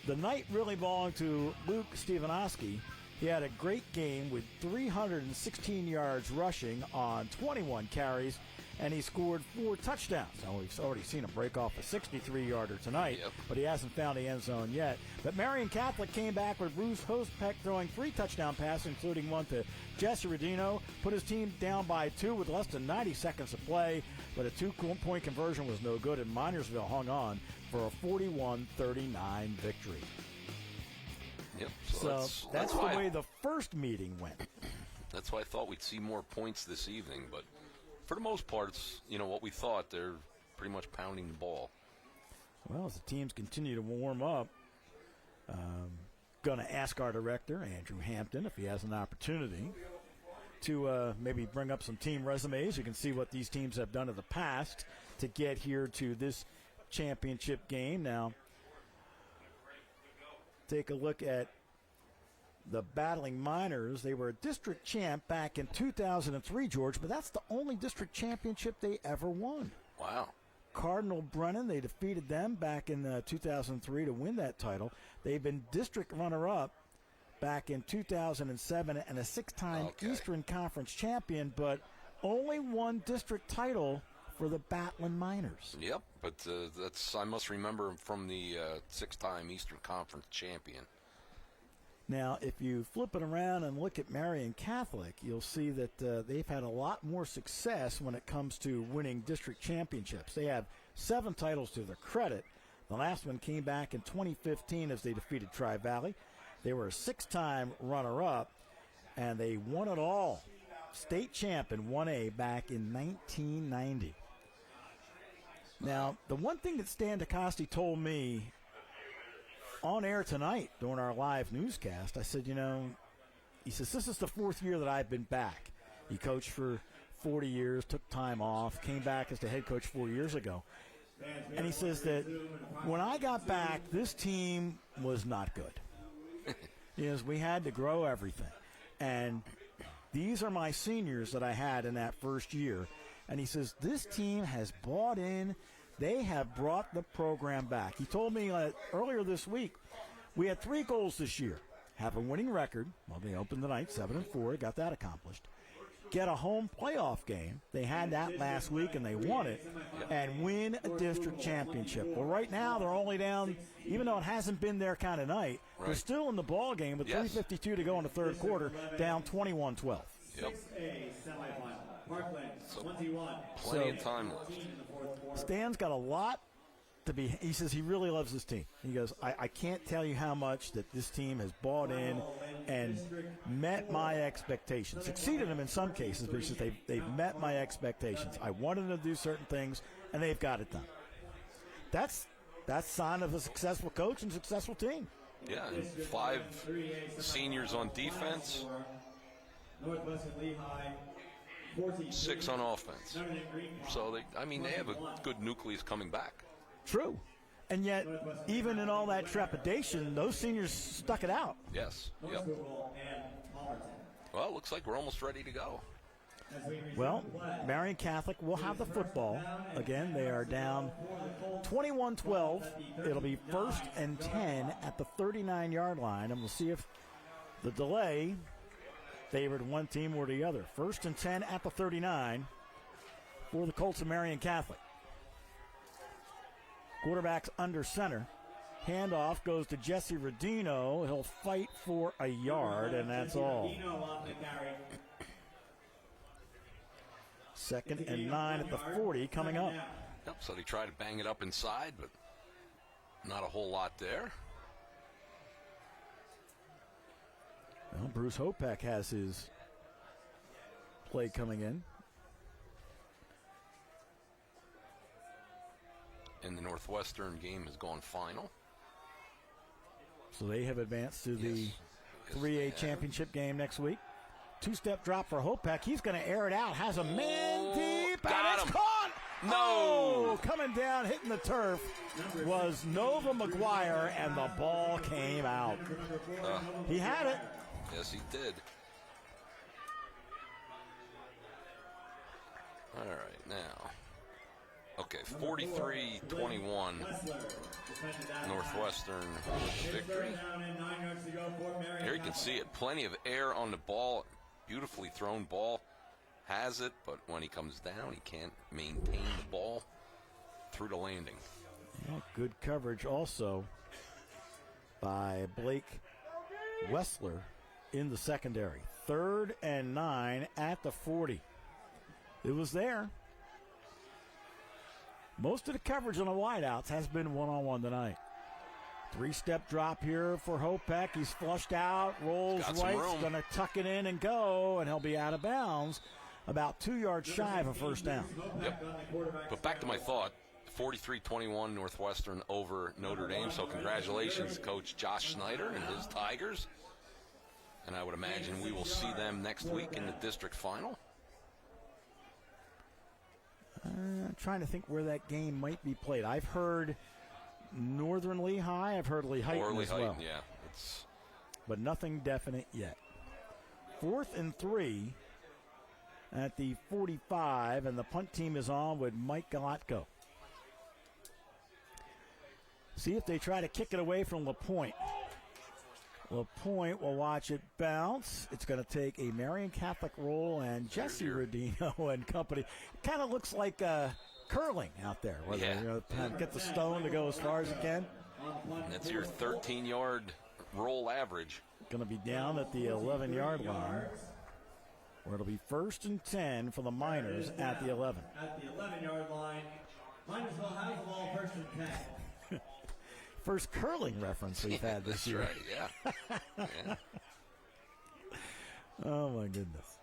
The night really belonged to Luke Stefanowski. He had a great game with 316 yards rushing on 21 carries, and he scored 4 touchdowns. Now, we've already seen him break off a 63-yarder tonight, but he hasn't found the end zone yet. But Marian Catholic came back with Bruce Hostpeck throwing 3 touchdown passes, including one to Jesse Rodino, put his team down by 2 with less than 90 seconds to play, but a 2-point conversion was no good, and Minersville hung on for a 41-39 victory. Yep. So that's the way the first meeting went. That's why I thought we'd see more points this evening, but for the most part, it's, what we thought. They're pretty much pounding the ball. Well, as the teams continue to warm up, going to ask our director, Andrew Hampton, if he has an opportunity to maybe bring up some team resumes. You can see what these teams have done in the past to get here to this championship game. Now, take a look at the Battling Miners. They were a district champ back in 2003, George, but that's the only district championship they ever won. Wow. Cardinal Brennan, they defeated them back in 2003 to win that title. They've been district runner-up back in 2007 and a 6-time Eastern Conference champion, but only one district title for the Battling Miners. Yep, but I must remember him from the 6-time Eastern Conference champion. Now, if you flip it around and look at Marian Catholic, you'll see that they've had a lot more success when it comes to winning district championships. They have 7 titles to their credit. The last one came back in 2015 as they defeated Tri-Valley. They were a 6-time runner-up, and they won it all. State champ in 1A back in 1990. Now, the one thing that Stan DeCoste told me on air tonight during our live newscast, I said, he says, this is the 4th year that I've been back. He coached for 40 years, took time off, came back as the head coach 4 years ago. And he says that when I got back, this team was not good. We had to grow everything. And these are my seniors that I had in that first year. And he says, this team has bought in. They have brought the program back. He told me earlier this week, we had 3 goals this year. Have a winning record. Well, they opened the night 7-4, got that accomplished. Get a home playoff game. They had that last week, and they won it. And win a district championship. Well, right now, they're only down, even though it hasn't been their kind of night, they're still in the ball game with 3:52 to go in the third quarter, down 21-12. Yep. So, plenty of time left. Stan's got a lot to be. He says he really loves this team. He goes, I can't tell you how much that this team has bought in and met my expectations. Exceeded them in some cases, but he says they've met my expectations. I wanted them to do certain things, and they've got it done. That's sign of a successful coach and successful team. Yeah, and 5 seniors on defense, 6 on offense. So they have a good nucleus coming back. True. And yet, even in all that trepidation, those seniors stuck it out. Yes. Yep. Well, it looks like we're almost ready to go. Well, Marian Catholic will have the football. Again, they are down 21-12. It'll be 1st and 10 at the 39-yard line, and we'll see if the delay favored one team or the other. 1st and 10 at the 39 for the Colts of Marian Catholic. Quarterback's under center. Handoff goes to Jesse Rodino. He'll fight for a yard, and that's all. 2nd and 9 at the 40 coming up. Yep, so they try to bang it up inside, but not a whole lot there. Well, Bruce Hopek has his play coming in. And the Northwestern game has gone final. So they have advanced to the 3A championship game next week. 2-step drop for Hopek. He's going to air it out. Has a man deep. Got and it's him. caught. No. Oh, coming down, hitting the turf was Nova McGuire, and the ball came out. He had it. Yes, he did. All right, now. Okay, 43-21, Northwestern victory. Here you can see it. Plenty of air on the ball. Beautifully thrown ball. Has it, but when he comes down, he can't maintain the ball through the landing. Yeah, good coverage also by Blake Wessler in the secondary. 3rd and 9 at the 40. It was there. Most of the coverage on the wideouts has been one-on-one tonight. 3-step drop here for Hopek. He's flushed out, rolls right, going to tuck it in and go, and he'll be out of bounds about 2 yards shy of a first down. Yep. But back to my thought, 43-21 Northwestern over Notre Dame. So congratulations, Coach Josh Snyder and his Tigers. And I would imagine we will see them next week in the district final. I'm trying to think where that game might be played. I've heard Northern Lehigh. I've heard Lehighton as well. Yeah. But nothing definite yet. 4th and 3 at the 45, and the punt team is on with Mike Galatko. See if they try to kick it away from LaPointe. LaPointe will watch it bounce. It's going to take a Marian Catholic roll, and Jesse Rodino and company. It kind of looks like curling out there, where they get the stone to go as far as it can. And that's your 13-yard roll average. Going to be down at the 11-yard line, where it'll be 1st and 10 for the Miners at the 11. At the 11-yard line, Minersville has the ball 1st and 10. First curling reference we've had this year. That's right, yeah. Oh, my goodness.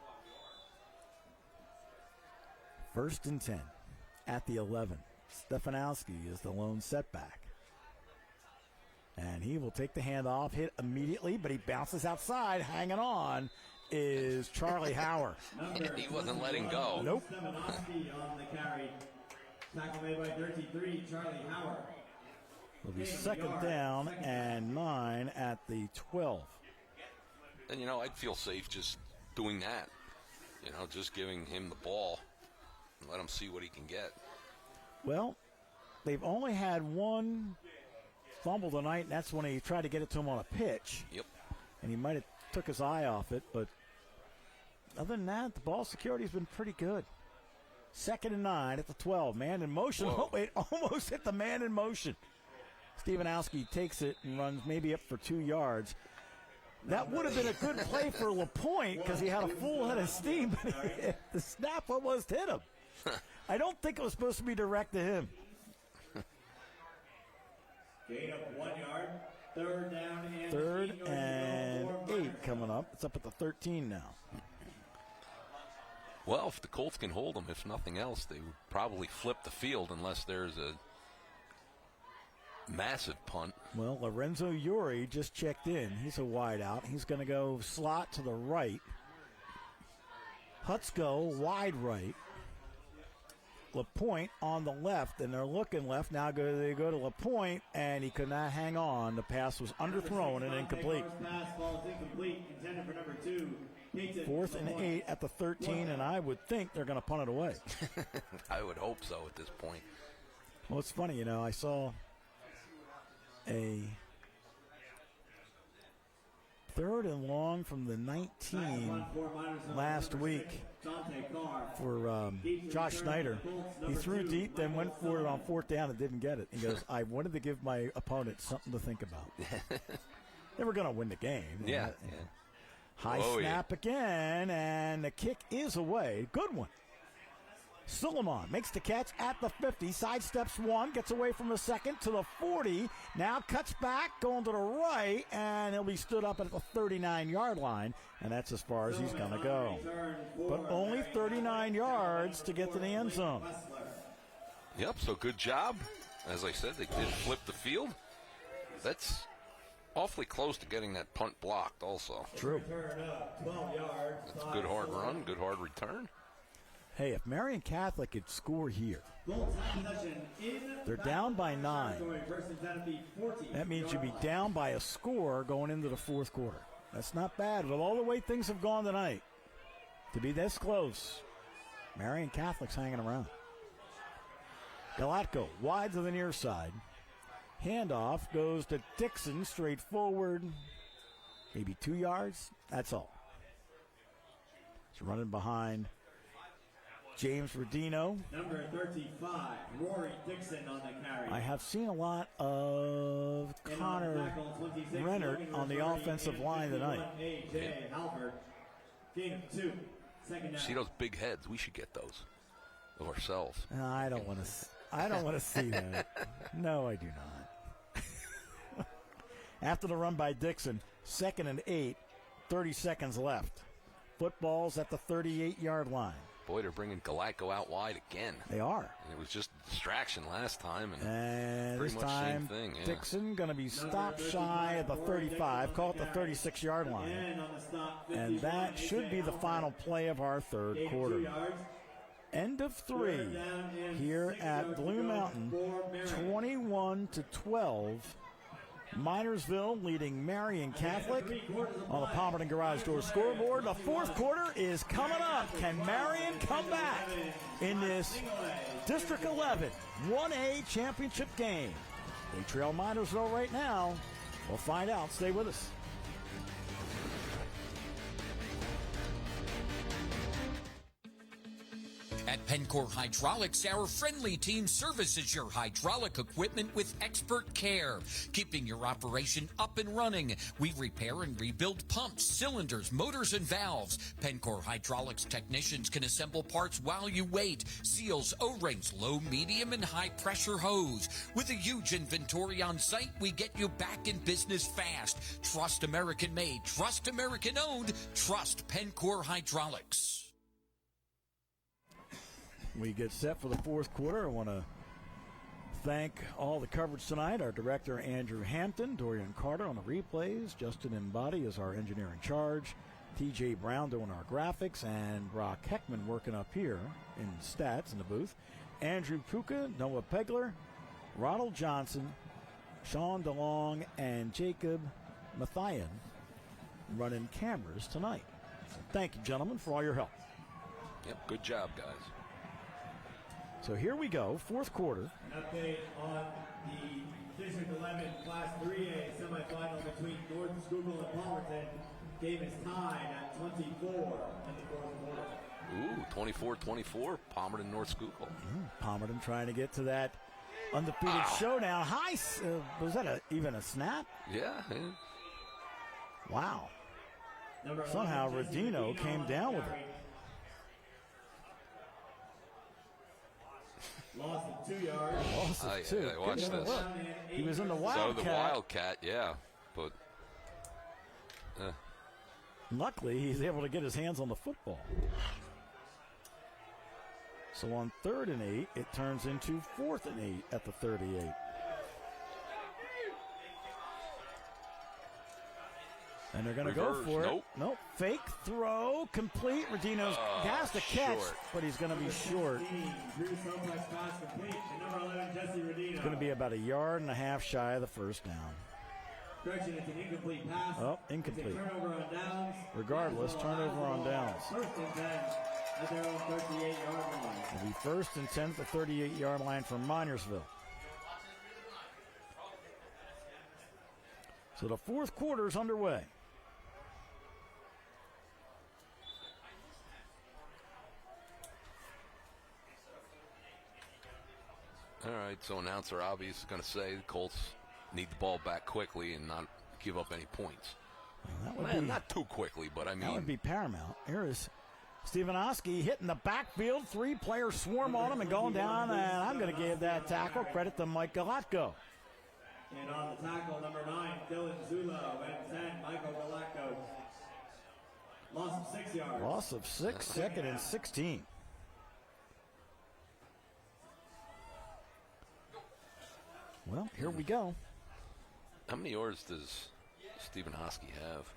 1st and 10 at the 11. Stefanowski is the lone setback. And he will take the handoff, hit immediately, but he bounces outside. Hanging on is Charlie Hauer. He wasn't letting go. Nope. Stefanowski on the carry. Tackle made by 33, Charlie Hauer. It'll be 2nd down and 9 at the 12. And, I'd feel safe just doing that. Just giving him the ball and let him see what he can get. Well, they've only had one fumble tonight, and that's when he tried to get it to him on a pitch. Yep. And he might have took his eye off it, but other than that, the ball security has been pretty good. 2nd and 9 at the 12. Man in motion. Whoa. Oh, it almost hit the man in motion. Stefanowski takes it and runs maybe up for 2 yards. That would have been a good play for LaPointe because he had a full head of steam. The snap almost hit him. I don't think it was supposed to be direct to him. Gain of 1 yard. 3rd down and 3rd and 8 coming up. It's up at the 13 now. Well, if the Colts can hold them, if nothing else, they would probably flip the field unless there's a massive punt. Well, Lorenzo Uri just checked in. He's a wide out. He's going to go slot to the right. Hutsko wide right. LaPointe on the left, and they're looking left. Now they go to LaPointe, and he could not hang on. The pass was underthrown and incomplete. Pass ball is incomplete, intended for number 2. 4th and 8 at the 13, and I would think they're going to punt it away. I would hope so at this point. Well, it's funny, I saw a 3rd and long from the 19 last week for Josh Snyder. He threw deep, then went for it on 4th down and didn't get it. He goes, I wanted to give my opponent something to think about. They were going to win the game. Yeah. High snap again, and the kick is away. Good one. Suleiman makes the catch at the 50, sidesteps one, gets away from the 2nd to the 40, now cuts back, going to the right, and he'll be stood up at the 39-yard line, and that's as far as he's going to go. But only 39 yards to get to the end zone. Yep, so good job. As I said, they did flip the field. That's awfully close to getting that punt blocked also. True. That's a good hard run, good hard return. Hey, if Marian Catholic could score here, they're down by 9. That means you'd be down by a score going into the 4th quarter. That's not bad. With all the way things have gone tonight, to be this close, Marian Catholic's hanging around. Galatko wide to the near side. Handoff goes to Dixon, straight forward, maybe 2 yards. That's all. He's running behind James Rodino. Number 35, Rory Dixon on the carry. I have seen a lot of Connor Rennert on the offensive line tonight. See those big heads? We should get those of ourselves. No, I don't want to see that. No, I do not. After the run by Dixon, 2nd and 8, 30 seconds left. Football's at the 38-yard line. Boy, they're bringing Galatko out wide again. They are. And it was just a distraction last time. And pretty this much time, same thing, yeah. Dixon going to be stopped shy of the 35, call it the 36-yard line. And that should be the final play of our 3rd quarter. End of 3 here at Blue Mountain, 21-12. Minersville leading Marian Catholic on the Palmerton Garage Door scoreboard. The 4th quarter is coming up. Can Marian come back in this District 11 1A championship game? They trail Minersville right now. We'll find out. Stay with us. At Pencor Hydraulics, our friendly team, services your hydraulic equipment with expert care, keeping your operation up and running. We repair and rebuild pumps, cylinders, motors, and valves. Pencor Hydraulics technicians can assemble parts while you wait. Seals, O-rings, low, medium, and high pressure hose. With a huge inventory on site, we get you back in business fast. Trust American made, trust American owned, trust Pencor Hydraulics. We get set for the fourth quarter. I want to thank all the coverage tonight. Our director, Andrew Hampton, Dorian Carter on the replays, Justin Embody is our engineer in charge, TJ Brown doing our graphics, and Brock Heckman working up here in stats in the booth. Andrew Puka, Noah Pegler, Ronald Johnson, Sean DeLong, and Jacob Mathian running cameras tonight. Thank you, gentlemen, for all your help. Yep, good job, guys. So here we go, fourth quarter. An update on the District 11 Class 3A semifinal between North Schuylkill and Palmerton. Game is tied at 24 in the fourth quarter. Ooh, 24-24, Palmerton, North Schuylkill. Palmerton trying to get to that undefeated showdown. High, was that even a snap? Yeah. Wow. Somehow Rodino came down with it. Lost of 2 yards. Lost of 2. Yeah, watch this. He was in the Wildcat. So the Wildcat, yeah. But luckily, he's able to get his hands on the football. So on 3rd and 8, it turns into 4th and 8 at the 38. And they're going to go for it. Nope. Fake throw, complete. Rodino's has to catch, but he's going to be short. It's going to be about 1.5 yards shy of the first down. Correction, it's an incomplete pass. Oh, incomplete. Turnover on downs. Regardless, turnover on downs. First and 10 at their own 38-yard line. It'll be 1st and 10 at the 38-yard line from Minersville. So the fourth quarter is underway. all right, so announcer Obvious is going to say the Colts need the ball back quickly and not give up any points. Well, not too quickly, but I mean. That would be paramount. Here is Stefanowski hitting the backfield. 3-player swarm on him and going down, and I'm going to give that tackle credit to Mike Galatko. And on the tackle, number 9, Dylan Zulo, and 10, Michael Galatko. Loss of 6 yards. Loss of 6, 2nd and 16. Well, here we go. How many yards does Stephen Hosky have?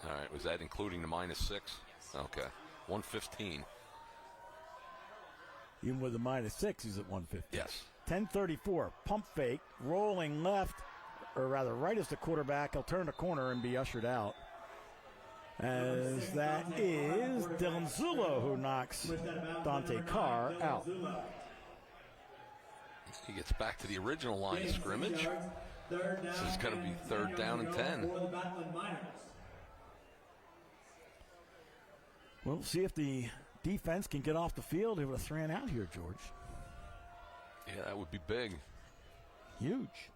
All right, was that including the -6? Okay, 115. Even with the -6, he's at 150. Yes. 10:34, pump fake, rolling left, or rather right as the quarterback. He'll turn the corner and be ushered out. As that is Dylan Zulo who knocks Dante Carr out. He gets back to the original line of scrimmage. This is going to be 3rd down and 10. We'll see if the defense can get off the field with a 3 and out here, George. Yeah, that would be big. Huge.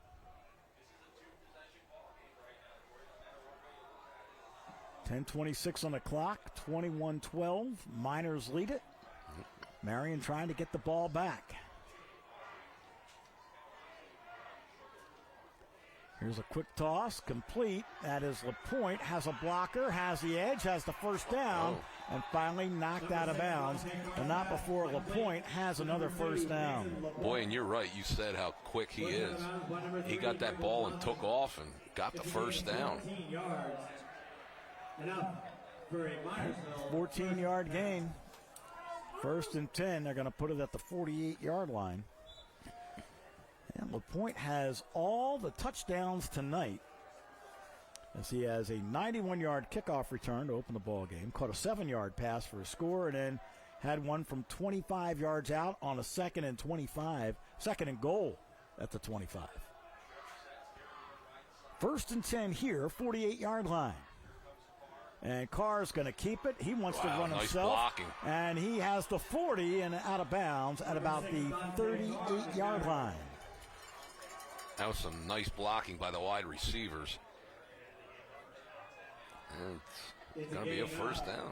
.26 on the clock, 21-12. Miners lead it. Marian trying to get the ball back. Here's a quick toss, complete. That is LaPointe, has a blocker, has the edge, has the first down, and finally knocked out of bounds. But not before LaPointe has another first down. Boy, and you're right. You said how quick he is. He got that ball and took off and got the first down. 14-yard gain. 1st and 10. They're going to put it at the 48-yard line. And LaPointe has all the touchdowns tonight, as he has a 91-yard kickoff return to open the ball game, caught a 7-yard pass for a score, and then had one from 25 yards out on a 2nd and 25, 2nd and goal at the 25. First and 10 here, 48-yard line. And Carr's going to keep it. He wants to run nice himself. Blocking. And he has the 40 and out of bounds at about the 38-yard line. That was some nice blocking by the wide receivers. And it's going to be a first down.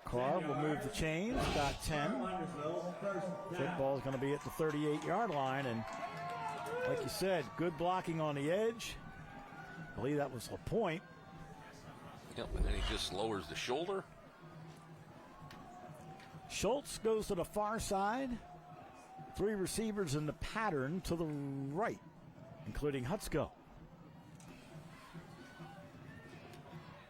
Carr will move the chains, got 10. Football's going to be at the 38-yard line. And like you said, good blocking on the edge. I believe that was the point. Yep, and then he just lowers the shoulder. Schultz goes to the far side. 3 receivers in the pattern to the right, including Hutsko.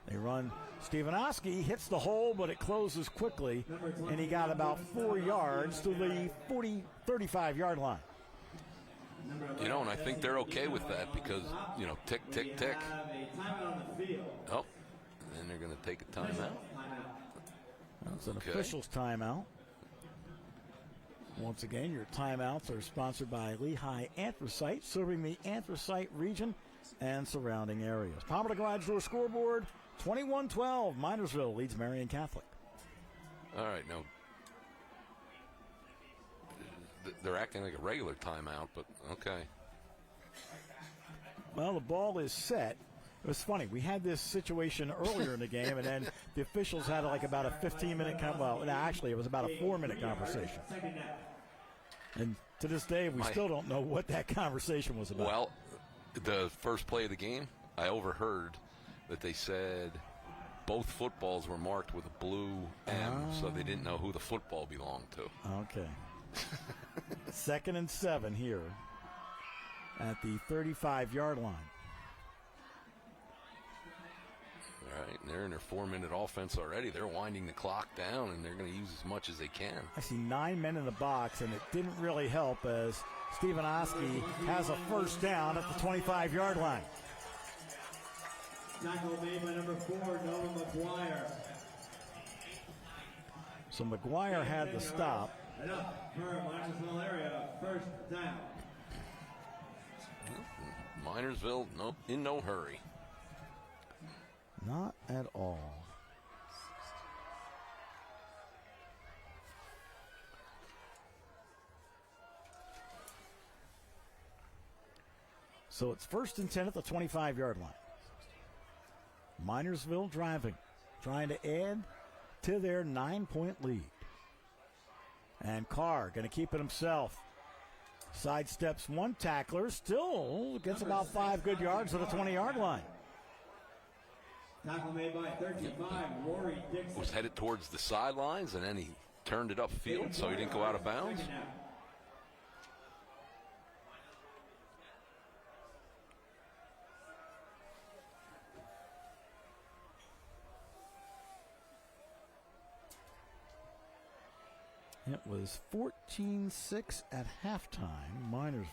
They run. Stefanowski hits the hole, but it closes quickly, and he got about 4 yards to the 35-yard line. You know, and I think they're okay with that because, you know, tick, tick, tick. Oh, and then they're going to take a timeout. That's an official's timeout. Once again, your timeouts are sponsored by Lehigh Anthracite, serving the Anthracite region and surrounding areas. Palmer Garage Door scoreboard, 21-12. Minersville leads Marian Catholic. All right, now, they're acting like a regular timeout, but okay. Well, the ball is set. It was funny. We had this situation earlier in the game, and then the officials had like about a 15-minute actually, it was about a 4-minute conversation. And to this day, we still don't know what that conversation was about. Well, the first play of the game, I overheard that they said both footballs were marked with a blue M, so they didn't know who the football belonged to. Okay. 2nd and 7 here at the 35-yard line. All right, and they're in their 4-minute offense already. They're winding the clock down, and they're going to use as much as they can. I see 9 men in the box, and it didn't really help as Stefanowski has a first down at the 25-yard line. Tackle made by number 4, Noah McGuire. So McGuire had the stop. Enough for Minersville area, first down. Minersville, in no hurry. Not at all. So it's 1st and 10 at the 25-yard line. Minersville driving, trying to add to their 9-point lead. And Carr going to keep it himself. Sidesteps one tackler, still gets about 5 good yards to the 20-yard line. Tackle made by 35, Rory Dixon. Was headed towards the sidelines, and then he turned it upfield, so he didn't go out of bounds. It was 14-6 at halftime, Minersville.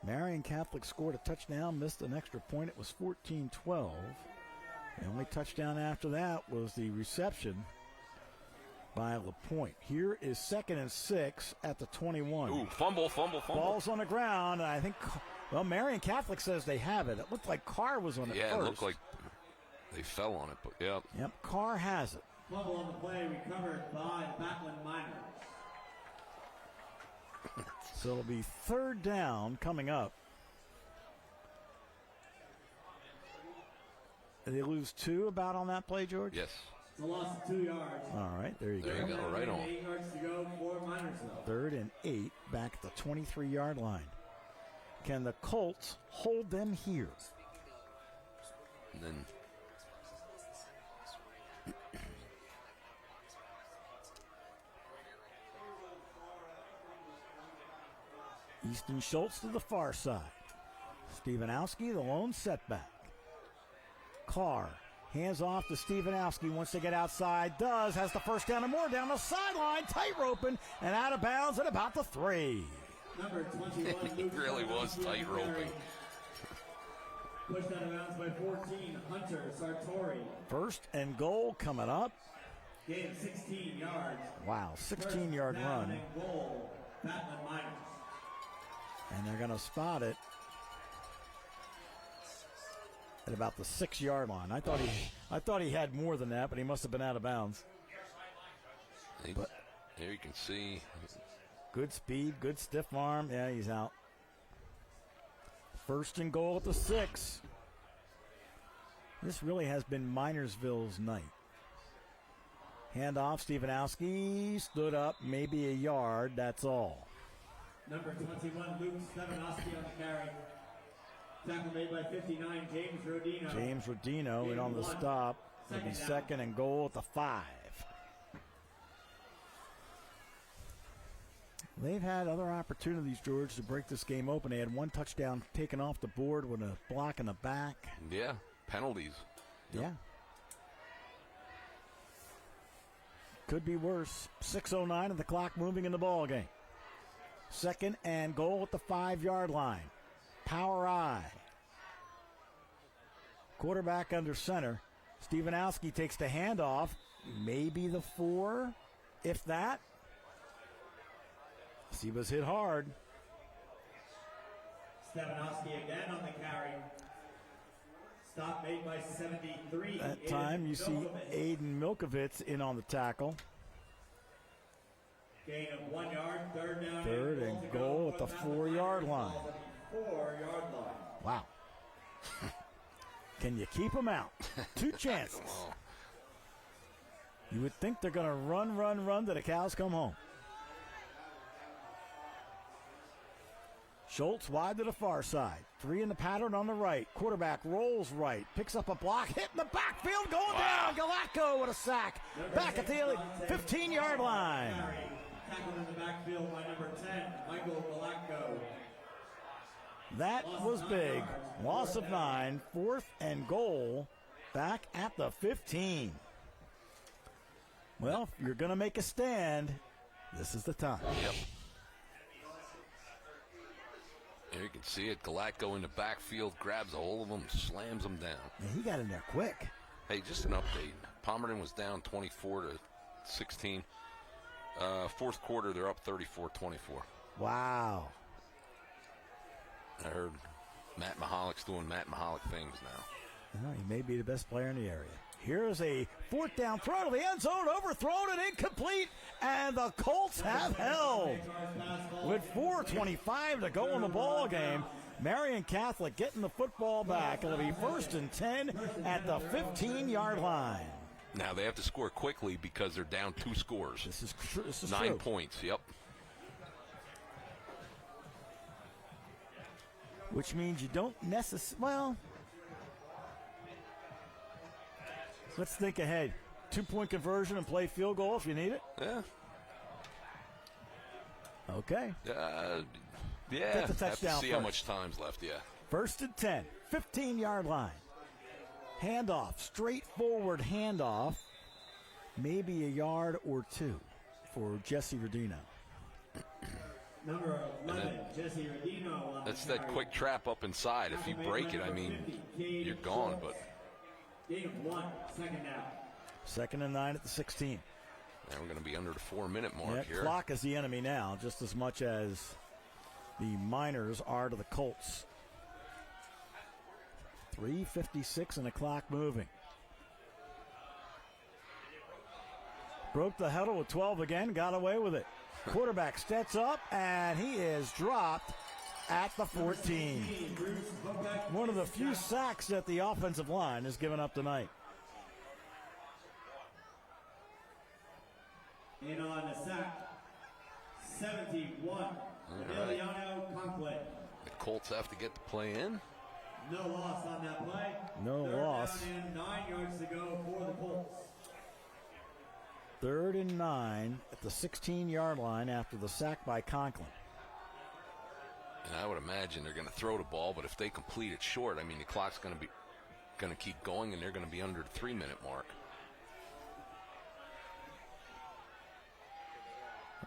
Marian Catholic scored a touchdown, missed an extra point. It was 14-12. The only touchdown after that was the reception by LaPointe. Here is 2nd and 6 at the 21. Ooh, fumble. Ball's on the ground, and I think, well, Marian Catholic says they have it. It looked like Carr was on it first. Yeah, it looked like they fell on it, but yeah. Yep, Carr has it. Fumble on the play recovered by Backlund Miners. So it'll be 3rd down coming up. Did they lose 2 about on that play, George? Yes. It's a loss of 2 yards. All right, there you go. There you go, right on. 8 yards to go for Minersville. 3rd and 8 back at the 23-yard line. Can the Colts hold them here? And then Easton Schultz to the far side. Stefanowski, the lone setback. Carr hands off to Stefanowski. Wants to get outside. Does. Has the first down and more down the sideline. Tight roping and out of bounds at about the 3. Number 21. He really was tight roping. Pushed out of bounds by 14. Hunter Sartori. 1st and goal coming up. Gain 16 yards. Wow, 16-yard run. And goal. Backlund Miners. And they're going to spot it at about the 6-yard line. I thought he had more than that, but he must have been out of bounds. But here you can see. Good speed, good stiff arm. Yeah, he's out. 1st and goal at the 6. This really has been Minersville's night. Handoff, Stefanowski stood up, maybe a yard, that's all. Number 21, Luke Stefanowski on the carry. Tackle made by 59, James Rodino. James Rodino in on the stop. It'll be 2nd and goal at the 5. They've had other opportunities, George, to break this game open. They had one touchdown taken off the board with a block in the back. Yeah, penalties. Yeah. Could be worse. 6:09 and the clock moving in the ball game. 2nd and goal at the 5-yard line. Power I. Quarterback under center. Stefanowski takes the handoff. Maybe the 4, if that. He was hit hard. Stefanowski again on the carry. Stop made by 73. That time you see Aiden Milkovitz in on the tackle. Gain of 1 yard, 3rd down. 3rd and goal at the 4-yard line. 4-yard line. Wow. Can you keep them out? 2 chances. You would think they're going to run till the cows come home. Schultz wide to the far side. 3 in the pattern on the right. Quarterback rolls right. Picks up a block. Hit in the backfield. Going down. Galatko with a sack. Back at the 15-yard line. Tackled in the backfield by number 10, Michael Galatko. That was big. Loss of 9. 4th and goal. Back at the 15. Well, if you're going to make a stand, this is the time. Yep. There you can see it. Galatko in the backfield grabs a hold of him, slams him down. And he got in there quick. Hey, just an update. Palmerton was down 24-16. 4th quarter, they're up 34-24. Wow. I heard Matt Mahalik doing Matt Mahalik things now. Well, he may be the best player in the area. Here's a 4th down throw to the end zone, overthrown and incomplete, and the Colts have held. With 4:25 to go in the ball game, Marian Catholic getting the football back. It'll be 1st and 10 at the 15-yard line. Now they have to score quickly because they're down 2 scores. This is true. 9 points, yep. Which means you don't necessarily, well, let's think ahead. 2-point conversion and play field goal if you need it. Yeah. Okay. Yeah. Get the touchdown have to see first. how much time's left, yeah. 1st and 10, 15-yard line. Handoff, straightforward handoff. Maybe a yard or 2 for Jesse Rodino. Number 11, Jesse Rodino. That's that quick trap up inside. If you break it, I mean, you're gone, but. Gain of 1, 2nd down. 2nd and 9 at the 16. Now we're going to be under the 4-minute mark here. Clock is the enemy now, just as much as the Miners are to the Colts. 3:56 and the clock moving. Broke the huddle with 12 again, got away with it. Quarterback steps up, and he is dropped at the 14. One of the few sacks that the offensive line has given up tonight. In on the sack, 71, Emiliano Conklin. The Colts have to get the play in. No loss on that play. No loss. 3rd down and 9 yards to go for the Colts. 3rd and 9 at the 16-yard line after the sack by Conklin. And I would imagine they're going to throw the ball, but if they complete it short, I mean, the clock's going to keep going, and they're going to be under the 3-minute mark.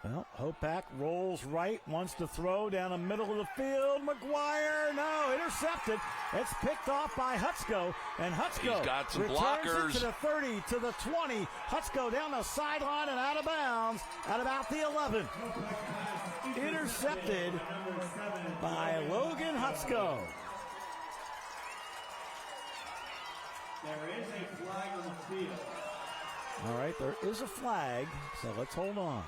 Well, Hopak rolls right, wants to throw down the middle of the field. McGuire, no, intercepted. It's picked off by Hutsko, and Hutsko He's got some returns blockers. it to the 30, to the 20. Hutsko down the sideline and out of bounds at about the 11. Intercepted by Logan Hutsko. There is a flag on the field. All right, there is a flag, so let's hold on.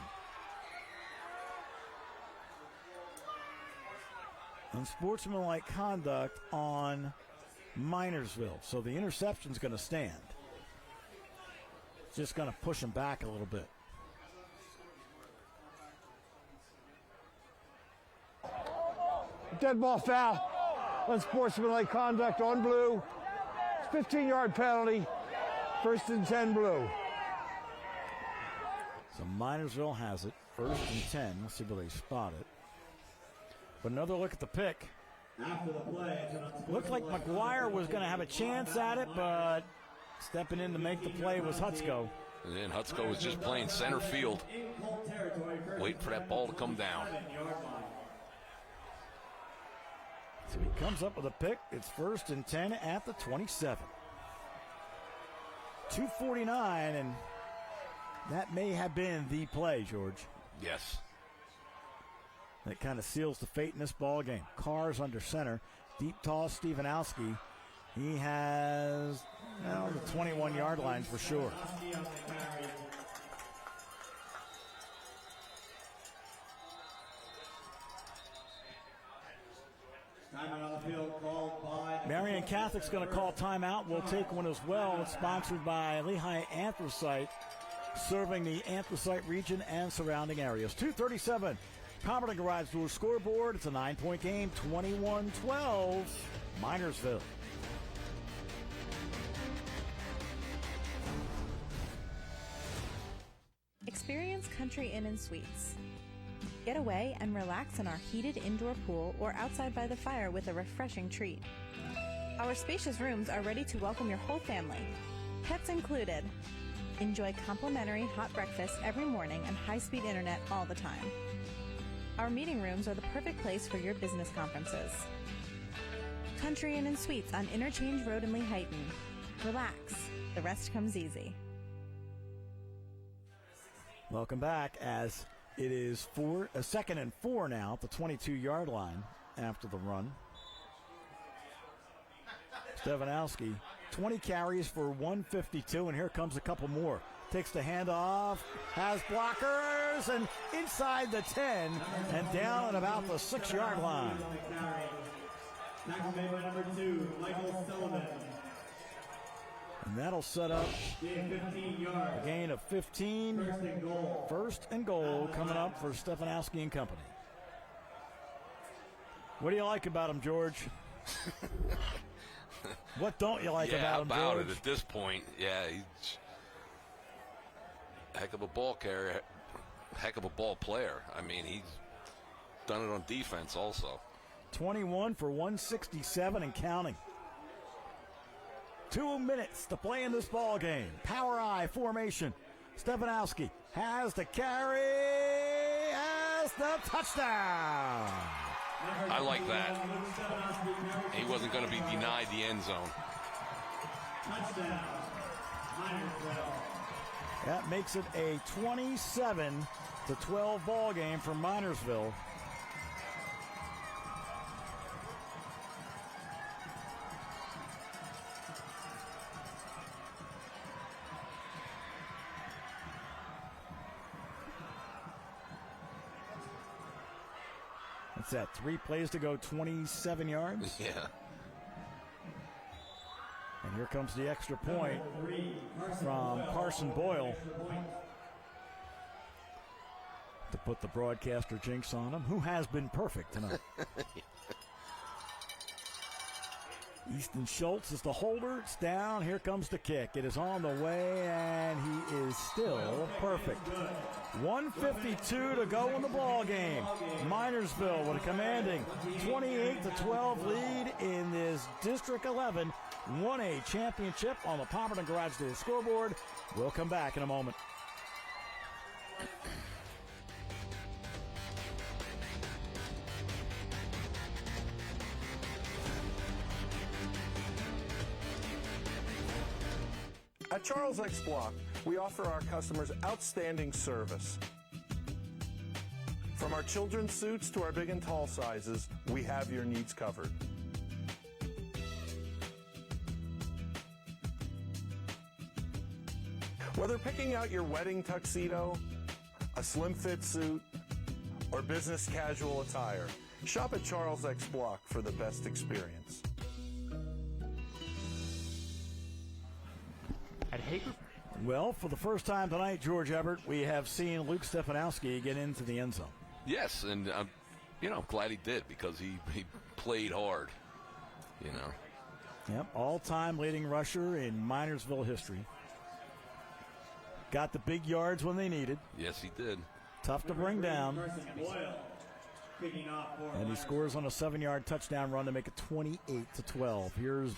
Unsportsmanlike conduct on Minersville, so the interception's going to stand. It's just going to push him back a little bit. Dead ball foul. Unsportsmanlike conduct on blue. 15-yard penalty. 1st and 10 blue. So Minersville has it. 1st and 10. Let's see where they spot it. But another look at the pick. After the play, Looked like McGuire was going to have a chance at it, but stepping in to make the play was Hutsko. And then Hutsko was just playing center field, waiting for that ball to come down. So he comes up with a pick. It's 1st and 10 at the 27. 2:49, and that may have been the play, George. Yes. That kind of seals the fate in this ball game. Cars under center. Deep toss, Stefanowski. He has the 21-yard line for sure. Marian Catholic's going to call timeout. We'll take one as well. It's sponsored by Lehigh Anthracite, serving the Anthracite region and surrounding areas. 2:37. Palmerton Garage Door scoreboard. It's a 9-point game. 21-12. Minersville. Experience Country Inn & Suites. Get away and relax in our heated indoor pool or outside by the fire with a refreshing treat. Our spacious rooms are ready to welcome your whole family, pets included. Enjoy complimentary hot breakfast every morning and high-speed internet all the time. Our meeting rooms are the perfect place for your business conferences. Country Inn & Suites on Interchange Road in Lehighton. Relax. The rest comes easy. Welcome back as it is 2nd and 4 now at the 22-yard line after the run. Stefanowski, 20 carries for 152, and here comes a couple more. Takes the handoff, has blockers, and inside the 10, and down at about the 6-yard line. Tackle made by number 2, Michael Sullivan. And that'll set up a gain of 15. 1st and goal coming up for Stefanowski and company. What do you like about him, George? What don't you like about him, George? How about it at this point? Yeah, he's a heck of a ball carrier, heck of a ball player. I mean, he's done it on defense also. 21 for 167 and counting. 2 minutes to play in this ball game. Power I formation. Stefanowski has the carry, has the touchdown. I like that. He wasn't going to be denied the end zone. Touchdown. That makes it a 27-12 ball game for Minersville. What's that? 3 plays to go, 27 yards? Yeah. And here comes the extra point from Carson Boyle to put the broadcaster jinx on him, who has been perfect tonight. Easton Schultz is the holder. It's down. Here comes the kick. It is on the way, and he is still perfect. 1:52 to go in the ball game. Minersville with a commanding 28-12 lead in this District 11 1A championship on the Palmerton Garage Door scoreboard. We'll come back in a moment. At Charles X Block, we offer our customers outstanding service. From our children's suits to our big and tall sizes, we have your needs covered. Whether picking out your wedding tuxedo, a slim fit suit, or business casual attire, shop at Charles X Block for the best experience. At Hager. Well, for the first time tonight, George Everett, we have seen Luke Stefanowski get into the end zone. Yes, and I'm glad he did because he played hard, Yep, all-time leading rusher in Minersville history. Got the big yards when they needed. Yes, he did. Tough to bring down. And he scores on a 7-yard touchdown run to make it 28-12. Here's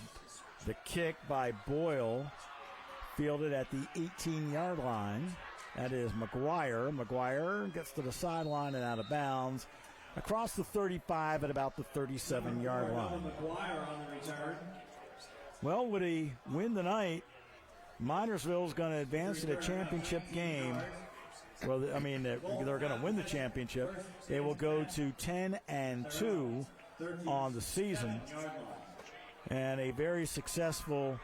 the kick by Boyle, fielded at the 18-yard line. That is McGuire. McGuire gets to the sideline and out of bounds. Across the 35 at about the 37-yard line. Well, would he win tonight? Minersville's going to advance to the championship game. Well, I mean, they're going to win the championship. They will go to 10-2 on the season. And a very successful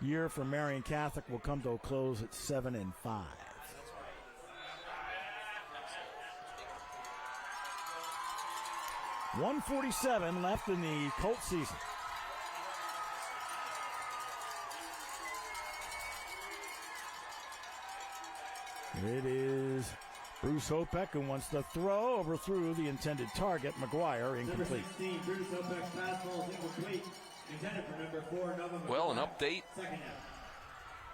year for Marian Catholic will come to a close at 7-5. $147 left in the Colts season. It is Bruce Hopek who wants to throw, overthrew the intended target. McGuire incomplete. Number 16, Bruce Hopek's pass ball is incomplete. Intended for number 4, Nova McGuire. Well, an update Second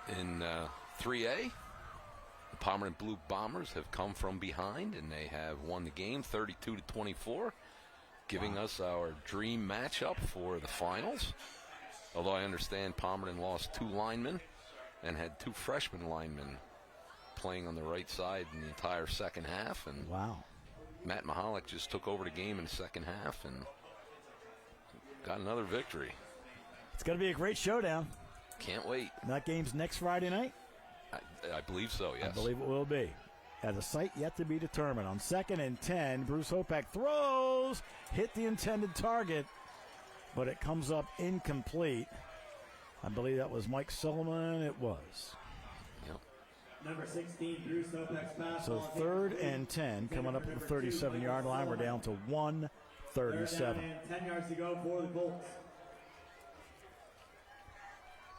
half. in 3A. The Pomerant Blue Bombers have come from behind, and they have won the game 32-24, giving us our dream matchup for the finals. Although I understand Pomerant lost 2 linemen and had 2 freshman linemen playing on the right side in the entire second half. And Matt Mahalik just took over the game in the second half and got another victory. It's going to be a great showdown. Can't wait. And that game's next Friday night? I believe so, yes. I believe it will be. At a site yet to be determined. On 2nd and 10, Bruce Hopek throws, hit the intended target, but it comes up incomplete. I believe that was Mike Sullivan. It was. Number 16, Bruce Hopek's pass So ball 3rd and 10, coming up at the 37-yard line. We're down to 137. 10 yards to go for the Colts.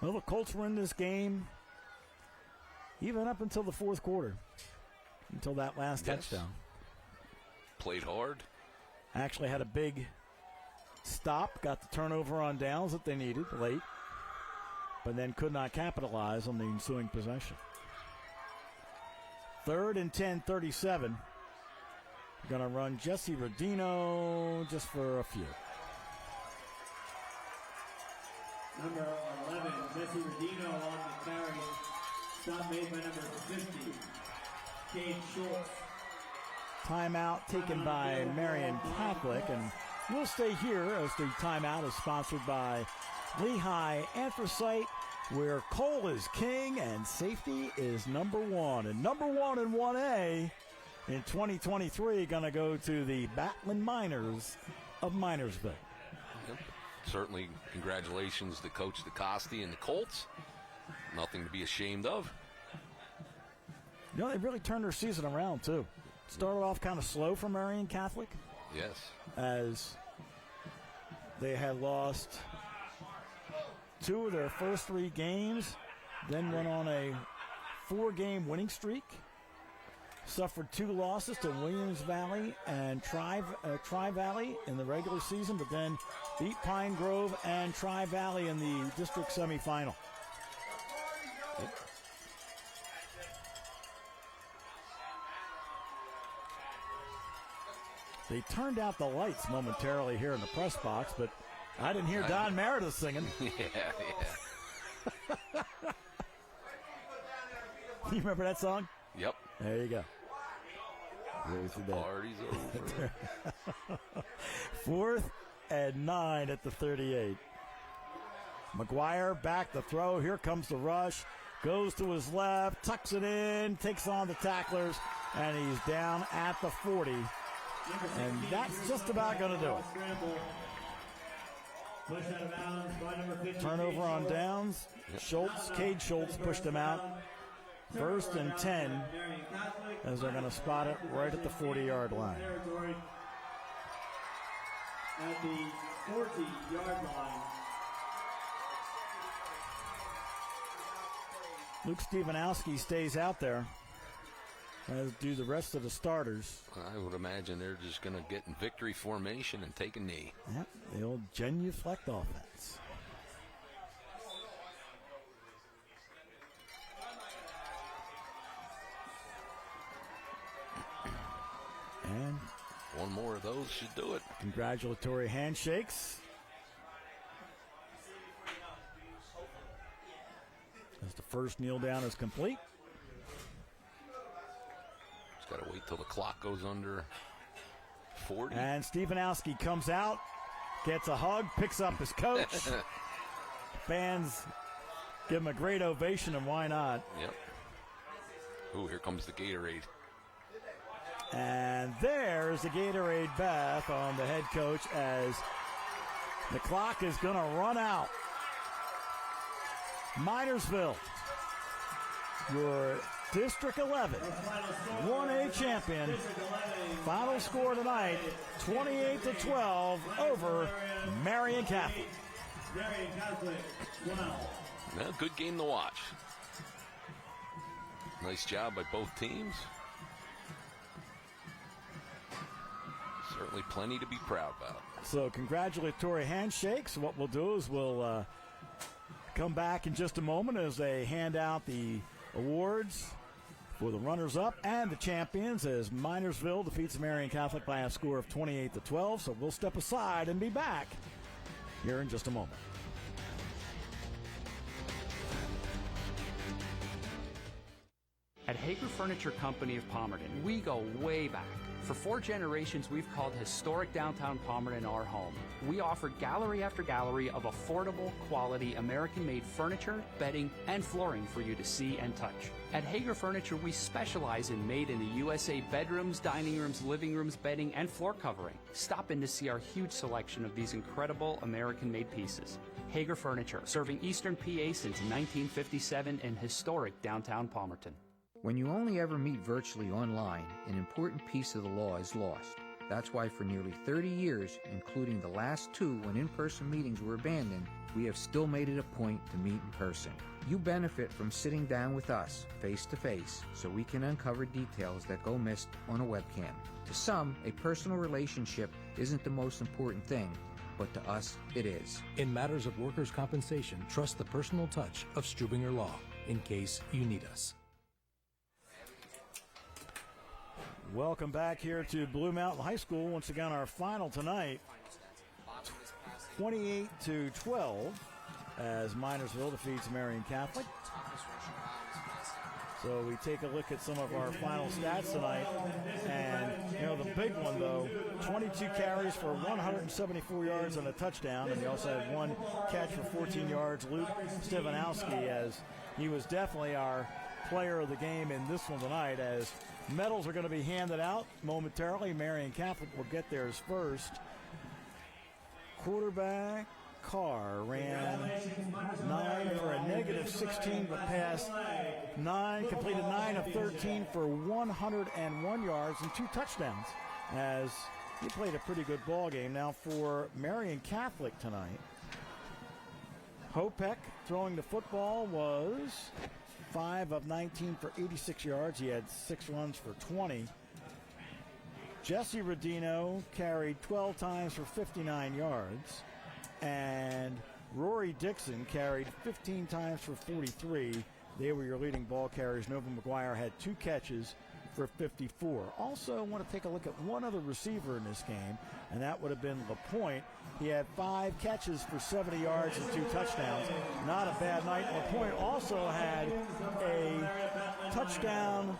Well, the Colts were in this game even up until the fourth quarter, until that last touchdown. Played hard. Actually had a big stop, got the turnover on downs that they needed late, but then could not capitalize on the ensuing possession. 3rd and 10, 37. Going to run Jesse Rodino just for a few. Number 11, Jesse Rodino on the carry. Stop made by number 50, Cade Schultz. Timeout taken by Marian Catholic, and we'll stay here as the timeout is sponsored by Lehigh Anthracite, where coal is king and safety is number 1. And number 1 in 1A in 2023 going to go to the Batlin Miners of Minersville. Yep. Certainly congratulations to Coach DeCoste and the Colts. Nothing to be ashamed of. You know, they really turned their season around, too. Started off kind of slow for Marian Catholic. Yes. As they had lost 2 of their first 3 games, then went on a 4-game winning streak. Suffered 2 losses to Williams Valley and Tri-Valley in the regular season, but then beat Pine Grove and Tri-Valley in the district semifinal. Yep. They turned out the lights momentarily here in the press box, but I didn't hear Don Meredith singing. Yeah. You remember that song? Yep. There you go. Party's over. 4th and 9 at the 38. McGuire back to throw. Here comes the rush. Goes to his left, tucks it in, takes on the tacklers, and he's down at the 40. And that's just about going to do it. Turnover on downs. Cade Schultz pushed him out. 1st and 10 as they're going to spot it right at the 40-yard line. At the 40-yard line. Luke Stefanowski stays out there, as do the rest of the starters. I would imagine they're just going to get in victory formation and take a knee. Yep, the old genuflect offense. And one more of those should do it. Congratulatory handshakes. As the first kneel down is complete. Just got to wait till the clock goes under 40. And Stefanowski comes out, gets a hug, picks up his coach. Fans give him a great ovation, and why not? Yep. Ooh, here comes the Gatorade. And there's the Gatorade bath on the head coach as the clock is going to run out. Minersville, your District 11 1A champion. Final score tonight, 28-12 over Marian Catholic. Marian Catholic, 12. Well, good game to watch. Nice job by both teams. Certainly plenty to be proud about. So congratulatory handshakes. What we'll do is we'll come back in just a moment as they hand out the awards for the runners-up and the champions as Minersville defeats Marian Catholic by a score of 28-12. So we'll step aside and be back here in just a moment. At Hager Furniture Company of Palmerton, we go way back. For 4 generations, we've called historic downtown Palmerton our home. We offer gallery after gallery of affordable, quality, American-made furniture, bedding, and flooring for you to see and touch. At Hager Furniture, we specialize in made-in-the-USA bedrooms, dining rooms, living rooms, bedding, and floor covering. Stop in to see our huge selection of these incredible American-made pieces. Hager Furniture, serving Eastern PA since 1957 in historic downtown Palmerton. When you only ever meet virtually online, an important piece of the law is lost. That's why for nearly 30 years, including the last 2 when in-person meetings were abandoned, we have still made it a point to meet in person. You benefit from sitting down with us, face to face, so we can uncover details that go missed on a webcam. To some, a personal relationship isn't the most important thing, but to us, it is. In matters of workers' compensation, trust the personal touch of Strubinger Law, in case you need us. Welcome back here to Blue Mountain High School. Once again, our final tonight, 28-12, as Minersville defeats Marian Catholic. So we take a look at some of our final stats tonight. And, you know, the big one, though, 22 carries for 174 yards and a touchdown. And we also had 1 catch for 14 yards. Luke Stefanowski, as he was definitely our player of the game in this one tonight, as medals are going to be handed out momentarily. Marian Catholic will get theirs first. Quarterback Carr ran 9 for a negative 16, but passed 9, completed 9 of 13 for 101 yards and 2 touchdowns, as he played a pretty good ball game. Now for Marian Catholic tonight, Hopek throwing the football was 5 of 19 for 86 yards. He had 6 runs for 20. Jesse Rodino carried 12 times for 59 yards. And Rory Dixon carried 15 times for 43. They were your leading ball carriers. Nova McGuire had 2 catches for 54. Also, I want to take a look at one other receiver in this game, and that would have been LaPointe. He had 5 catches for 70 yards and 2 touchdowns. Not a bad night. LaPointe also had a touchdown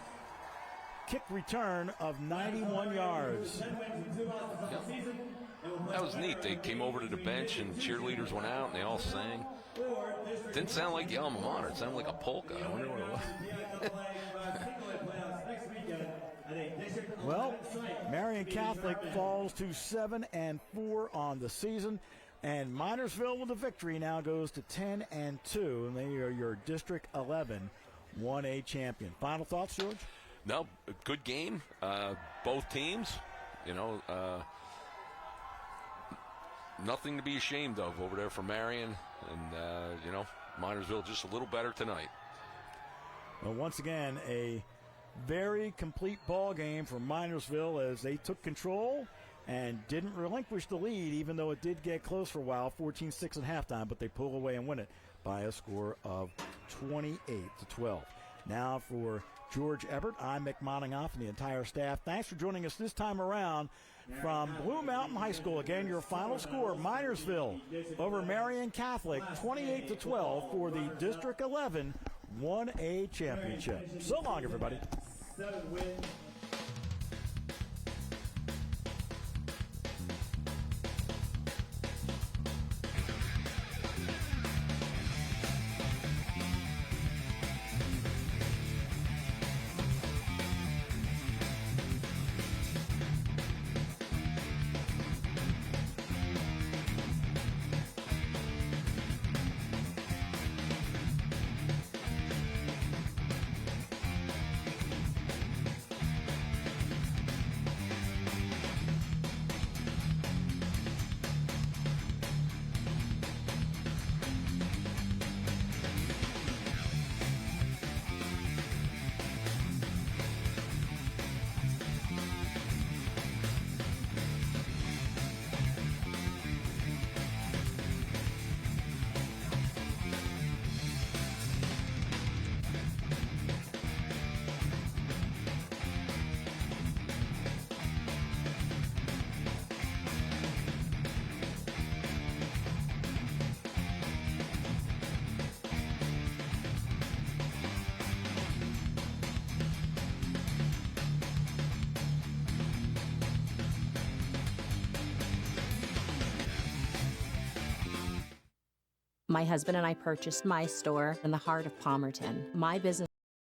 kick return of 91 yards. That was neat. They came over to the bench and cheerleaders went out and they all sang. Didn't sound like the alma mater. It sounded like a polka. I wonder what it was. Well, Marian Catholic falls to 7-4 on the season, and Minersville with the victory now goes to 10-2, and they are your District 11 1A champion. Final thoughts, George? No, a good game. Both teams, nothing to be ashamed of over there for Marian. And, Minersville just a little better tonight. Well, once again, a very complete ball game for Minersville as they took control and didn't relinquish the lead, even though it did get close for a while, 14-6 at halftime, but they pull away and win it by a score of 28-12. Now for George Ebert, I'm Mick Moningoff and the entire staff. Thanks for joining us this time around from Blue Mountain High School. Again, your final score, Minersville over Marian Catholic, 28-12 for the District 11 1A championship. So long, everybody. 7 wins. My husband and I purchased my store in the heart of Palmerton. My business